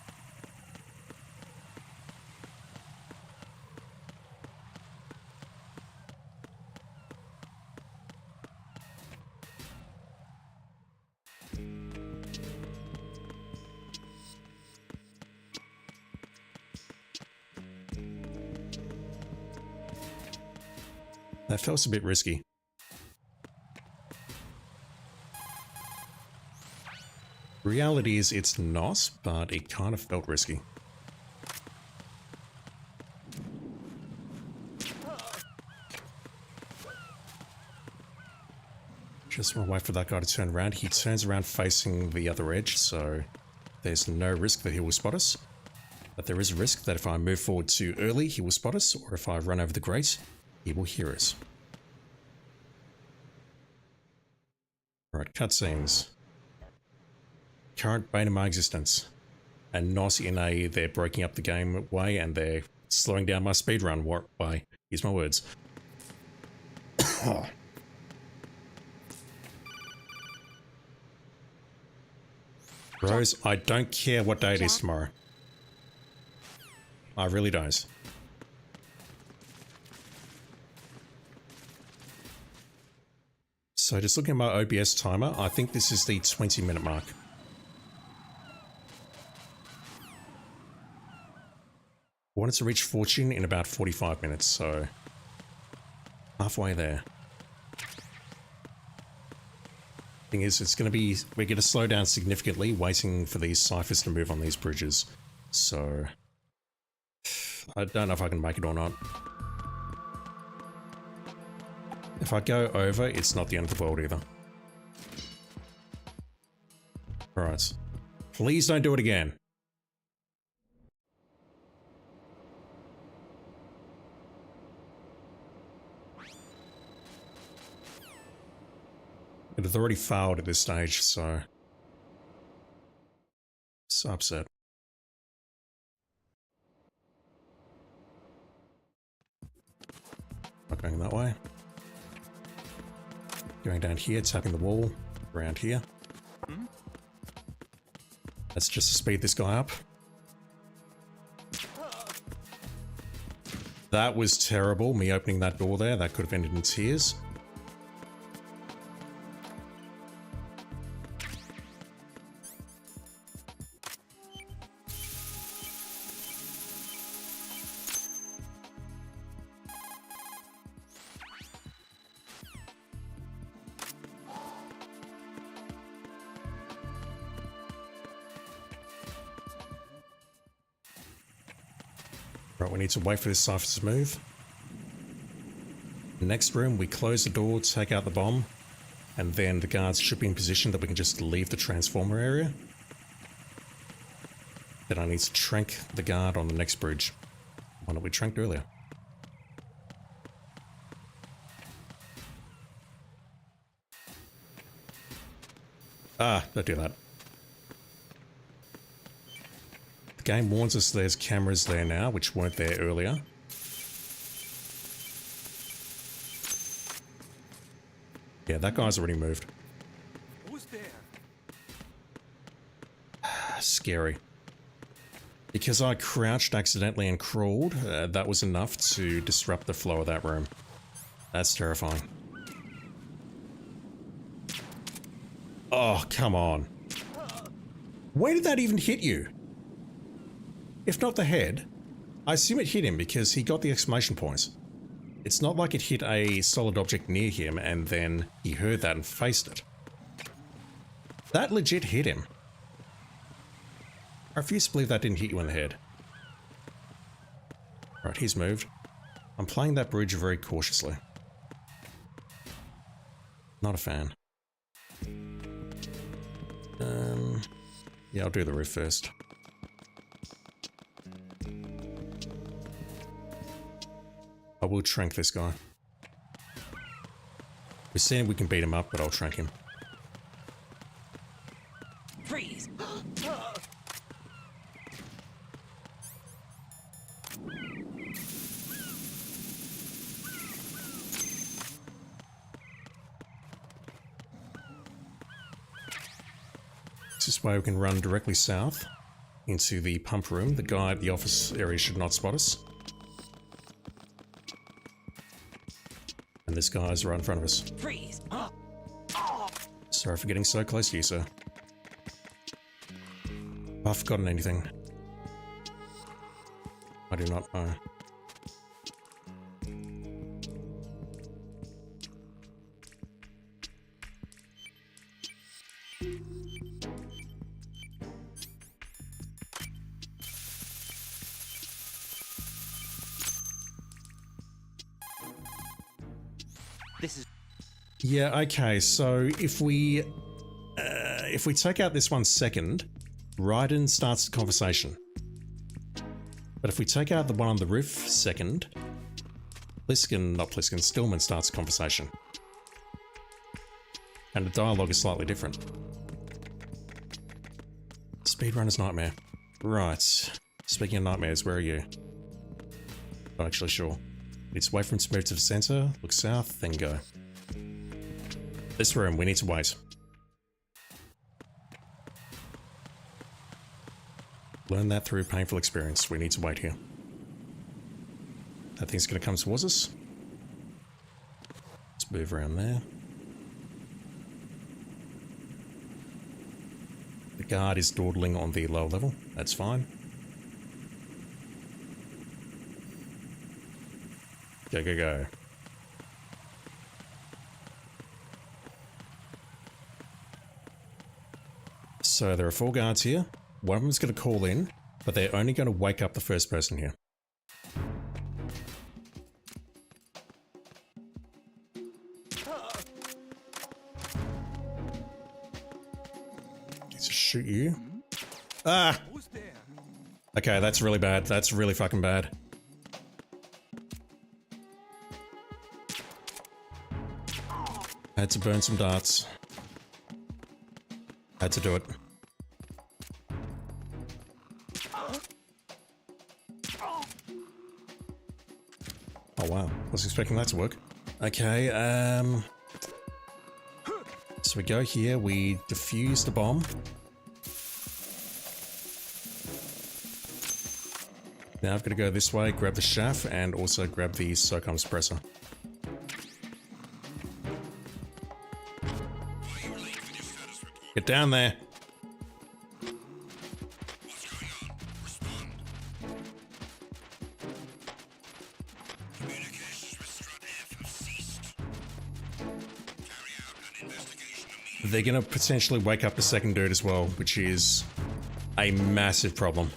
That felt a bit risky. Reality is it's not, but it kind of felt risky. Just want to wait for that guy to turn around. He turns around facing the other edge, so there's no risk that he will spot us. But there is a risk that if I move forward too early, he will spot us, or if I run over the grate, he will hear us. Alright, cutscenes. Current bane of my existence. And not in a they're breaking up the game way and they're slowing down my speedrun way. Use my words. Rose, I don't care what day it is tomorrow. I really don't. So just looking at my OBS timer, I think this is the 20-minute mark. I wanted to reach Fortune in about 45 minutes, so halfway there. Thing is, it's going to be, we're going to slow down significantly waiting for these ciphers to move on these bridges. So I don't know if I can make it or not. If I go over, it's not the end of the world either. Alright. Please don't do it again. It has already failed at this stage, so upset. Not going that way. Going down here, tapping the wall, around here. That's just to speed this guy up. That was terrible, me opening that door there. That could have ended in tears. Right, we need to wait for this cipher to move. Next room, we close the door, take out the bomb, and then the guards should be in position that we can just leave the transformer area. Then I need to trank the guard on the next bridge. One that we tranked earlier. Ah, don't do that. The game warns us there's cameras there now, which weren't there earlier. Yeah, that guy's already moved. Who's there? Scary. Because I crouched accidentally and crawled, that was enough to disrupt the flow of that room. That's terrifying. Oh, come on. Where did that even hit you? If not the head, I assume it hit him because he got the exclamation points. It's not like it hit a solid object near him and then he heard that and faced it. That legit hit him. I refuse to believe that didn't hit you in the head. Right, he's moved. I'm playing that bridge very cautiously. Not a fan. Yeah, I'll do the roof first. I will trank this guy. We're saying we can beat him up, but I'll trank him. Freeze! This way we can run directly south into the pump room. The guy at the office area should not spot us. And this guy's right in front of us. Freeze! Sorry for getting so close to you, sir. Have I forgotten anything? I do not know. This is... Yeah, okay, so if we take out this one second, Raiden starts the conversation. But if we take out the one on the roof second, Stillman starts the conversation. And the dialogue is slightly different. Speedrunner's nightmare. Right. Speaking of nightmares, where are you? Not actually sure. It's away from smooth to the center, look south, then go. This room, we need to wait. Learn that through painful experience. We need to wait here. That thing's gonna come towards us. Let's move around there. The guard is dawdling on the lower level. That's fine. Go, go, go. So there are 4 guards here. One of them's going to call in, but they're only going to wake up the first person here. Need to shoot you. Ah! Okay, that's really bad. That's really fucking bad. Had to burn some darts. Had to do it. Oh wow, wasn't expecting that to work. Okay, so we go here, we defuse the bomb. Now I've got to go this way, grab the shaft, and also grab the SOCOM suppressor. Get down there. They're gonna potentially wake up the second dude as well, which is a massive problem.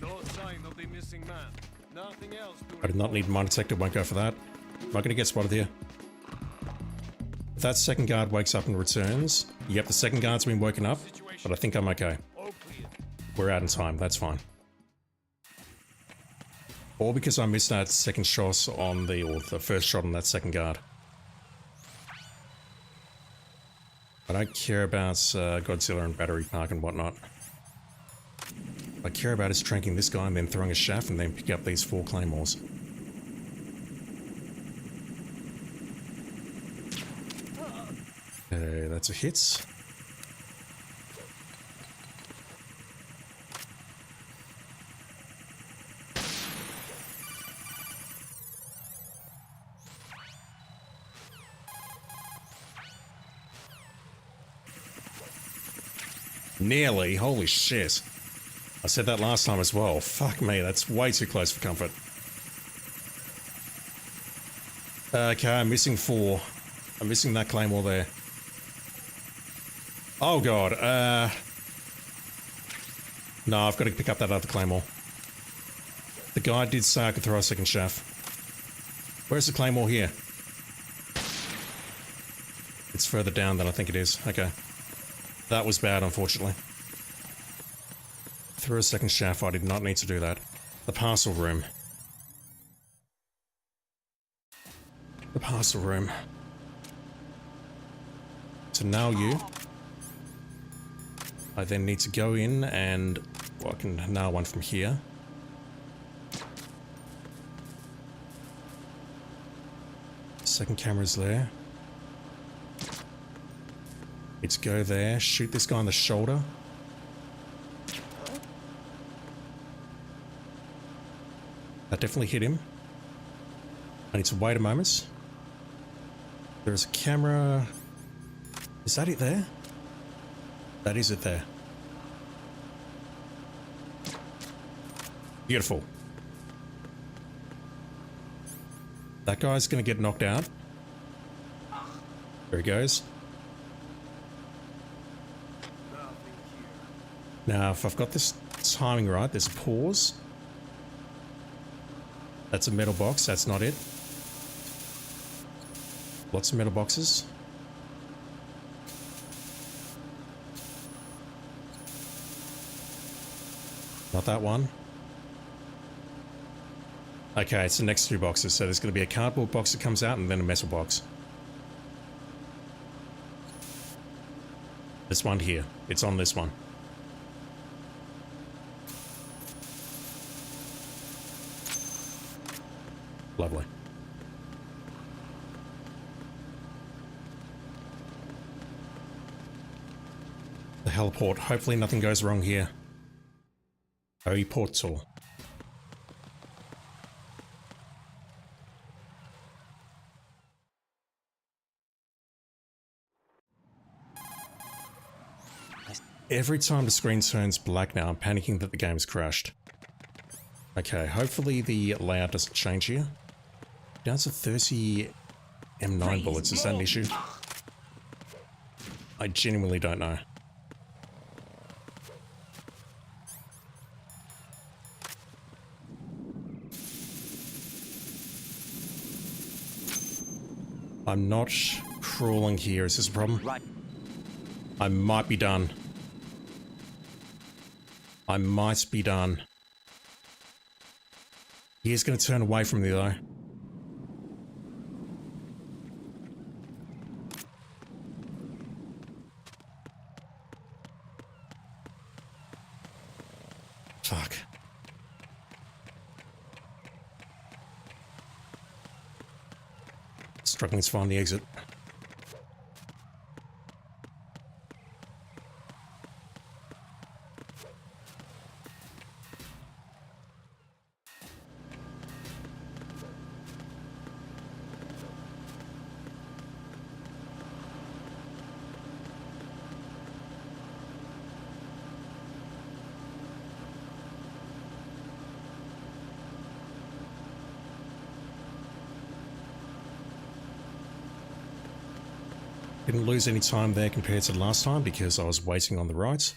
No sign of the missing man. Nothing else to I did not need mine detector, won't go for that. I'm not gonna get spotted here. If that second guard wakes up and returns, yep, the second guard's been woken up, but I think I'm okay. We're out in time, that's fine. Or because I missed that second shot on or the first shot on that second guard. I don't care about Godzilla and Battery Park and whatnot. What I care about is tranking this guy and then throwing a shaft and then pick up these 4 claymores. Okay, that's a hit. Nearly, holy shit. I said that last time as well. Fuck me, that's way too close for comfort. Okay, I'm missing 4. I'm missing that claymore there. Oh god, no, I've got to pick up that other claymore. The guy did say I could throw a second shaft. Where's the claymore here? It's further down than I think it is. Okay. That was bad, unfortunately. Threw a second shaft, I did not need to do that. The parcel room. The parcel room. To nail you, I then need to go in and... well, I can nail one from here. Second camera's there. Need to go there, shoot this guy in the shoulder. That definitely hit him. I need to wait a moment. There's a camera. Is that it there? That is it there. Beautiful. That guy's gonna get knocked out. There he goes. Now, if I've got this timing right, there's a pause. That's a metal box, that's not it. Lots of metal boxes. Not that one. Okay, it's the next two boxes. So there's going to be a cardboard box that comes out and then a metal box. This one here. It's on this one. Lovely. The heliport. Hopefully nothing goes wrong here. OE portal. Every time the screen turns black now, I'm panicking that the game's crashed. Okay, hopefully the layout doesn't change here. Down to 30 M9 bullets, is that an issue? I genuinely don't know. I'm not crawling here, is this a problem? I might be done. I might be done. He is going to turn away from me though. Fuck. Struggling to find the exit. Didn't lose any time there compared to the last time because I was waiting on the right.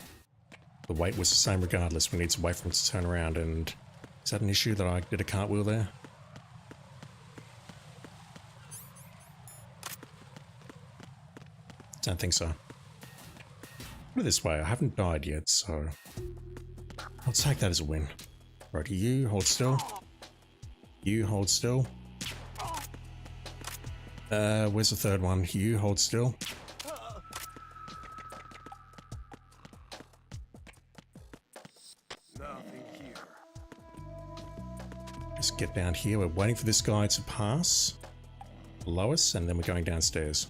The wait was the same regardless. We need to wait for him to turn around, and is that an issue that I did a cartwheel there? Don't think so. Put it this way, I haven't died yet, so I'll take that as a win. Right, you hold still. You hold still. Where's the third one? You hold still. Nothing here. Just get down here. We're waiting for this guy to pass below us, and then we're going downstairs.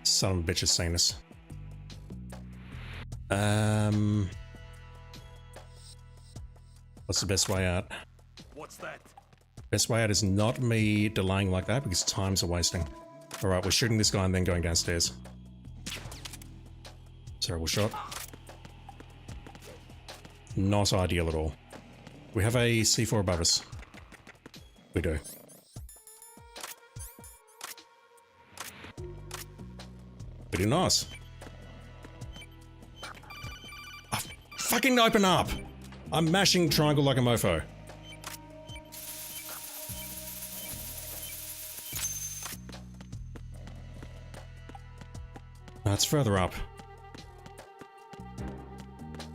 Son of a bitch has seen us. What's the best way out? What's that? Best way out is not me delaying like that because times are wasting. Alright, we're shooting this guy and then going downstairs. Terrible shot. Not ideal at all. We have a C4 above us. We do. Pretty nice. Oh, fucking open up! I'm mashing triangle like a mofo. No, it's further up.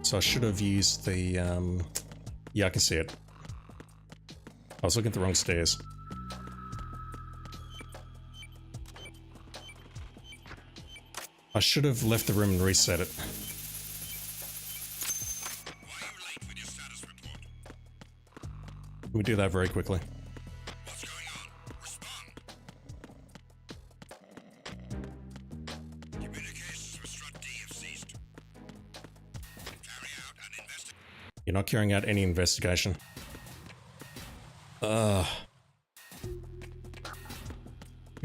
So I should have used the, yeah, I can see it. I was looking at the wrong stairs. I should have left the room and reset it. Let me do that very quickly. What's going on? Respond. You're not carrying out any investigation. If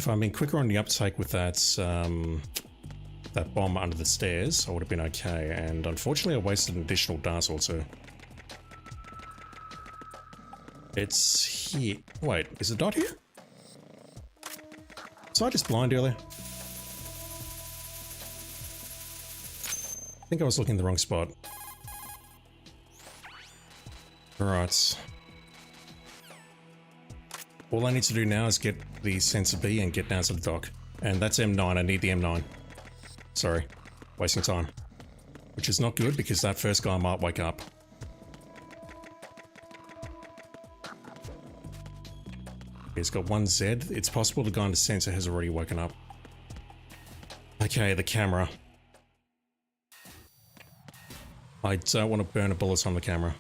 I'd been quicker on the uptake with that, that bomb under the stairs, I would have been okay. And unfortunately, I wasted an additional dart or two. It's here. Wait, is the dot here? Was I just blind earlier? I think I was looking in the wrong spot. Alright. All I need to do now is get the sensor B and get down to the dock. And that's M9, I need the M9. Sorry, wasting time. Which is not good because that first guy might wake up. He's got one Z. It's possible the guy on the sensor has already woken up. Okay, the camera. I don't want to burn a bullet on the camera.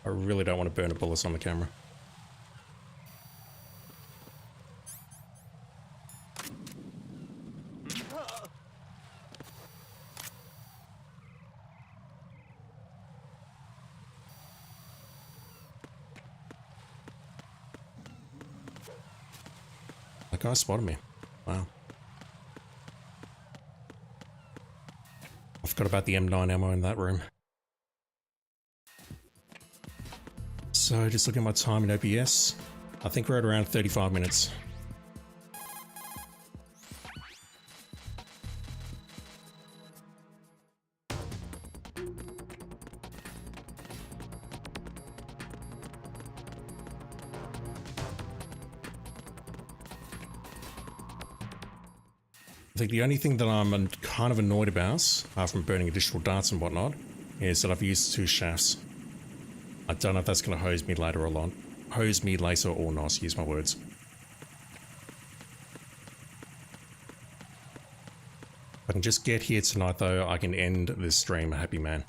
I really don't want to burn a bullet on the camera. That guy spotted me. Wow. I forgot about the M9 ammo in that room. So, just looking at my time in OBS, I think we're at around 35 minutes. I think the only thing that I'm kind of annoyed about, apart from burning additional darts and whatnot, is that I've used 2 shafts. I don't know if that's going to hose me later or not. Hose me later or not, use my words. If I can just get here tonight though, I can end this stream a happy man.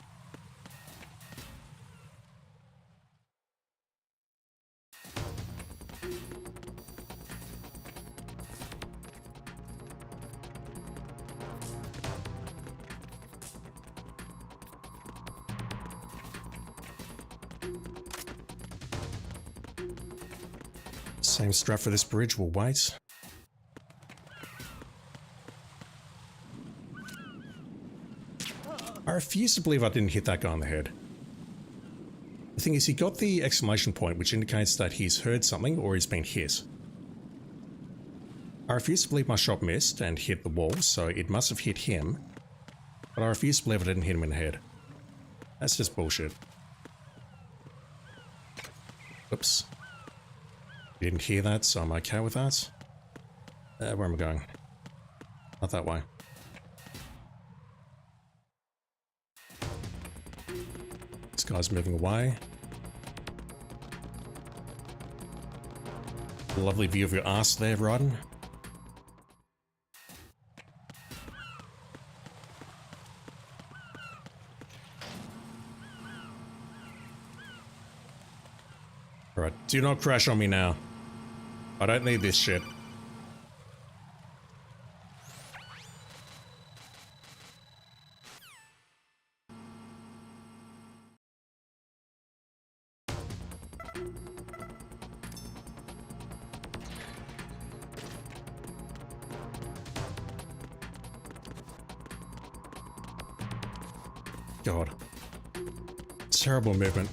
Same strap for this bridge, we'll wait. I refuse to believe I didn't hit that guy on the head. The thing is, he got the exclamation point, which indicates that he's heard something or he's been hit. I refuse to believe my shot missed and hit the wall, so it must have hit him. But I refuse to believe I didn't hit him in the head. That's just bullshit. Oops. Didn't hear that, so I'm okay with that. Where am I going? Not that way. This guy's moving away. Lovely view of your ass there, Raiden. Alright, do not crash on me now. I don't need this shit. God. Terrible movement.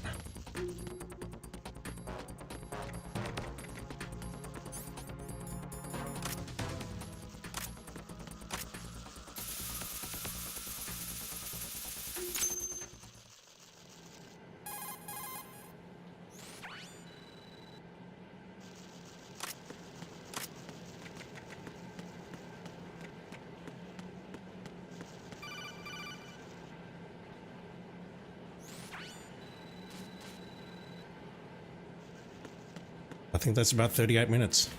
I think that's about 38 minutes.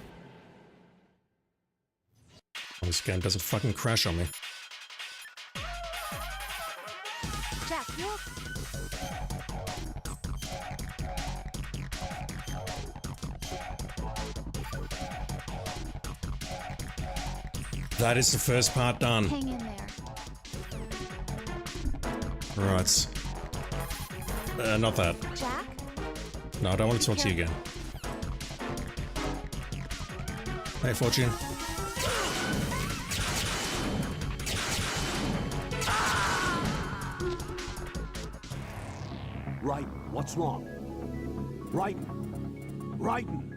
Oh, this game doesn't fucking crash on me. Jack, you That is the first part done. hang in there. Right. Not that. Jack? No, I don't want to talk to you again. Hey, Fortune. Right. What's wrong? Raiden. Raiden.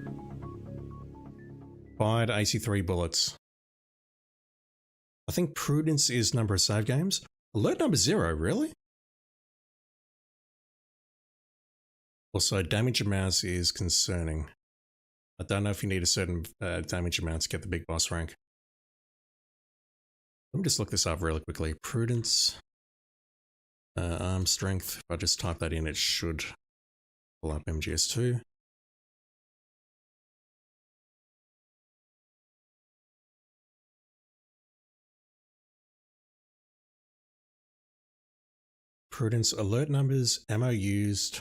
Fired 83 bullets. I think Prudence is number of save games. Alert number 0, really? Also, damage amounts is concerning. I don't know if you need a certain damage amount to get the big boss rank. Let me just look this up really quickly. Prudence, arm strength. If I just type that in, it should pull up MGS2. Prudence, alert numbers, ammo used,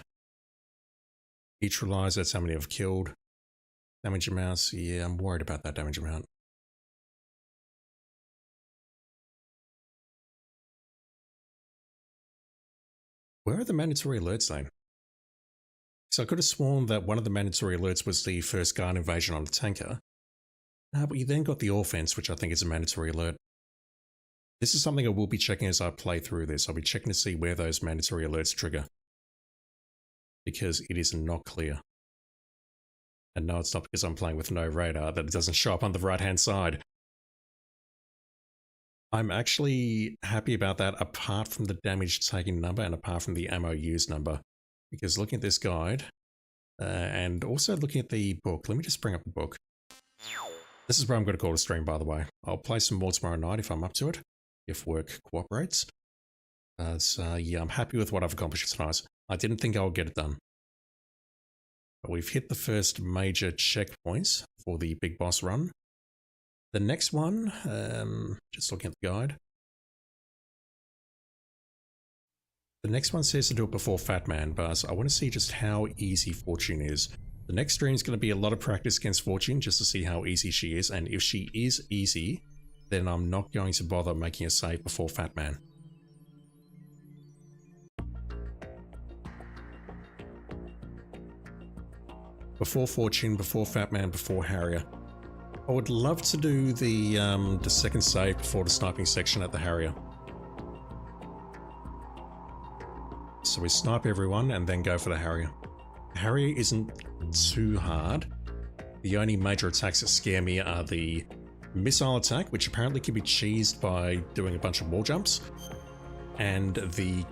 neutralize, that's how many I've killed. Damage amounts, yeah, I'm worried about that damage amount. Where are the mandatory alerts then? So I could have sworn that one of the mandatory alerts was the first guard invasion on a tanker. But you then got the offense, which I think is a mandatory alert. This is something I will be checking as I play through this. I'll be checking to see where those mandatory alerts trigger. Because it is not clear. And no, it's not because I'm playing with no radar that it doesn't show up on the right-hand side. I'm actually happy about that apart from the damage taken number and apart from the ammo used number. Because looking at this guide, and also looking at the book, let me just bring up the book. This is where I'm going to call a stream, by the way. I'll play some more tomorrow night if I'm up to it. If work cooperates. Yeah, I'm happy with what I've accomplished tonight. I didn't think I would get it done. But we've hit the first major checkpoints for the big boss run. The next one, just looking at the guide. The next one says to do it before Fat Man, but I want to see just how easy Fortune is. The next stream is going to be a lot of practice against Fortune just to see how easy she is, and if she is easy, then I'm not going to bother making a save before Fat Man. Before Fortune, before Fat Man, before Harrier. I would love to do the second save before the sniping section at the Harrier. So we snipe everyone and then go for the Harrier. The Harrier isn't too hard. The only major attacks that scare me are the missile attack, which apparently can be cheesed by doing a bunch of wall jumps, and the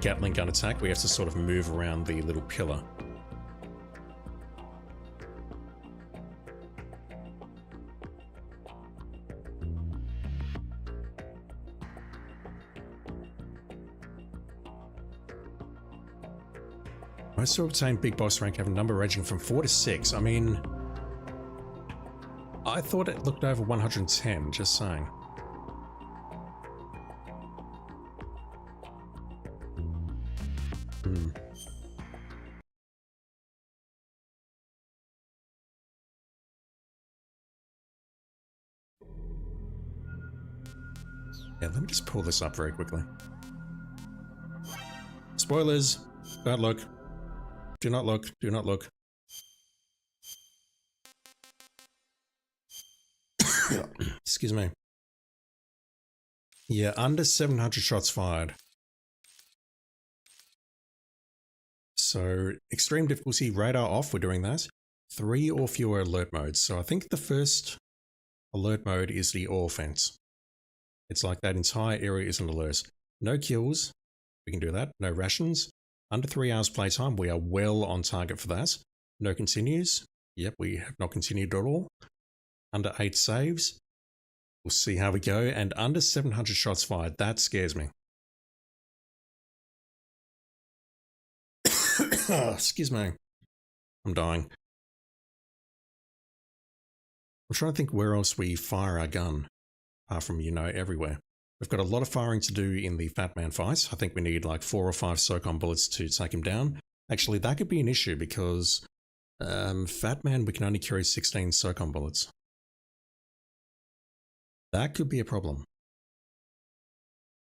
Gatling gun attack. We have to sort of move around the little pillar. Most to obtain big boss rank have a number ranging from 4 to 6. I mean, I thought it looked over 110, just saying. Yeah, let me just pull this up very quickly. Spoilers, don't look. Do not look, do not look. Excuse me. Yeah, under 700 shots fired. So, extreme difficulty, radar off, we're doing that. 3 or fewer alert modes. So I think the first alert mode is the offense. It's like that entire area is an alert. No kills, we can do that. No rations. Under 3 hours playtime, we are well on target for that. No continues. Yep, we have not continued at all. Under 8 saves. We'll see how we go. And under 700 shots fired, that scares me. Excuse me. I'm dying. I'm trying to think where else we fire our gun. Apart from, you know, everywhere. We've got a lot of firing to do in the Fat Man fight. I think we need like 4 or 5 SOCOM bullets to take him down. Actually, that could be an issue because Fat Man, we can only carry 16 SOCOM bullets. That could be a problem.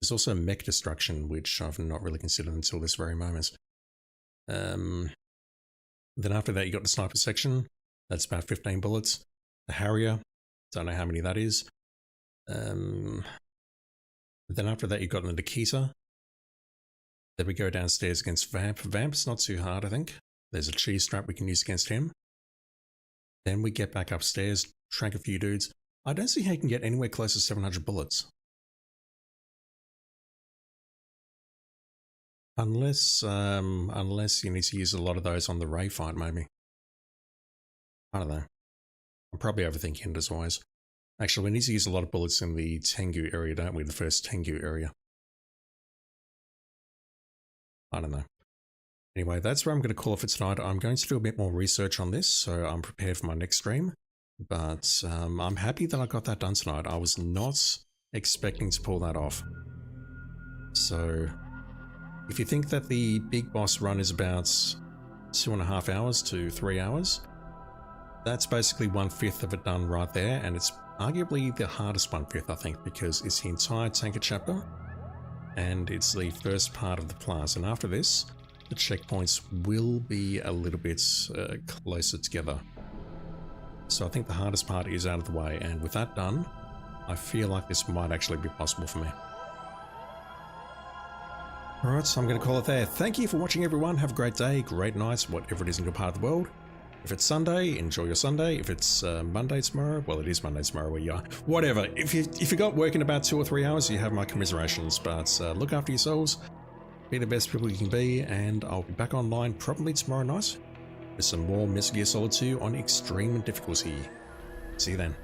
There's also mech destruction, which I've not really considered until this very moment. Then after that, you got the sniper section. That's about 15 bullets. The Harrier, don't know how many that is. Then after that, you got the Nikita. Then we go downstairs against Vamp. Vamp's not too hard, I think. There's a cheese strap we can use against him. Then we get back upstairs, trank a few dudes. I don't see how you can get anywhere close to 700 bullets. Unless you need to use a lot of those on the Ray fight, maybe. I don't know. I'm probably overthinking it as always. Actually, we need to use a lot of bullets in the Tengu area, don't we? The first Tengu area. I don't know. Anyway, that's where I'm going to call it for tonight. I'm going to do a bit more research on this, so I'm prepared for my next stream. But I'm happy that I got that done tonight. I was not expecting to pull that off. So, if you think that the big boss run is about 2.5 hours to 3 hours, that's basically 1/5 of it done right there, and it's arguably the hardest 1/5, I think, because it's the entire tanker chapter, and it's the first part of the class. And after this, the checkpoints will be a little bit closer together. So I think the hardest part is out of the way, and with that done, I feel like this might actually be possible for me. Alright, so I'm going to call it there. Thank you for watching, everyone. Have a great day, great night, whatever it is in your part of the world. If it's Sunday, enjoy your Sunday. If it's Monday tomorrow, well, it is Monday tomorrow where you are. Whatever. If you got work in about 2 or 3 hours, you have my commiserations. But look after yourselves, be the best people you can be, and I'll be back online probably tomorrow night with some more Metal Gear Solid 2 on extreme difficulty. See you then.